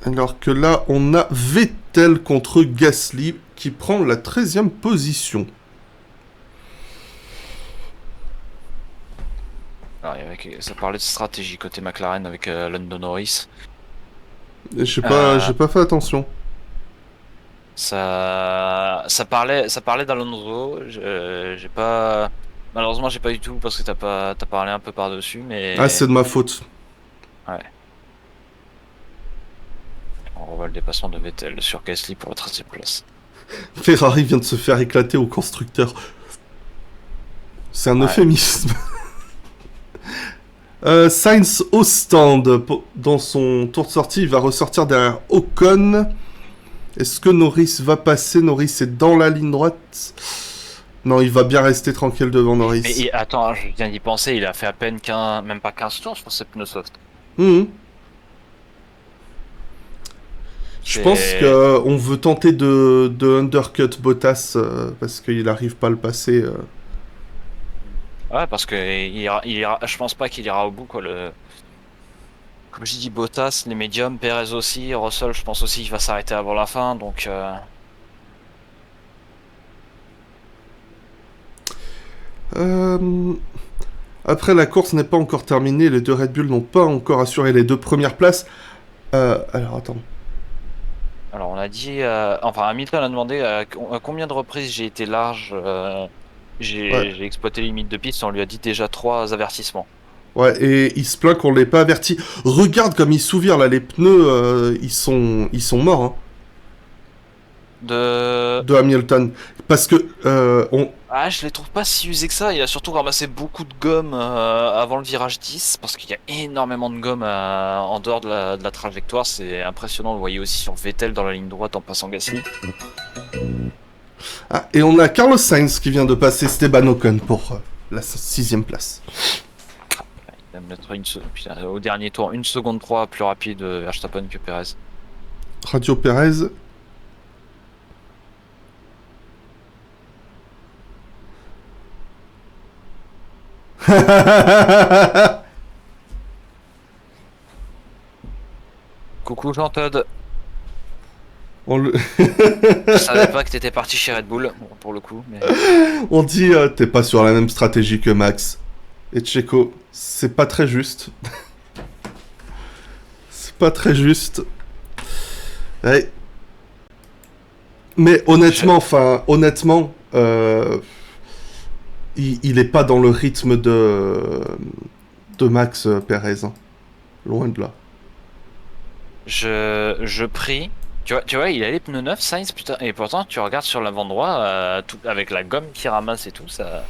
Alors que là, on a Vettel contre Gasly qui prend la 13e position. Alors, ça parlait de stratégie côté McLaren avec Lando Norris. J'ai pas fait attention. Ça parlait d'Alonso. J'ai pas... Malheureusement, j'ai pas du tout parce que t'as parlé un peu par-dessus, mais... Ah, c'est de ma faute. Ouais. On revoit le dépassement de Vettel sur Gasly pour la 13e place. Ferrari vient de se faire éclater au constructeur. C'est un euphémisme. Sainz au stand. Dans son tour de sortie, il va ressortir derrière Ocon. Est-ce que Norris va passer? Norris est dans la ligne droite. Non, il va bien rester tranquille devant Norris. Mais attends, je viens d'y penser, il a fait à peine même pas 15 tours sur ses pneus soft. Je pense qu'on veut tenter de undercut Bottas parce qu'il n'arrive pas à le passer. Ouais, parce que je pense pas qu'il ira au bout, quoi. Comme j'ai dit, Bottas, les médiums, Perez aussi, Russell, je pense aussi qu'il va s'arrêter avant la fin, donc... Après, la course n'est pas encore terminée, les 2 Red Bull n'ont pas encore assuré les 2 premières places. Alors, attends. Alors, on a dit... Enfin, Hamilton a demandé à combien de reprises j'ai été large. J'ai exploité les limites de piste, on lui a dit déjà 3 avertissements. Ouais, et il se plaint qu'on l'ait pas averti. Regarde comme il s'ouvre là, les pneus, ils sont morts. Hein. De Hamilton. Parce que Ah, je les trouve pas si usés que ça. Il a surtout ramassé beaucoup de gomme avant le virage 10, parce qu'il y a énormément de gomme en dehors de la trajectoire. C'est impressionnant, vous le voyez aussi sur Vettel dans la ligne droite en passant Gasly. Ah, et on a Carlos Sainz qui vient de passer Esteban Ocon pour la 6e place. Il va mettre au dernier tour 1 seconde 3 plus rapide Verstappen que Perez. Radio Perez. Coucou Jean-Todd. Je savais pas que t'étais parti chez Red Bull, pour le coup. Mais... On dit t'es pas sur la même stratégie que Max. Et Checo, c'est pas très juste. C'est pas très juste. Ouais. Mais honnêtement, il est pas dans le rythme de Max Perez. Hein. Loin de là. je prie. Tu vois, il a les pneus neufs, Sainz, putain. Et pourtant, tu regardes sur l'avant droit, avec la gomme qui ramasse et tout, ça.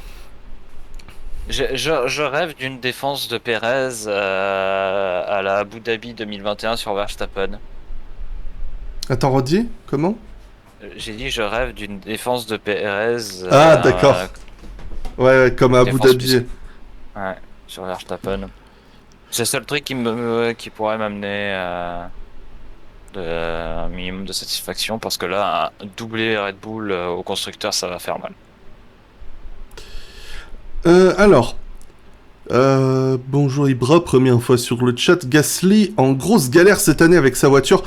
Je rêve d'une défense de Perez à la Abu Dhabi 2021 sur Verstappen. Attends, redis, comment? J'ai dit, je rêve d'une défense de Perez, Ah, d'accord. Ouais, comme à une Abu défense Dhabi. ouais, sur Verstappen. C'est le seul truc qui pourrait m'amener un minimum de satisfaction parce que là, doubler Red Bull au constructeur, ça va faire mal. Alors, bonjour Ibra, première fois sur le chat. Gasly en grosse galère cette année avec sa voiture.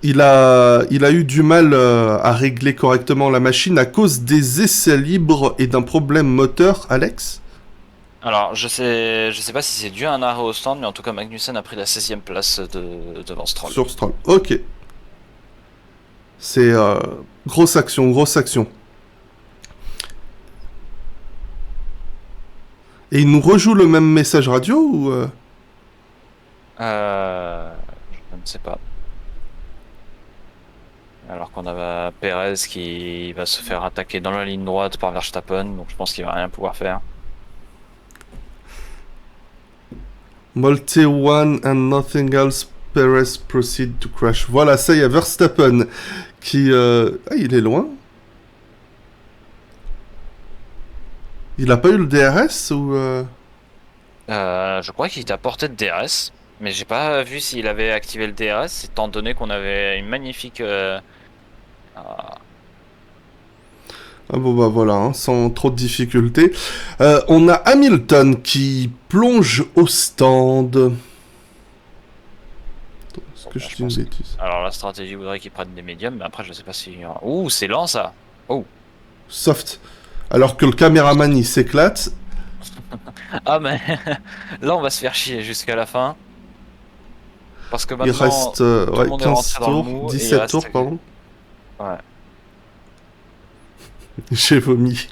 Il a eu du mal à régler correctement la machine à cause des essais libres et d'un problème moteur, Alex. Alors, je sais pas si c'est dû à un arrêt au stand, mais en tout cas, Magnussen a pris la 16e place devant Stroll. Sur Stroll. Ok. C'est grosse action, grosse action. Et il nous rejoue le même message radio ou Je ne sais pas. Alors qu'on a Perez qui va se faire attaquer dans la ligne droite par Verstappen, donc je pense qu'il va rien pouvoir faire. Molte one and nothing else, Perez proceed to crash. Voilà, ça y est, Verstappen qui... Ah, il est loin. Il a pas eu le DRS ou... Je crois qu'il était à portée de DRS, mais j'ai pas vu s'il avait activé le DRS, étant donné qu'on avait une magnifique... Ah bon bah voilà, hein, sans trop de difficultés. On a Hamilton qui plonge au stand. Est-ce que je dis une bêtise? Alors la stratégie voudrait qu'ils prennent des médiums, mais après je sais pas si... Ouh, c'est lent ça. Oh. Soft. Alors que le caméraman il s'éclate. Ah mais là on va se faire chier jusqu'à la fin. Parce que Il maintenant reste tout le ouais, monde est 15 rentré dans le tours, mou et il 17 reste... tours pardon. Ouais. J'ai vomi.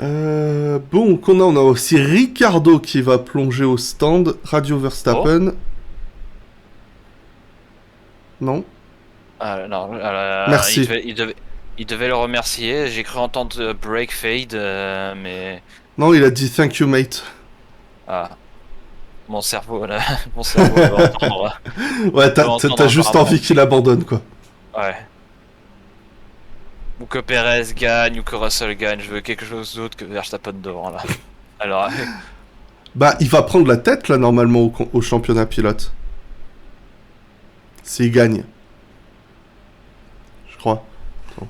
Bon, on a aussi Ricardo qui va plonger au stand. Radio Verstappen. Oh. Non. Non, Merci. il devait le remercier. J'ai cru entendre break fade, mais... Non, il a dit thank you mate. Ah. Mon cerveau, là, mon cerveau va entendre. Ouais, t'as juste envie qu'il abandonne, quoi. Ouais. Ou que Perez gagne, ou que Russell gagne. Je veux quelque chose d'autre que Verstappen devant, là. Alors... Bah, il va prendre la tête, là, normalement, au championnat pilote. S'il gagne. Je crois. Attends.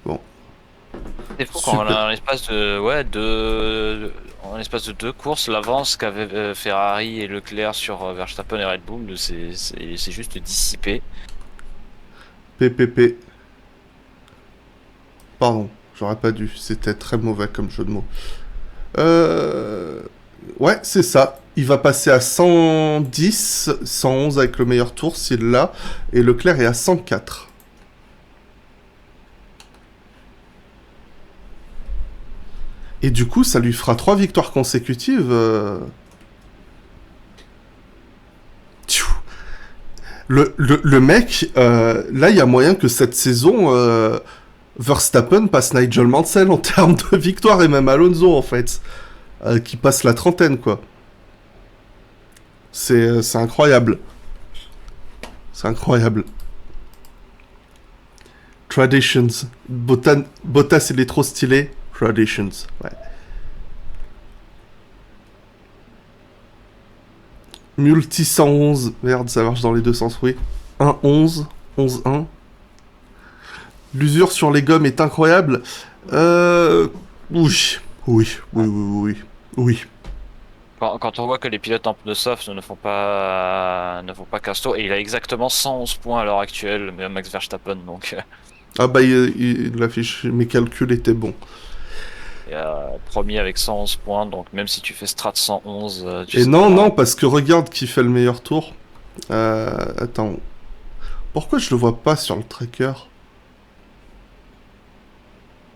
Bon. C'est fou quand on a un espace de... En l'espace de 2 courses, l'avance qu'avaient Ferrari et Leclerc sur Verstappen et Red Bull, c'est juste dissipé. PPP. Pardon, j'aurais pas dû. C'était très mauvais comme jeu de mots. Ouais, c'est ça. Il va passer à 110, 111 avec le meilleur tour s'il l'a. Et Leclerc est à 104. Et du coup, ça lui fera 3 victoires consécutives. Le mec, là, il y a moyen que cette saison, Verstappen passe Nigel Mansell en termes de victoires, et même Alonso, en fait, qui passe la trentaine, quoi. C'est incroyable. C'est incroyable. Traditions. Bottas, il est trop stylé. Traditions, ouais. Multi 111. Merde, ça marche dans les deux sens, oui. 1-11. 11-1. L'usure sur les gommes est incroyable. Oui. Quand on voit que les pilotes en pneus soft ne font pas casto, et il a exactement 111 points à l'heure actuelle, mais Max Verstappen, donc... Ah bah, il affiche, mes calculs étaient bons. Premier avec 111 points, donc même si tu fais strat 111... Et non, parce que regarde qui fait le meilleur tour. Attends. Pourquoi je le vois pas sur le tracker?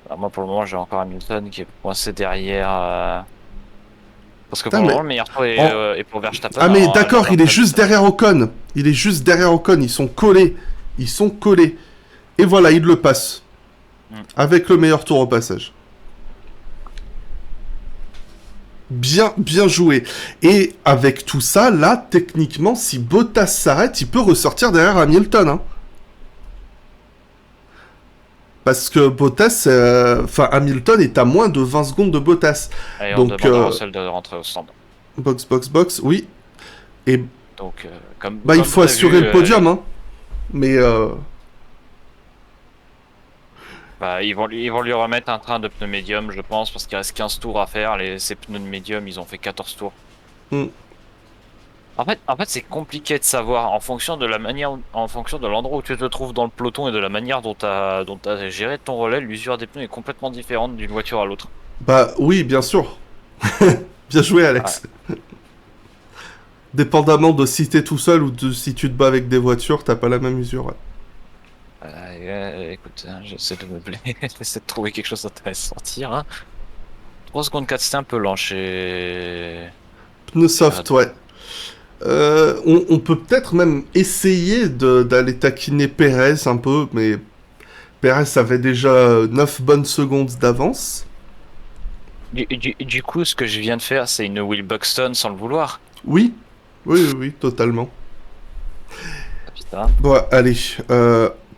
Alors, moi, pour le moment, j'ai encore Hamilton qui est coincé derrière. Parce que pour Putain, le mais... moment, le meilleur tour en- est pour Verstappen. Ah mais Lors d'accord, d'un il est près juste d'essai. derrière Ocon. Il est juste derrière Ocon, ils sont collés. Ils sont collés. Et voilà, il le passe. Hmm. Avec le meilleur tour au passage. Bien, bien joué. Et avec tout ça, là, techniquement, si Bottas s'arrête, il peut ressortir derrière Hamilton. Hein. Parce que Bottas, enfin Hamilton est à moins de 20 secondes de Bottas. Allez, on Donc, demande à Russell de rentrer au stand. box, oui. Et Donc, bah, il comme faut assurer prévu, le podium. Hein. Mais bah, ils vont lui remettre un train de pneus médium, je pense, parce qu'il reste 15 tours à faire. Ces pneus de médium, ils ont fait 14 tours. hmm. En fait, c'est compliqué de savoir en fonction de la manière, en fonction de l'endroit où tu te trouves dans le peloton et de la manière dont t'as géré ton relais, l'usure des pneus est complètement différente d'une voiture à l'autre. Bah oui, bien sûr. Bien joué, Ouais. Alex. Dépendamment de si t'es tout seul ou de si tu te bats avec des voitures, t'as pas la même usure. Ouais. Écoute, hein, j'essaie de meubler, j'essaie de trouver quelque chose d'intéressant à dire. Hein. 3 secondes 4, c'était un peu lent Pneu chez Red soft, Bull. ouais. On peut peut-être même essayer d'aller taquiner Perez un peu, mais Perez avait déjà 9 bonnes secondes d'avance. Du coup, ce que je viens de faire, c'est une Will Buxton sans le vouloir. Oui, oui, totalement. Ah, putain. Bon, allez,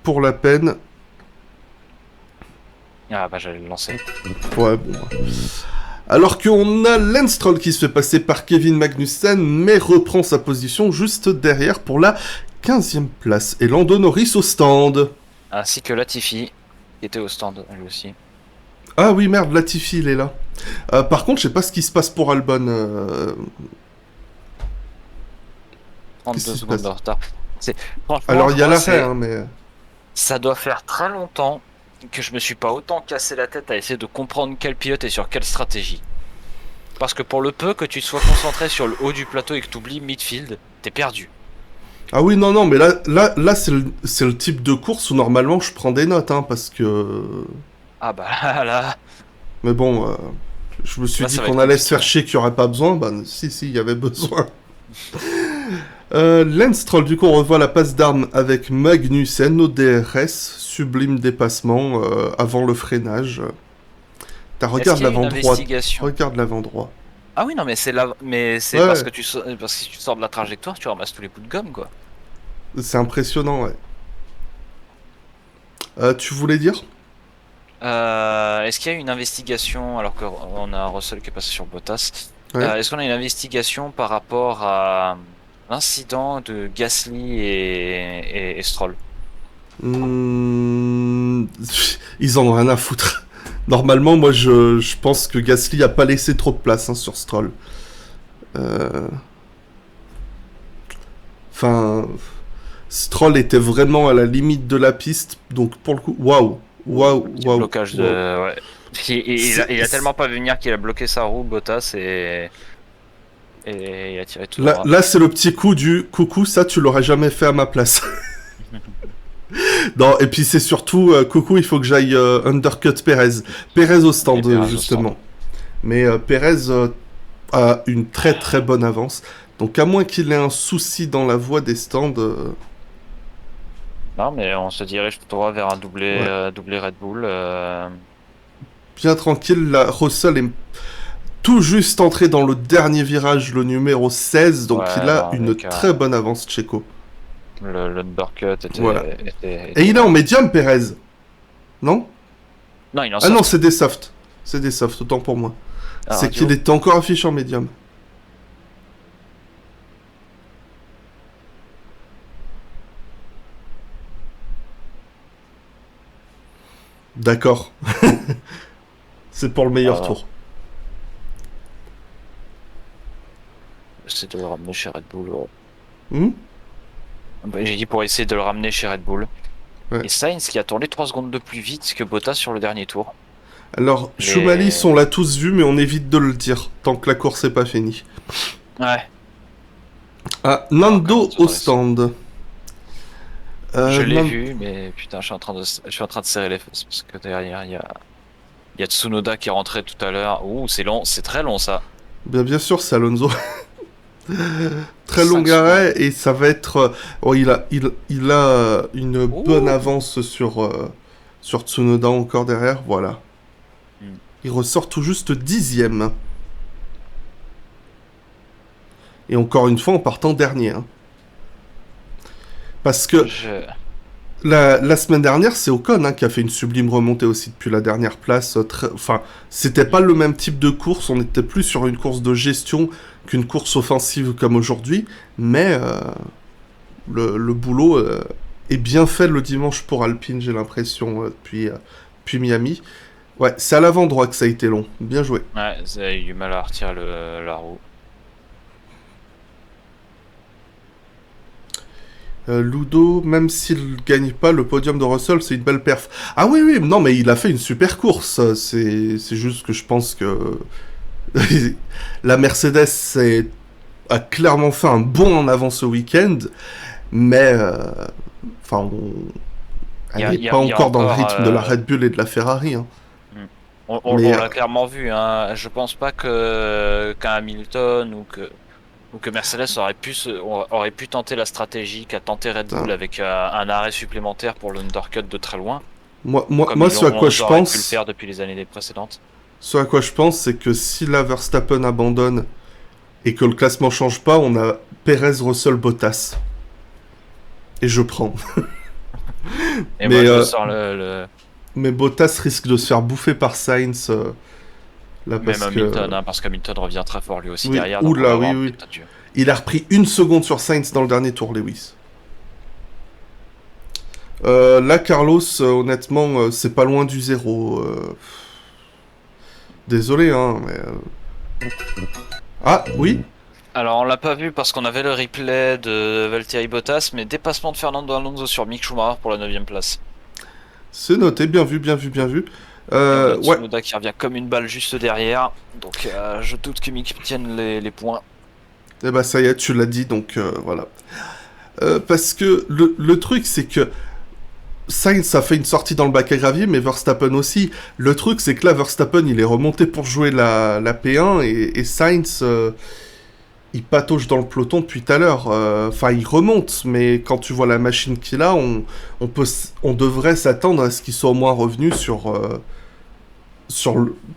pour la peine. Ah bah j'allais le lancer. Ouais, bon. Alors qu'on a Lance Stroll qui se fait passer par Kevin Magnussen, mais reprend sa position juste derrière pour la 15e place. Et Lando Norris au stand. Ainsi que Latifi, qui était au stand, lui aussi. Ah oui, merde, Latifi, il est là. Par contre, je sais pas ce qui se passe pour Albon. Qu'est-ce 32 qui se secondes de passe retard. Franchement, Alors, je il y a crois que l'arrêt, hein, mais... ça doit faire très longtemps que je me suis pas autant cassé la tête à essayer de comprendre quel pilote est sur quelle stratégie. Parce que pour le peu que tu sois concentré sur le haut du plateau et que tu oublies midfield, t'es perdu. Ah oui, non, mais là c'est le type de course où normalement je prends des notes, hein, parce que... Ah bah là, Mais bon, je me suis là dit ça va qu'on être allait se compliqué. faire chier, qu'il n'y aurait pas besoin. Bah si, il y avait besoin. Lance Stroll, du coup, on revoit la passe d'armes avec Magnussen au DRS. Sublime dépassement avant le freinage. Est-ce Regarde qu'il y a une l'avant droit. investigation? Regarde l'avant droit. Ah oui, non, mais c'est parce Ouais, que parce que si tu sors de la trajectoire, tu ramasses tous les bouts de gomme, quoi. c'est impressionnant, ouais. Tu voulais dire? Est-ce qu'il y a une investigation, alors qu'on a un Russell qui est passé sur Bottas, Ouais. est-ce qu'on a une investigation par rapport à l'incident de Gasly et Stroll? Hmm, Ils en ont rien à foutre. Normalement, moi, je pense que Gasly a pas laissé trop de place hein, sur Stroll. Euh, Enfin, Stroll était vraiment à la limite de la piste, donc pour le coup, Petit blocage de... waouh. Ouais. Il a tellement pas vu venir qu'il a bloqué sa roue, Bottas, et il a tiré tout droit. Là c'est le petit coup du coucou, ça tu l'aurais jamais fait à ma place. Non, et puis c'est surtout coucou, il faut que j'aille undercut Perez. Perez au stand, Et Perez au justement. stand. Mais Perez a une très bonne avance. Donc à moins qu'il ait un souci dans la voie des stands, Non, mais on se dirige tout droit vers un ouais. doublé Red Bull. Bien tranquille, la Russell est tout juste entré dans le dernier virage, le numéro 16, donc il Ouais, a non, une avec très bonne avance, Checo. le undercut Voilà. Et était il est en là. médium, Perez. Non? Non, il est en Ah non, soft. c'est des softs. C'est des softs, autant pour moi. Ah, C'est qu'il radio. était encore affiché en médium. D'accord. C'est pour le meilleur Ah, tour. c'est de le ramener chez Red Bull. Hmm. Bah, j'ai dit pour essayer de le ramener chez Red Bull. Ouais. Et Sainz qui a tourné 3 secondes de plus vite que Bottas sur le dernier tour. Alors, Schumalis, Les... on l'a tous vu, mais on évite de le dire, tant que la course n'est pas finie. Ouais. Ah, Alors, Nando comment au dire ça stand. Je l'ai Nan- vu, mais putain, je suis en train de serrer les fesses parce que derrière, il y a Il y a Tsunoda qui est rentré tout à l'heure. Ouh, c'est long, c'est très long ça. Bien sûr, c'est Alonso. Très long 5 secondes. arrêt et ça va être. Oh, il a une bonne Ouh. avance sur Tsunoda encore derrière. Voilà. Hmm. Il ressort tout juste 10e. Et encore une fois en partant dernier. Hein. Parce que Je... la semaine dernière, c'est Ocon qui a fait une sublime remontée aussi depuis la dernière place. Enfin, c'était pas le même type de course. On était plus sur une course de gestion qu'une course offensive comme aujourd'hui. Mais le boulot est bien fait le dimanche pour Alpine, j'ai l'impression, depuis Miami. Ouais, c'est à l'avant droit que ça a été long. Bien joué. Ouais, ça a eu du mal à retirer la roue. Ludo, même s'il gagne pas le podium de Russell, c'est une belle perf. Ah oui, oui, non, mais il a fait une super course. C'est juste que je pense que la Mercedes a clairement fait un bond en avant ce week-end, mais enfin, elle n'est pas Il y a encore dans le encore. rythme de la Red Bull et de la Ferrari. Hein. Hmm. Mais On l'a clairement vu, hein. Je pense pas que qu'un Hamilton ou que Mercedes aurait pu tenter la stratégie qu'a tenté Red Bull putain, avec un arrêt supplémentaire pour l'undercut de très loin, comme moi, ce à quoi je auraient pu le pense, faire depuis les années précédentes. c'est que si la Verstappen abandonne et que le classement change pas, on a Perez, Russell, Bottas. Et je prends. Et moi, Mais, je euh, sors mais Bottas risque de se faire bouffer par Sainz là même parce que. Hamilton, hein, parce qu'Hamilton revient très fort lui aussi Oui, derrière, donc on va oula, avoir oui, un oui. petit adieu. Il a repris 1 seconde sur Sainz dans le dernier tour, Lewis. Là, Carlos, honnêtement, c'est pas loin du zéro. Désolé, hein, mais. Ah, oui. Alors on l'a pas vu parce qu'on avait le replay de Valtteri Bottas, mais dépassement de Fernando Alonso sur Mick Schumacher pour la 9ème place. C'est noté, bien vu, bien vu, bien vu. Et on a Ouais, Tsunoda qui revient comme une balle juste derrière. Donc je doute que Mick tienne les points. et bah ça y est, tu l'as dit, donc voilà. Parce que le truc, c'est que Sainz a fait une sortie dans le bac à gravier, mais Verstappen aussi. Le truc, c'est que là, Verstappen, il est remonté pour jouer la P1, et Sainz, il patauge dans le peloton depuis tout à l'heure. Enfin, il remonte, mais quand tu vois la machine qu'il a, on devrait s'attendre à ce qu'il soit au moins revenu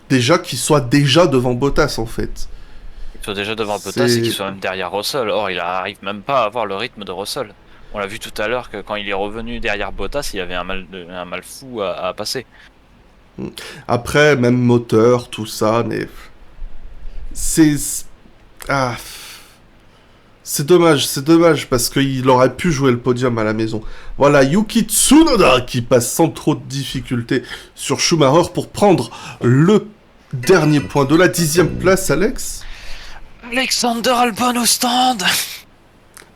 déjà qu'il soit déjà devant Bottas, en fait. Il soit déjà devant Bottas et qu'il C'est... soit même derrière Russell. Or, il arrive même pas à avoir le rythme de Russell. On l'a vu tout à l'heure que quand il est revenu derrière Bottas, il avait un mal fou à passer. Après, même moteur, tout ça, mais... C'est... Ah... C'est dommage, parce qu'il aurait pu jouer le podium à la maison. Voilà, Yuki Tsunoda qui passe sans trop de difficultés sur Schumacher pour prendre le dernier point de la 10e place, Alex. Alexander Albon au stand.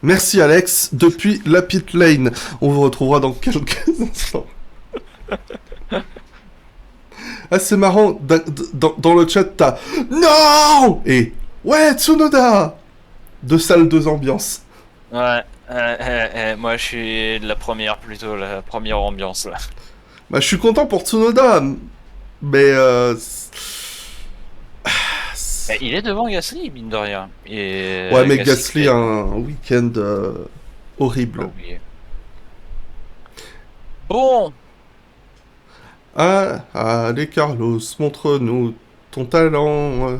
Merci Alex, depuis la pit lane. On vous retrouvera dans quelques instants. Ah, c'est marrant, dans le chat, t'as non et ouais, Tsunoda. Deux salles, deux ambiances. Ouais, moi je suis de la première plutôt, la première ambiance là. Bah, je suis content pour Tsunoda, mais Il est devant Gasly, mine de rien. Et ouais, mais Gasly Gasly a un week-end pas horrible. oublié. Bon, Ah, allez Carlos, montre-nous ton talent.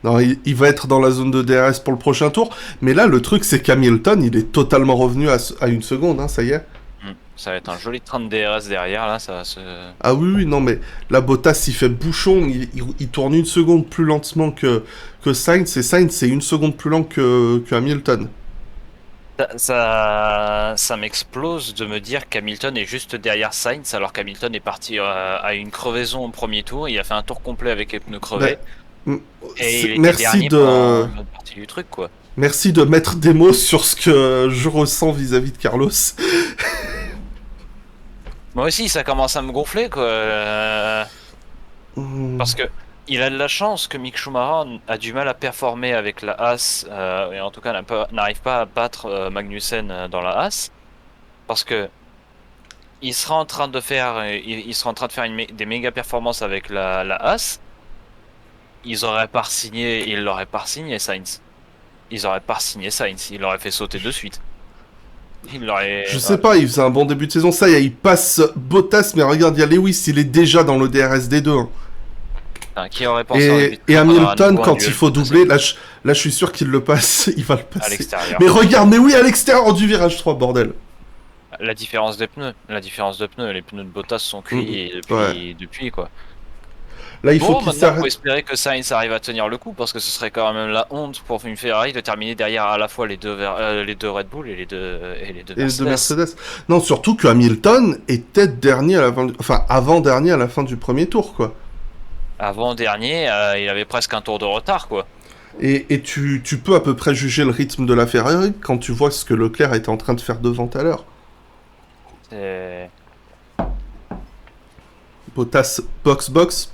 Non, il va être dans la zone de DRS pour le prochain tour. Mais là, le truc, c'est qu'Hamilton, il est totalement revenu à 1 seconde, hein, ça y est. ça va être un joli train de DRS derrière là, ça va se. Ah oui, oui, non, mais la Bottas, il fait bouchon, il tourne 1 seconde plus lentement que Sainz, et Sainz, c'est 1 seconde plus lent que Hamilton. Ça m'explose de me dire qu'Hamilton est juste derrière Sainz alors qu'Hamilton est parti à une crevaison au premier tour, il a fait un tour complet avec les pneus Ben, crevés et il était merci dernier pendant de... une autre partie du truc quoi. Merci de mettre des mots sur ce que je ressens vis-à-vis de Carlos. Moi aussi ça commence à me gonfler quoi. Parce que il a de la chance que Mick Schumacher a du mal à performer avec la Haas et en tout cas n'arrive pas à battre Magnussen dans la Haas parce que il sera en train de faire, il sera en train de faire des méga performances avec la Haas. Ils auraient pas signé, ils l'auraient pas signé Sainz. Ils auraient pas signé Sainz, ils l'auraient fait sauter de suite. Ils Je l'auraient. sais pas, il faisait un bon début de saison, ça y est, il passe Bottas, mais regarde, il y a Lewis, il est déjà dans le DRS des deux. Hein. Enfin, qui aurait pensé en début de Et saison qu'on aurait à Hamilton, nouveau un quand il duel faut de doubler, là, je suis sûr qu'il le passe, il va le à passer. l'extérieur. Mais regarde, mais oui, à l'extérieur du virage 3, bordel. La différence des pneus, les pneus de Bottas sont cuits Ouais. depuis quoi. Là, il faut Bon, qu'il maintenant, faut s'arrête. espérer que Sainz arrive à tenir le coup parce que ce serait quand même la honte pour une Ferrari de terminer derrière à la fois les deux Red Bull et les deux Et de Mercedes. Mercedes. Non, surtout que Hamilton était dernier à la fin, enfin avant-dernier à la fin du premier tour, quoi. Avant-dernier, il avait presque un tour de retard quoi. Et tu peux à peu près juger le rythme de la Ferrari quand tu vois ce que Leclerc était en train de faire devant tout à l'heure. C'est- Bottas box.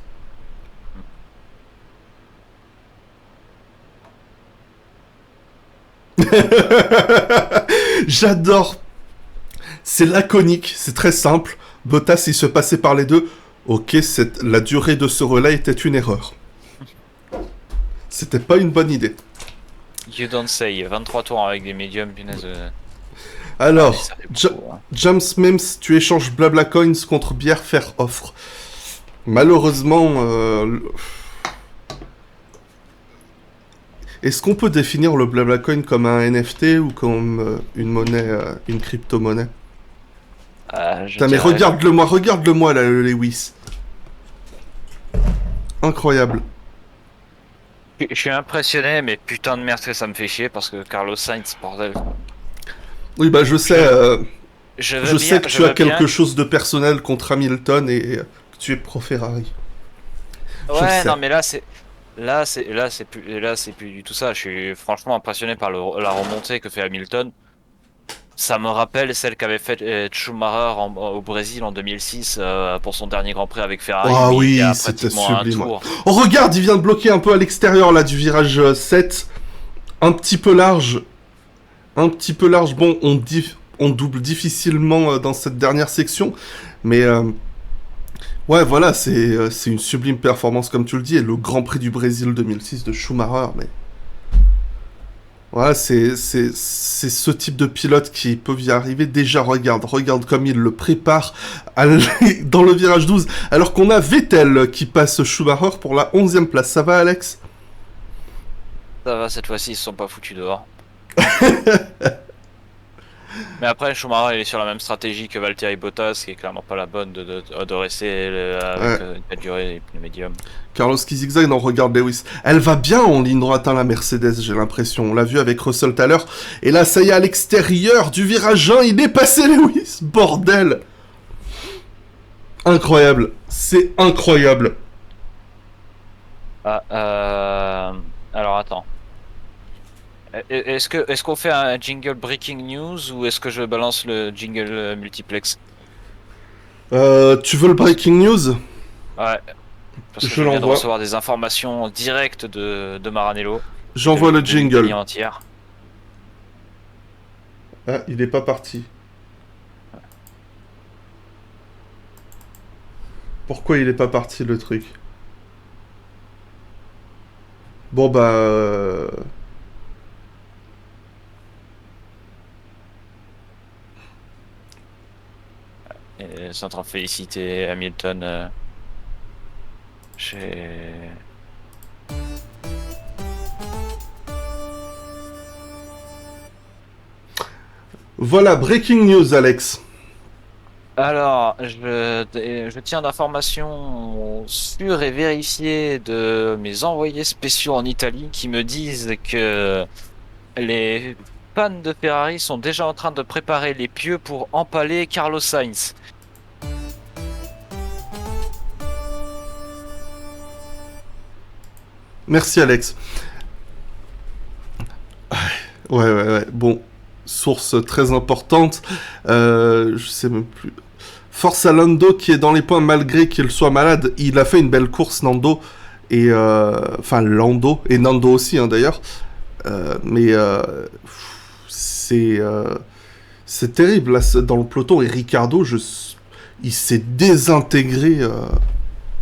J'adore. C'est laconique, c'est très simple. Bottas, il se passait par les deux. Ok, la durée de ce relais était une erreur. C'était pas une bonne idée. You don't say, 23 tours avec des médiums, punaise. Alors, Ça fait beaucoup, hein. James Mims, tu échanges Blabla Coins contre bière faire offre. Malheureusement, est-ce qu'on peut définir le Blabla Coin comme un NFT ou comme une monnaie, une crypto-monnaie? Je Putain, mais dirais- regarde-le-moi là, le Lewis. Incroyable. Je suis impressionné, mais putain de merde que ça me fait chier parce que Carlos Sainz, bordel. Oui, bah je sais, Je sais que tu as quelque bien. chose de personnel contre Hamilton et que tu es pro Ferrari. Je le Ouais, sais. non, mais là, c'est plus du tout ça. Je suis franchement impressionné par la remontée que fait Hamilton. Ça me rappelle celle qu'avait faite Schumacher au Brésil en 2006 pour son dernier Grand Prix avec Ferrari, Ah mais il y oui, a c'était pratiquement un sublime. Ouais. tour. Oh, regarde, il vient de bloquer un peu à l'extérieur là du virage 7. Un petit peu large. Un petit peu large. Bon, on double difficilement dans cette dernière section. Mais ouais, voilà, c'est une sublime performance comme tu le dis. Et le Grand Prix du Brésil 2006 de Schumacher. Mais voilà, c'est ce type de pilote qui peuvent y arriver. Déjà, regarde comme il le prépare dans le virage 12. Alors qu'on a Vettel qui passe Schumacher pour la 11e place. Ça va, Alex? Ça va, cette fois-ci, ils se sont pas foutus dehors. Mais après, Schumacher, il est sur la même stratégie que Valtteri Bottas, qui est clairement pas la bonne de rester avec Ouais. une durée des pneus médiums. Carlos qui zigzag, non, regarde Lewis. Elle va bien en ligne droite, hein, la Mercedes, j'ai l'impression. On l'a vu avec Russell tout à l'heure. Et là, ça y est, à l'extérieur du virage 1, il est passé Lewis. Bordel. Incroyable. C'est incroyable. Ah, alors attends. Est-ce qu'on fait un jingle breaking news ou est-ce que je balance le jingle multiplex? Tu veux le breaking news? Ouais, parce que Je je viens de l'envoie. recevoir des informations directes de Maranello. J'envoie le De l'Italie jingle. entière. Ah, il est pas parti. Pourquoi il est pas parti, le truc? Bon, bah... Et c'est en train de féliciter Hamilton. Chez... Voilà, breaking news, Alex. Alors, je tiens d'informations sûres et vérifiées de mes envoyés spéciaux en Italie qui me disent que les fans de Ferrari sont déjà en train de préparer les pieux pour empaler Carlos Sainz. Merci, Alex. Ouais. Bon, source très importante. Je sais même plus. Force à Lando qui est dans les points malgré qu'il soit malade. Il a fait une belle course, Nando. Et enfin, Lando. Et Nando aussi, hein, d'ailleurs. Mais c'est terrible. Là, dans le peloton. Et Ricardo, il s'est désintégré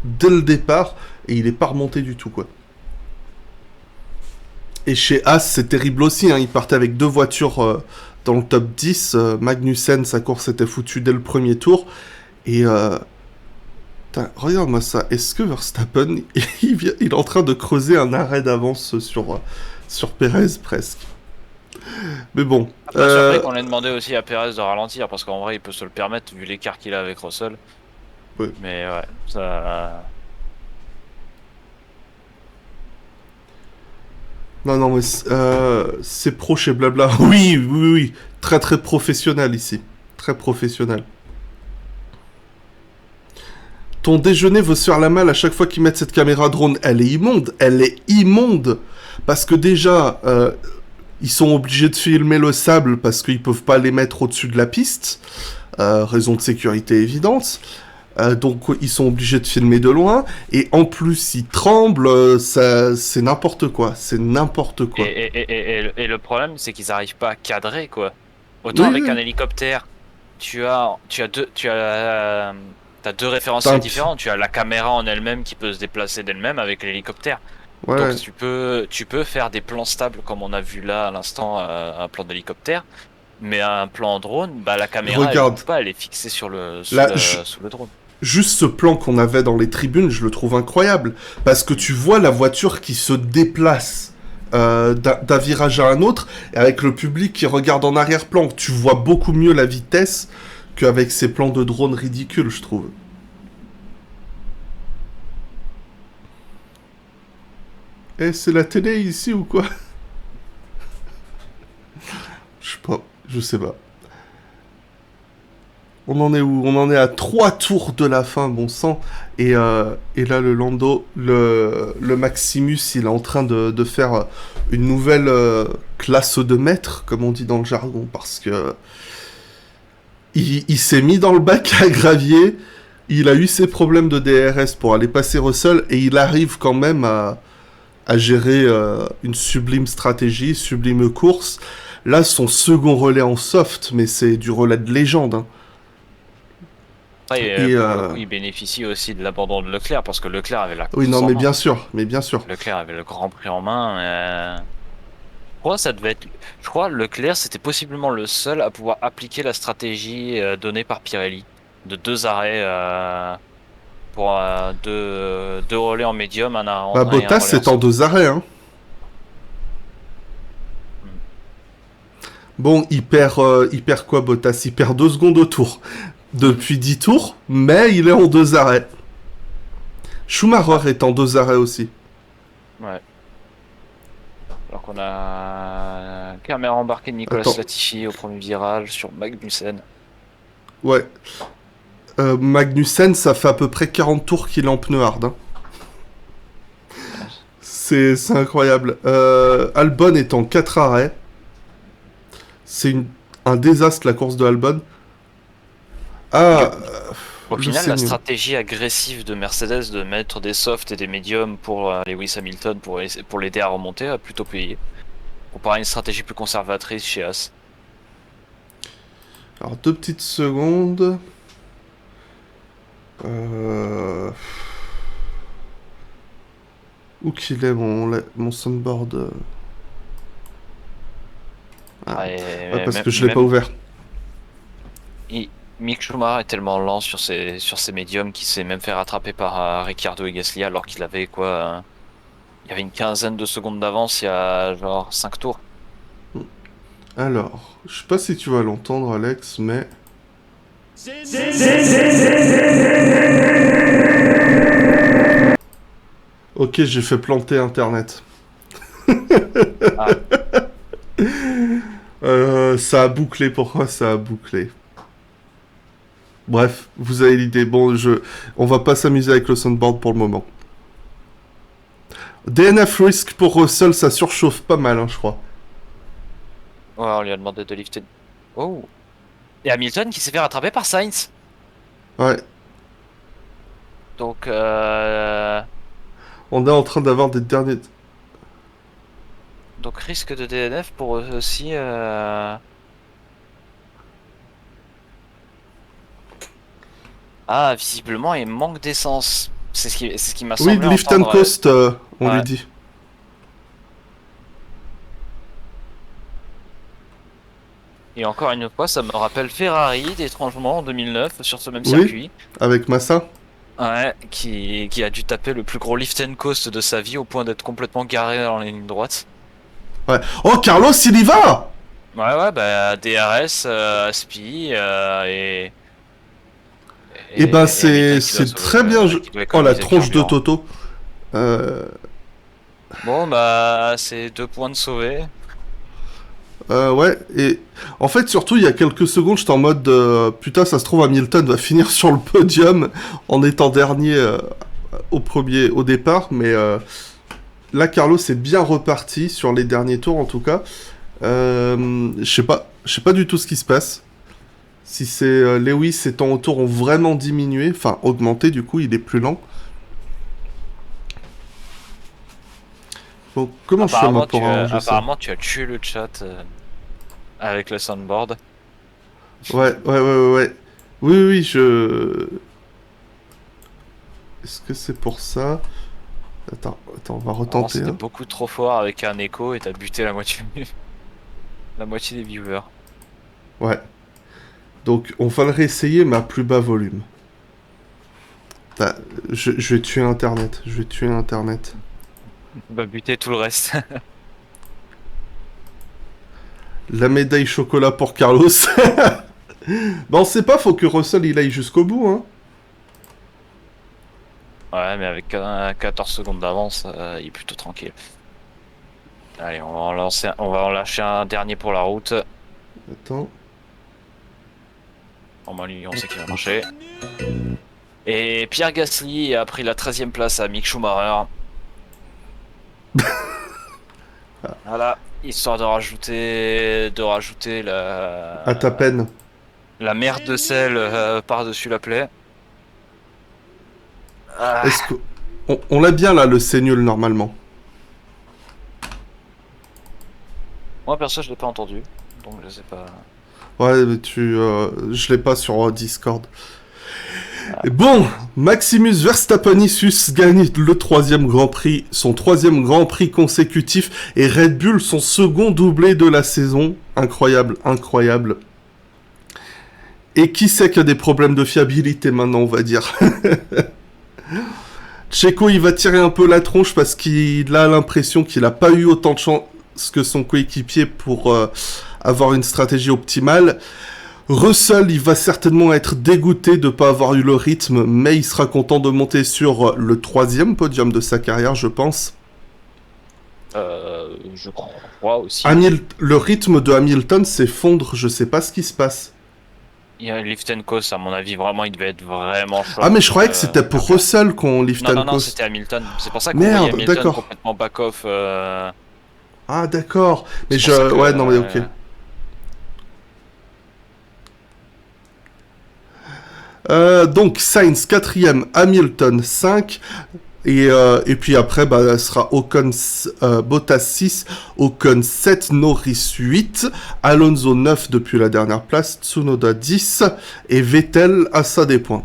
dès le départ et il est pas remonté du tout, quoi. Et chez As, c'est terrible aussi, hein. Il partait avec 2 voitures dans le top 10. Magnussen, sa course était foutue dès le premier tour. Et regarde-moi ça. Est-ce que Verstappen, il est en train de creuser un arrêt d'avance sur Perez, presque. Mais bon. Pas surpris qu'on ait demandé aussi à Perez de ralentir, parce qu'en vrai, il peut se le permettre, vu l'écart qu'il a avec Russell. Ouais. Mais ouais, ça... Non, mais c'est pro chez Blabla. Oui, oui, oui. Très, très professionnel ici. Très professionnel. Ton déjeuner veut se faire la malle à chaque fois qu'ils mettent cette caméra drone. Elle est immonde. Elle est immonde. Parce que déjà, ils sont obligés de filmer le sable parce qu'ils peuvent pas les mettre au-dessus de la piste. Raison de sécurité évidente. Donc ils sont obligés de filmer de loin. Et en plus, ils tremblent. C'est n'importe quoi. C'est n'importe quoi. Et le problème, c'est qu'ils arrivent pas à cadrer, quoi. Autant Oui, avec oui. un hélicoptère, t'as deux référentiels différents. Tu as la caméra en elle-même qui peut se déplacer d'elle-même avec l'hélicoptère. Ouais. Donc tu peux faire des plans stables comme on a vu là à l'instant, un plan d'hélicoptère. Mais un plan drone, bah la caméra elle Regarde. bouge pas, elle est fixée sur le Là, sous le drone. juste ce plan qu'on avait dans les tribunes, je le trouve incroyable. Parce que tu vois la voiture qui se déplace d'un virage à un autre, et avec le public qui regarde en arrière-plan. Tu vois beaucoup mieux la vitesse qu'avec ces plans de drone ridicules, je trouve. Eh, c'est la télé ici ou quoi? Je sais pas, je sais pas. On en est où? On en est à 3 tours de la fin, bon sang. Et là, le Lando, le Maximus, il est en train de faire une nouvelle classe de maître, comme on dit dans le jargon, parce que il s'est mis dans le bac à gravier, il a eu ses problèmes de DRS pour aller passer Russell, et il arrive quand même à gérer une sublime stratégie, sublime course. Là, son second relais en soft, mais c'est du relais de légende, hein. Après, pour le coup, il bénéficie aussi de l'abandon de Leclerc parce que Leclerc avait la course oui, non, en mais main. bien sûr, mais bien sûr. Leclerc avait le Grand Prix en main. Je crois que ça devait être. Je crois Leclerc c'était possiblement le seul à pouvoir appliquer la stratégie donnée par Pirelli de 2 arrêts pour deux relais en médium, un arrêt Bah, en un et un Bottas, relais en c'est en soft. 2 arrêts, hein. Hmm. Bon, il perd quoi, Bottas? Il perd 2 secondes au tour. Depuis 10 tours, mais il est en 2 arrêts. Schumacher est en 2 arrêts aussi. Ouais. Alors qu'on a caméra embarquée de Nicolas Attends. Latifi au premier virage sur Magnussen. Ouais. Magnussen, ça fait à peu près 40 tours qu'il est en pneu hard, hein. C'est incroyable. Albon est en 4 arrêts. C'est un désastre la course de Albon. Ah, Au le final, la Seigneur. stratégie agressive de Mercedes de mettre des softs et des médiums pour Lewis Hamilton pour l'aider à remonter a plutôt payé. Comparé à une stratégie plus conservatrice chez As. Alors, 2 petites secondes. Où qu'il est mon soundboard? Ouais, parce que je l'ai pas ouvert. Mick Schumacher est tellement lent sur ses médiums qu'il s'est même fait rattraper par Ricciardo et Gasly alors qu'il avait quoi il y avait une quinzaine de secondes d'avance il y a genre 5 tours. Alors, je sais pas si tu vas l'entendre, Alex, mais... Ok, j'ai fait planter Internet. Ah, Ça a bouclé, pourquoi ça a bouclé? Bref, vous avez l'idée. Bon, on va pas s'amuser avec le soundboard pour le moment. DNF Risk pour Russell, ça surchauffe pas mal, hein, je crois. ouais, on lui a demandé de lifter. Oh. Et Hamilton qui s'est fait rattraper par Sainz. Ouais. Donc On est en train d'avoir des derniers... donc risque de DNF pour eux aussi. Ah, visiblement, il manque d'essence. C'est ce qui m'a Oui, semblé Lift and entendre. Coast, on lui Ouais. dit. Et encore une fois, ça me rappelle Ferrari, étrangement, en 2009, sur ce même Oui, circuit. avec Massa. Ouais, qui a dû taper le plus gros lift and coast de sa vie au point d'être complètement garé dans la ligne droite. Ouais. Oh, Carlos, il y va! Ouais, ouais, bah DRS, Aspi Eh ben, et Hamilton qui doit c'est très bien. qui doit Oh, la économiser le tronche de carburant. Toto. Euh, Bon, bah, c'est 2 points de sauvés. ouais, et en fait, surtout, il y a quelques secondes, j'étais en mode putain, ça se trouve, Hamilton va finir sur le podium en étant dernier au départ, mais là, Carlos est bien reparti sur les derniers tours en tout cas. Je sais pas du tout ce qui se passe. Si c'est Lewis, ses temps autour ont vraiment diminué, enfin augmenté du coup, il est plus lent. Bon, comment je fais moi pour arranger ça? Apparemment, tu as tué le chat avec le soundboard. Ouais. Oui, oui, je. Est-ce que c'est pour ça? Attends, on va Apparemment, retenter. c'était Hein. beaucoup trop fort avec un écho et t'as buté la moitié des viewers. Ouais. Donc, on va le réessayer, mais à plus bas volume. Bah, je vais tuer Internet. Je vais tuer Internet. Va buter tout le reste. La médaille chocolat pour Carlos. Bah, on sait pas, faut que Russell il aille jusqu'au bout. Hein. Ouais, mais avec 14 secondes d'avance, il est plutôt tranquille. Allez, on va en lâcher un dernier pour la route. Attends. On sait qu'il va marcher. Et Pierre Gasly a pris la 13e place à Mick Schumacher. Voilà, histoire de rajouter À ta peine. la merde de sel par-dessus la plaie. Ah, Est-ce que. On l'a bien là, le c'est nul normalement. moi perso, je l'ai pas entendu, donc je sais pas. Ouais, mais je l'ai pas sur Discord. Ah, Et bon, Maximus Verstappenissus gagne le troisième Grand Prix, son troisième Grand Prix consécutif, et Red Bull son second doublé de la saison. Incroyable, incroyable. Et qui sait qu'il y a des problèmes de fiabilité maintenant, on va dire. Checo, il va tirer un peu la tronche parce qu'il a l'impression qu'il n'a pas eu autant de chance que son coéquipier pour avoir une stratégie optimale. Russell, il va certainement être dégoûté de ne pas avoir eu le rythme, mais il sera content de monter sur le troisième podium de sa carrière, je pense. je crois aussi. Le rythme de Hamilton s'effondre, je sais pas ce qui se passe. Il y a Lift and Coast, à mon avis, vraiment, il devait être vraiment chaud. Ah mais je croyais que c'était pour Russell qu'on lift Non, and non, non, coast. c'était Hamilton. C'est pour ça qu'on voyait Merde, Hamilton d'accord. complètement back-off. Ah d'accord. Mais C'est pour ça que... Ouais, non mais ok. Donc Sainz 4ème, Hamilton 5. Et puis après, bah, ça sera Bottas 6, Ocon 7, Norris 8, Alonso 9 depuis la dernière place, Tsunoda 10 et Vettel à ça des points.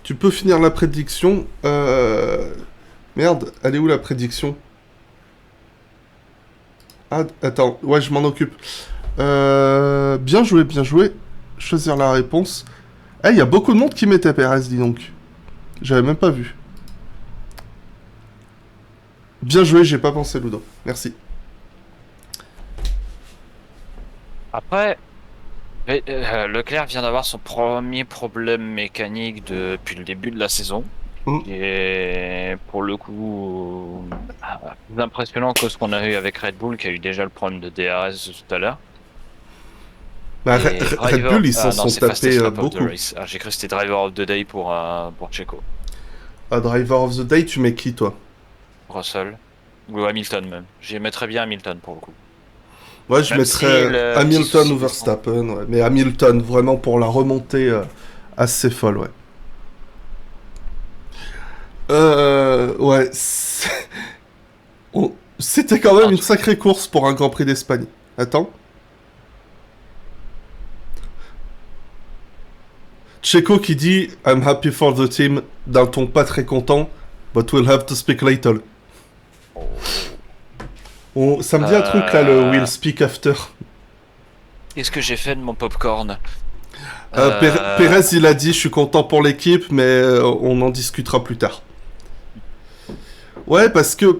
Tu peux finir la prédiction. Merde, elle est où la prédiction? Ah, attends, ouais, je m'en occupe. Bien joué, bien joué. Choisir la réponse. Eh, il y a beaucoup de monde qui mettait Perez, dis donc. J'avais même pas vu. Bien joué, j'ai pas pensé, Ludo. Merci. Après, Leclerc vient d'avoir son premier problème mécanique depuis le début de la saison. Mm. Et pour le coup, plus impressionnant que ce qu'on a eu avec Red Bull, qui a eu déjà le problème de DRS tout à l'heure. Bah, Et Red Bull, ils s'en non, sont c'est Fastest tapés Lap of the beaucoup. Race. Ah, j'ai cru que c'était Driver of the Day pour Checo. À Driver of the Day, tu mets qui, toi? Russell. Ou Hamilton même. J'y mettrais bien Hamilton pour le coup. Ouais, je Même mettrais si le petit Hamilton souci ou Verstappen, ouais. Mais Hamilton, vraiment pour la remontée assez folle, ouais. Ouais, C'était quand même Ah, une sacrée course pour un Grand Prix d'Espagne. Attends. Checo qui dit I'm happy for the team d'un ton pas très content, but we'll have to speak later. Ça me dit un truc là, le we'll speak after. Qu'est-ce que j'ai fait de mon popcorn? Pérez il a dit je suis content pour l'équipe, mais on en discutera plus tard. Ouais, parce que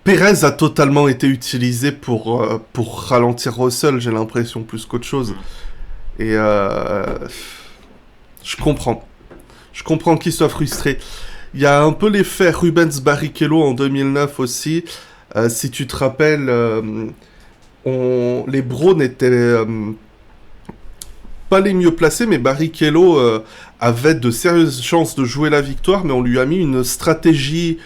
Pérez a totalement été utilisé pour ralentir Russell, j'ai l'impression, plus qu'autre chose. Et je comprends. Je comprends qu'il soit frustré. Il y a un peu l'effet Rubens Barrichello en 2009 aussi. Si tu te rappelles, les Bros n'étaient pas les mieux placés, mais Barrichello avait de sérieuses chances de jouer la victoire, mais on lui a mis une stratégie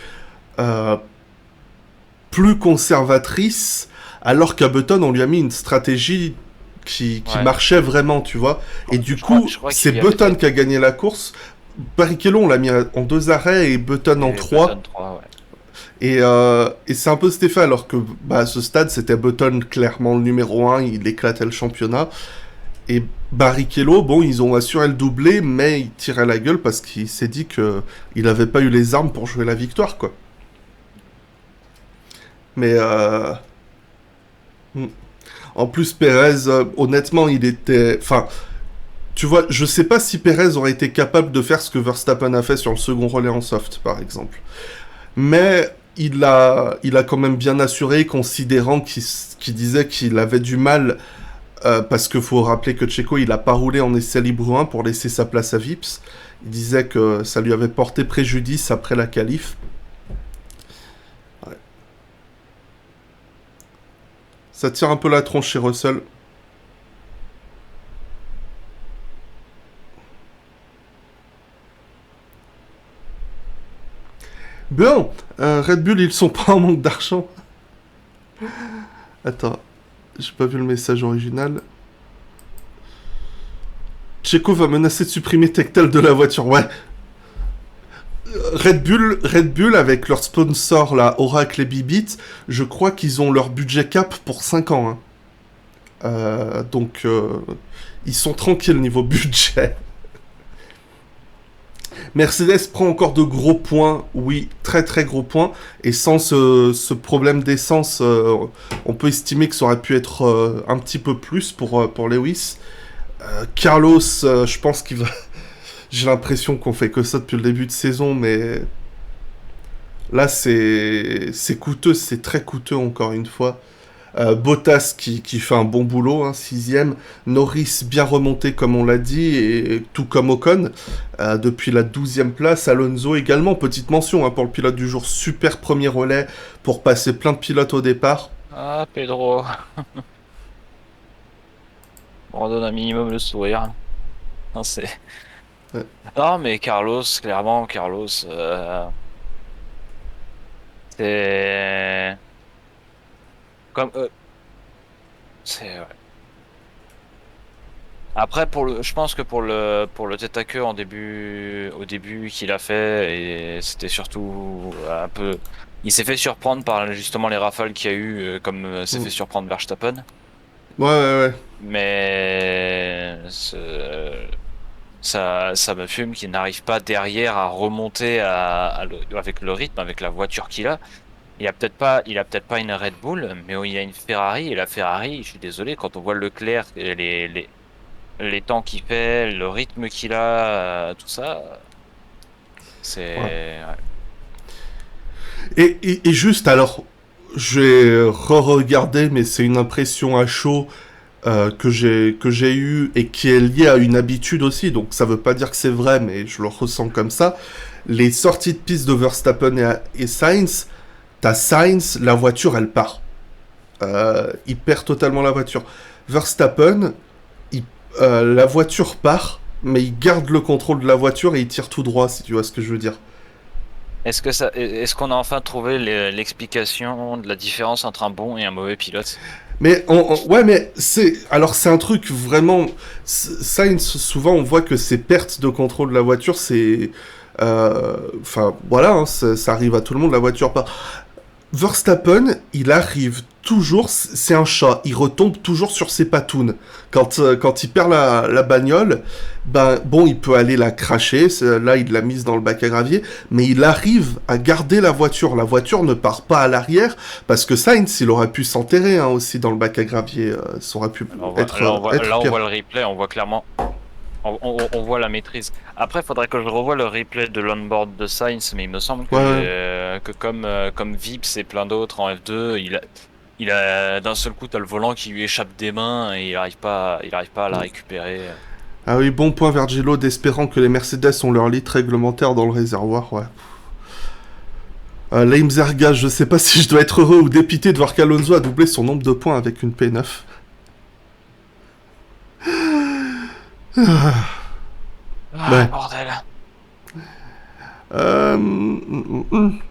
plus conservatrice, alors qu'à Button, on lui a mis une stratégie qui marchait vraiment, tu vois. Et du coup, c'est Button qui a gagné la course. Barrichello, on l'a mis en 2 arrêts et Button en 3. Et c'est un peu cet effet, alors que à ce stade, c'était Button clairement le numéro 1, il éclatait le championnat. Et Barrichello, bon, ils ont assuré le doublé, mais il tirait la gueule parce qu'il s'est dit qu'il n'avait pas eu les armes pour jouer la victoire, quoi. Mais en plus, Pérez, honnêtement, il était... Enfin, tu vois, je sais pas si Pérez aurait été capable de faire ce que Verstappen a fait sur le second relais en soft, par exemple. Mais il a quand même bien assuré, considérant qu'il disait qu'il avait du mal, parce qu'il faut rappeler que Checo, il a pas roulé en essai libre 1 pour laisser sa place à Vips. Il disait que ça lui avait porté préjudice après la qualif. Ouais. Ça tire un peu la tronche chez Russell. Bon, Red Bull, ils sont pas en manque d'argent. Attends, j'ai pas vu le message original. Checo va menacer de supprimer Tectel de la voiture, ouais. Red Bull, avec leur sponsor, là, Oracle et Bibit, je crois qu'ils ont leur budget cap pour 5 ans. Hein. Donc, ils sont tranquilles niveau budget. Mercedes prend encore de gros points, oui, très très gros points, et sans ce problème d'essence, on peut estimer que ça aurait pu être un petit peu plus pour Lewis. Carlos, je pense qu'il va... J'ai l'impression qu'on fait que ça depuis le début de saison, mais là c'est coûteux, c'est très coûteux encore une fois. Bottas qui fait un bon boulot, hein, 6ème. Norris bien remonté comme on l'a dit, et tout comme Ocon, depuis la 12ème place. Alonso également, petite mention hein, pour le pilote du jour, super premier relais pour passer plein de pilotes au départ. Ah, Pedro. On donne un minimum le sourire. Non, c'est... Ouais. Non, mais Carlos, clairement, c'est... Comme... c'est... ouais. Après, je pense que pour le tête à queue au début qu'il a fait, et c'était surtout un peu, il s'est fait surprendre par justement les rafales qu'il y a eu, comme s'est fait surprendre Verstappen. Ouais. Mais ça me fume qu'il n'arrive pas derrière à remonter avec le rythme, avec la voiture qu'il a. Il a peut-être pas une Red Bull, mais il a une Ferrari, et la Ferrari, je suis désolé, quand on voit Leclerc, les temps qu'il fait, le rythme qu'il a, tout ça, c'est... Ouais. Et juste, alors, je vais re-regarder, mais c'est une impression à chaud que j'ai eue et qui est liée à une habitude aussi, donc ça veut pas dire que c'est vrai, mais je le ressens comme ça. Les sorties de piste de Verstappen et Sainz, t'as Sainz, la voiture, elle part. Il perd totalement la voiture. Verstappen, la voiture part, mais il garde le contrôle de la voiture et il tire tout droit, si tu vois ce que je veux dire. Est-ce qu'on a enfin trouvé l'explication de la différence entre un bon et un mauvais pilote? Mais ouais, mais c'est un truc vraiment. Sainz, souvent on voit que ces pertes de contrôle de la voiture, c'est enfin voilà, hein, ça arrive à tout le monde, la voiture part. Verstappen, il arrive toujours, c'est un chat, il retombe toujours sur ses patounes. Quand il perd la bagnole, ben bon, il peut aller la cracher, là il l'a mise dans le bac à gravier, mais il arrive à garder la voiture. La voiture ne part pas à l'arrière, parce que Sainz, il aurait pu s'enterrer aussi dans le bac à gravier, ça aurait pu être, Là, on pire. voit le replay, on voit clairement. On voit la maîtrise. Après, il faudrait que je revoie le replay de l'onboard de Sainz, mais il me semble Ouais, que comme Vips et plein d'autres en F2, il a d'un seul coup, t'as le volant qui lui échappe des mains et il arrive pas à la récupérer. ah oui, bon point Vergilo d'espérant que les Mercedes ont leur litre réglementaire dans le réservoir, ouais. Lames Erga, je sais pas si je dois être heureux ou dépité de voir qu'Alonso a doublé son nombre de points avec une P9. Ah, Ouais. bordel.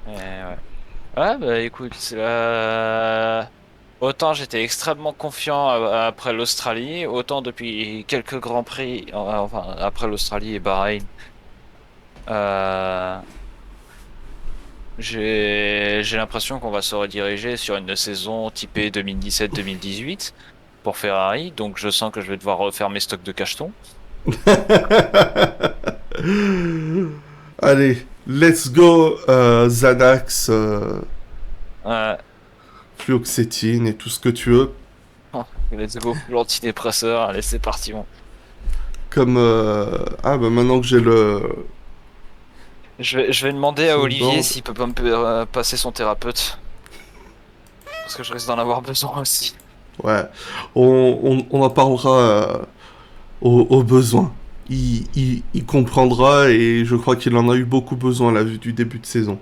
Ouais. Ouais, bah écoute, autant j'étais extrêmement confiant après l'Australie, autant depuis quelques grands prix, enfin après l'Australie et Bahreïn, euh, j'ai l'impression qu'on va se rediriger sur une saison typée 2017-2018 pour Ferrari, donc je sens que je vais devoir refaire mes stocks de cachetons. Allez, let's go Xanax, Euh, fluoxétine et tout ce que tu veux. let's go, l'antidépresseur, allez c'est parti. Bon. Comme... Ah bah maintenant que j'ai le... Je vais demander à Olivier board. s'il peut pas me passer son thérapeute. Parce que je risque d'en avoir besoin aussi. Ouais, on en parlera au besoin. Il comprendra et je crois qu'il en a eu beaucoup besoin à la vue du début de saison.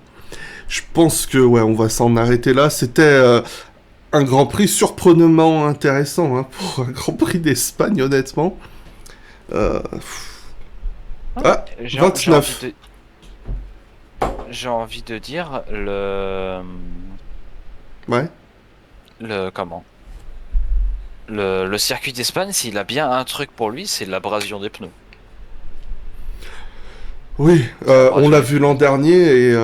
Je pense que ouais, on va s'en arrêter là. C'était un Grand Prix surprenamment intéressant pour un Grand Prix d'Espagne, honnêtement. Euh, Ah, J'ai 29. j'ai envie de dire Ouais. comment? Le circuit d'Espagne, s'il a bien un truc pour lui, c'est l'abrasion des pneus. Oui, on L'abrasion l'a des vu pneus. l'an dernier et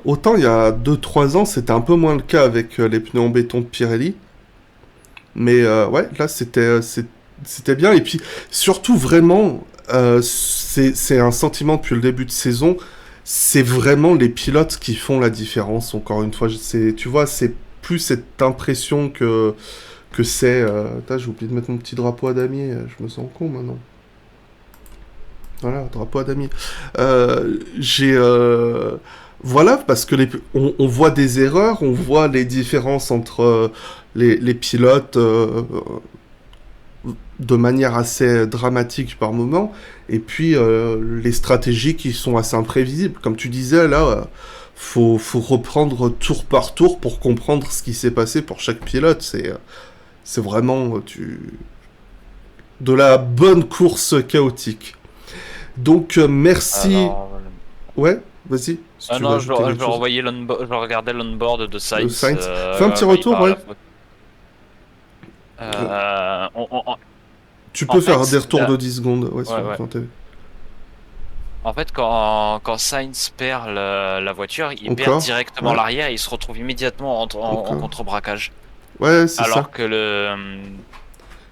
autant il y a 2-3 ans, c'était un peu moins le cas avec les pneus en béton de Pirelli. Mais ouais, là c'était bien. Et puis surtout vraiment, c'est un sentiment depuis le début de saison. C'est vraiment les pilotes qui font la différence. Encore une fois, tu vois, c'est plus cette impression que c'est. J'ai oublié de mettre mon petit drapeau à damier. Je me sens con maintenant. Voilà, drapeau à damier. J'ai voilà, parce que on voit des erreurs, on voit les différences entre les pilotes de manière assez dramatique par moment, et puis les stratégies qui sont assez imprévisibles. Comme tu disais, là, faut reprendre tour par tour pour comprendre ce qui s'est passé pour chaque pilote. C'est vraiment de la bonne course chaotique. Donc, merci. Alors, Ouais, vas-y, si ah tu veux non, ajouter je quelque vais chose. renvoyer je regardais l'onboard de Sainz. Sainz. Fais un petit Quand il retour, part à ouais. la faute. Euh, Euh, on- on- on- Tu en peux faire des fait, retours de 10 secondes ouais, ouais, sur ouais. F1 TV. En fait, quand Sainz perd la voiture, il perd Encore. directement Ouais, l'arrière et il se retrouve immédiatement en encore. contre-braquage. Ouais, c'est ça. Alors que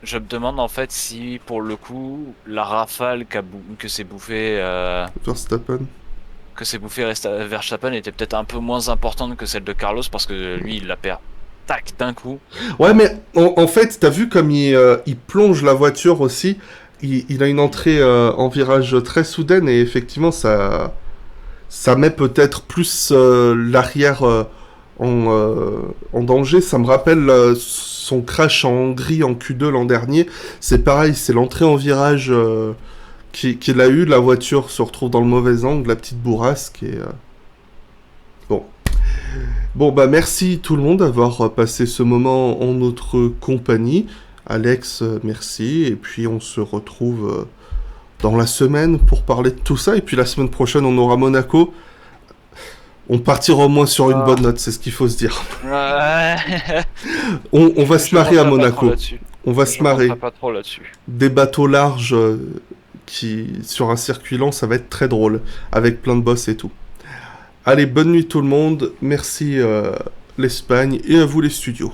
je me demande en fait si pour le coup la rafale que s'est bouffé Verstappen. Verstappen était peut-être un peu moins importante que celle de Carlos parce que lui il la perd tac d'un coup. Ouais, mais en fait, t'as vu comme il plonge la voiture aussi. Il a une entrée en virage très soudaine et effectivement, ça met peut-être plus l'arrière en danger. Ça me rappelle son crash en Hongrie en Q2 l'an dernier. C'est pareil, c'est l'entrée en virage qu'il a eu. La voiture se retrouve dans le mauvais angle, la petite bourrasque. Et, bon. Bon, bah merci tout le monde d'avoir passé ce moment en notre compagnie. Alex, merci. Et puis on se retrouve dans la semaine pour parler de tout ça. Et puis la semaine prochaine, on aura Monaco. On partira au moins sur une bonne note, c'est ce qu'il faut se dire. Ouais. On va se marrer à compterai pas trop Monaco. là-dessus. On va se Je marrer. compterai pas trop là-dessus. Des bateaux larges sur un circuit lent, ça va être très drôle. Avec plein de boss et tout. Allez, bonne nuit tout le monde. Merci l'Espagne et à vous les studios.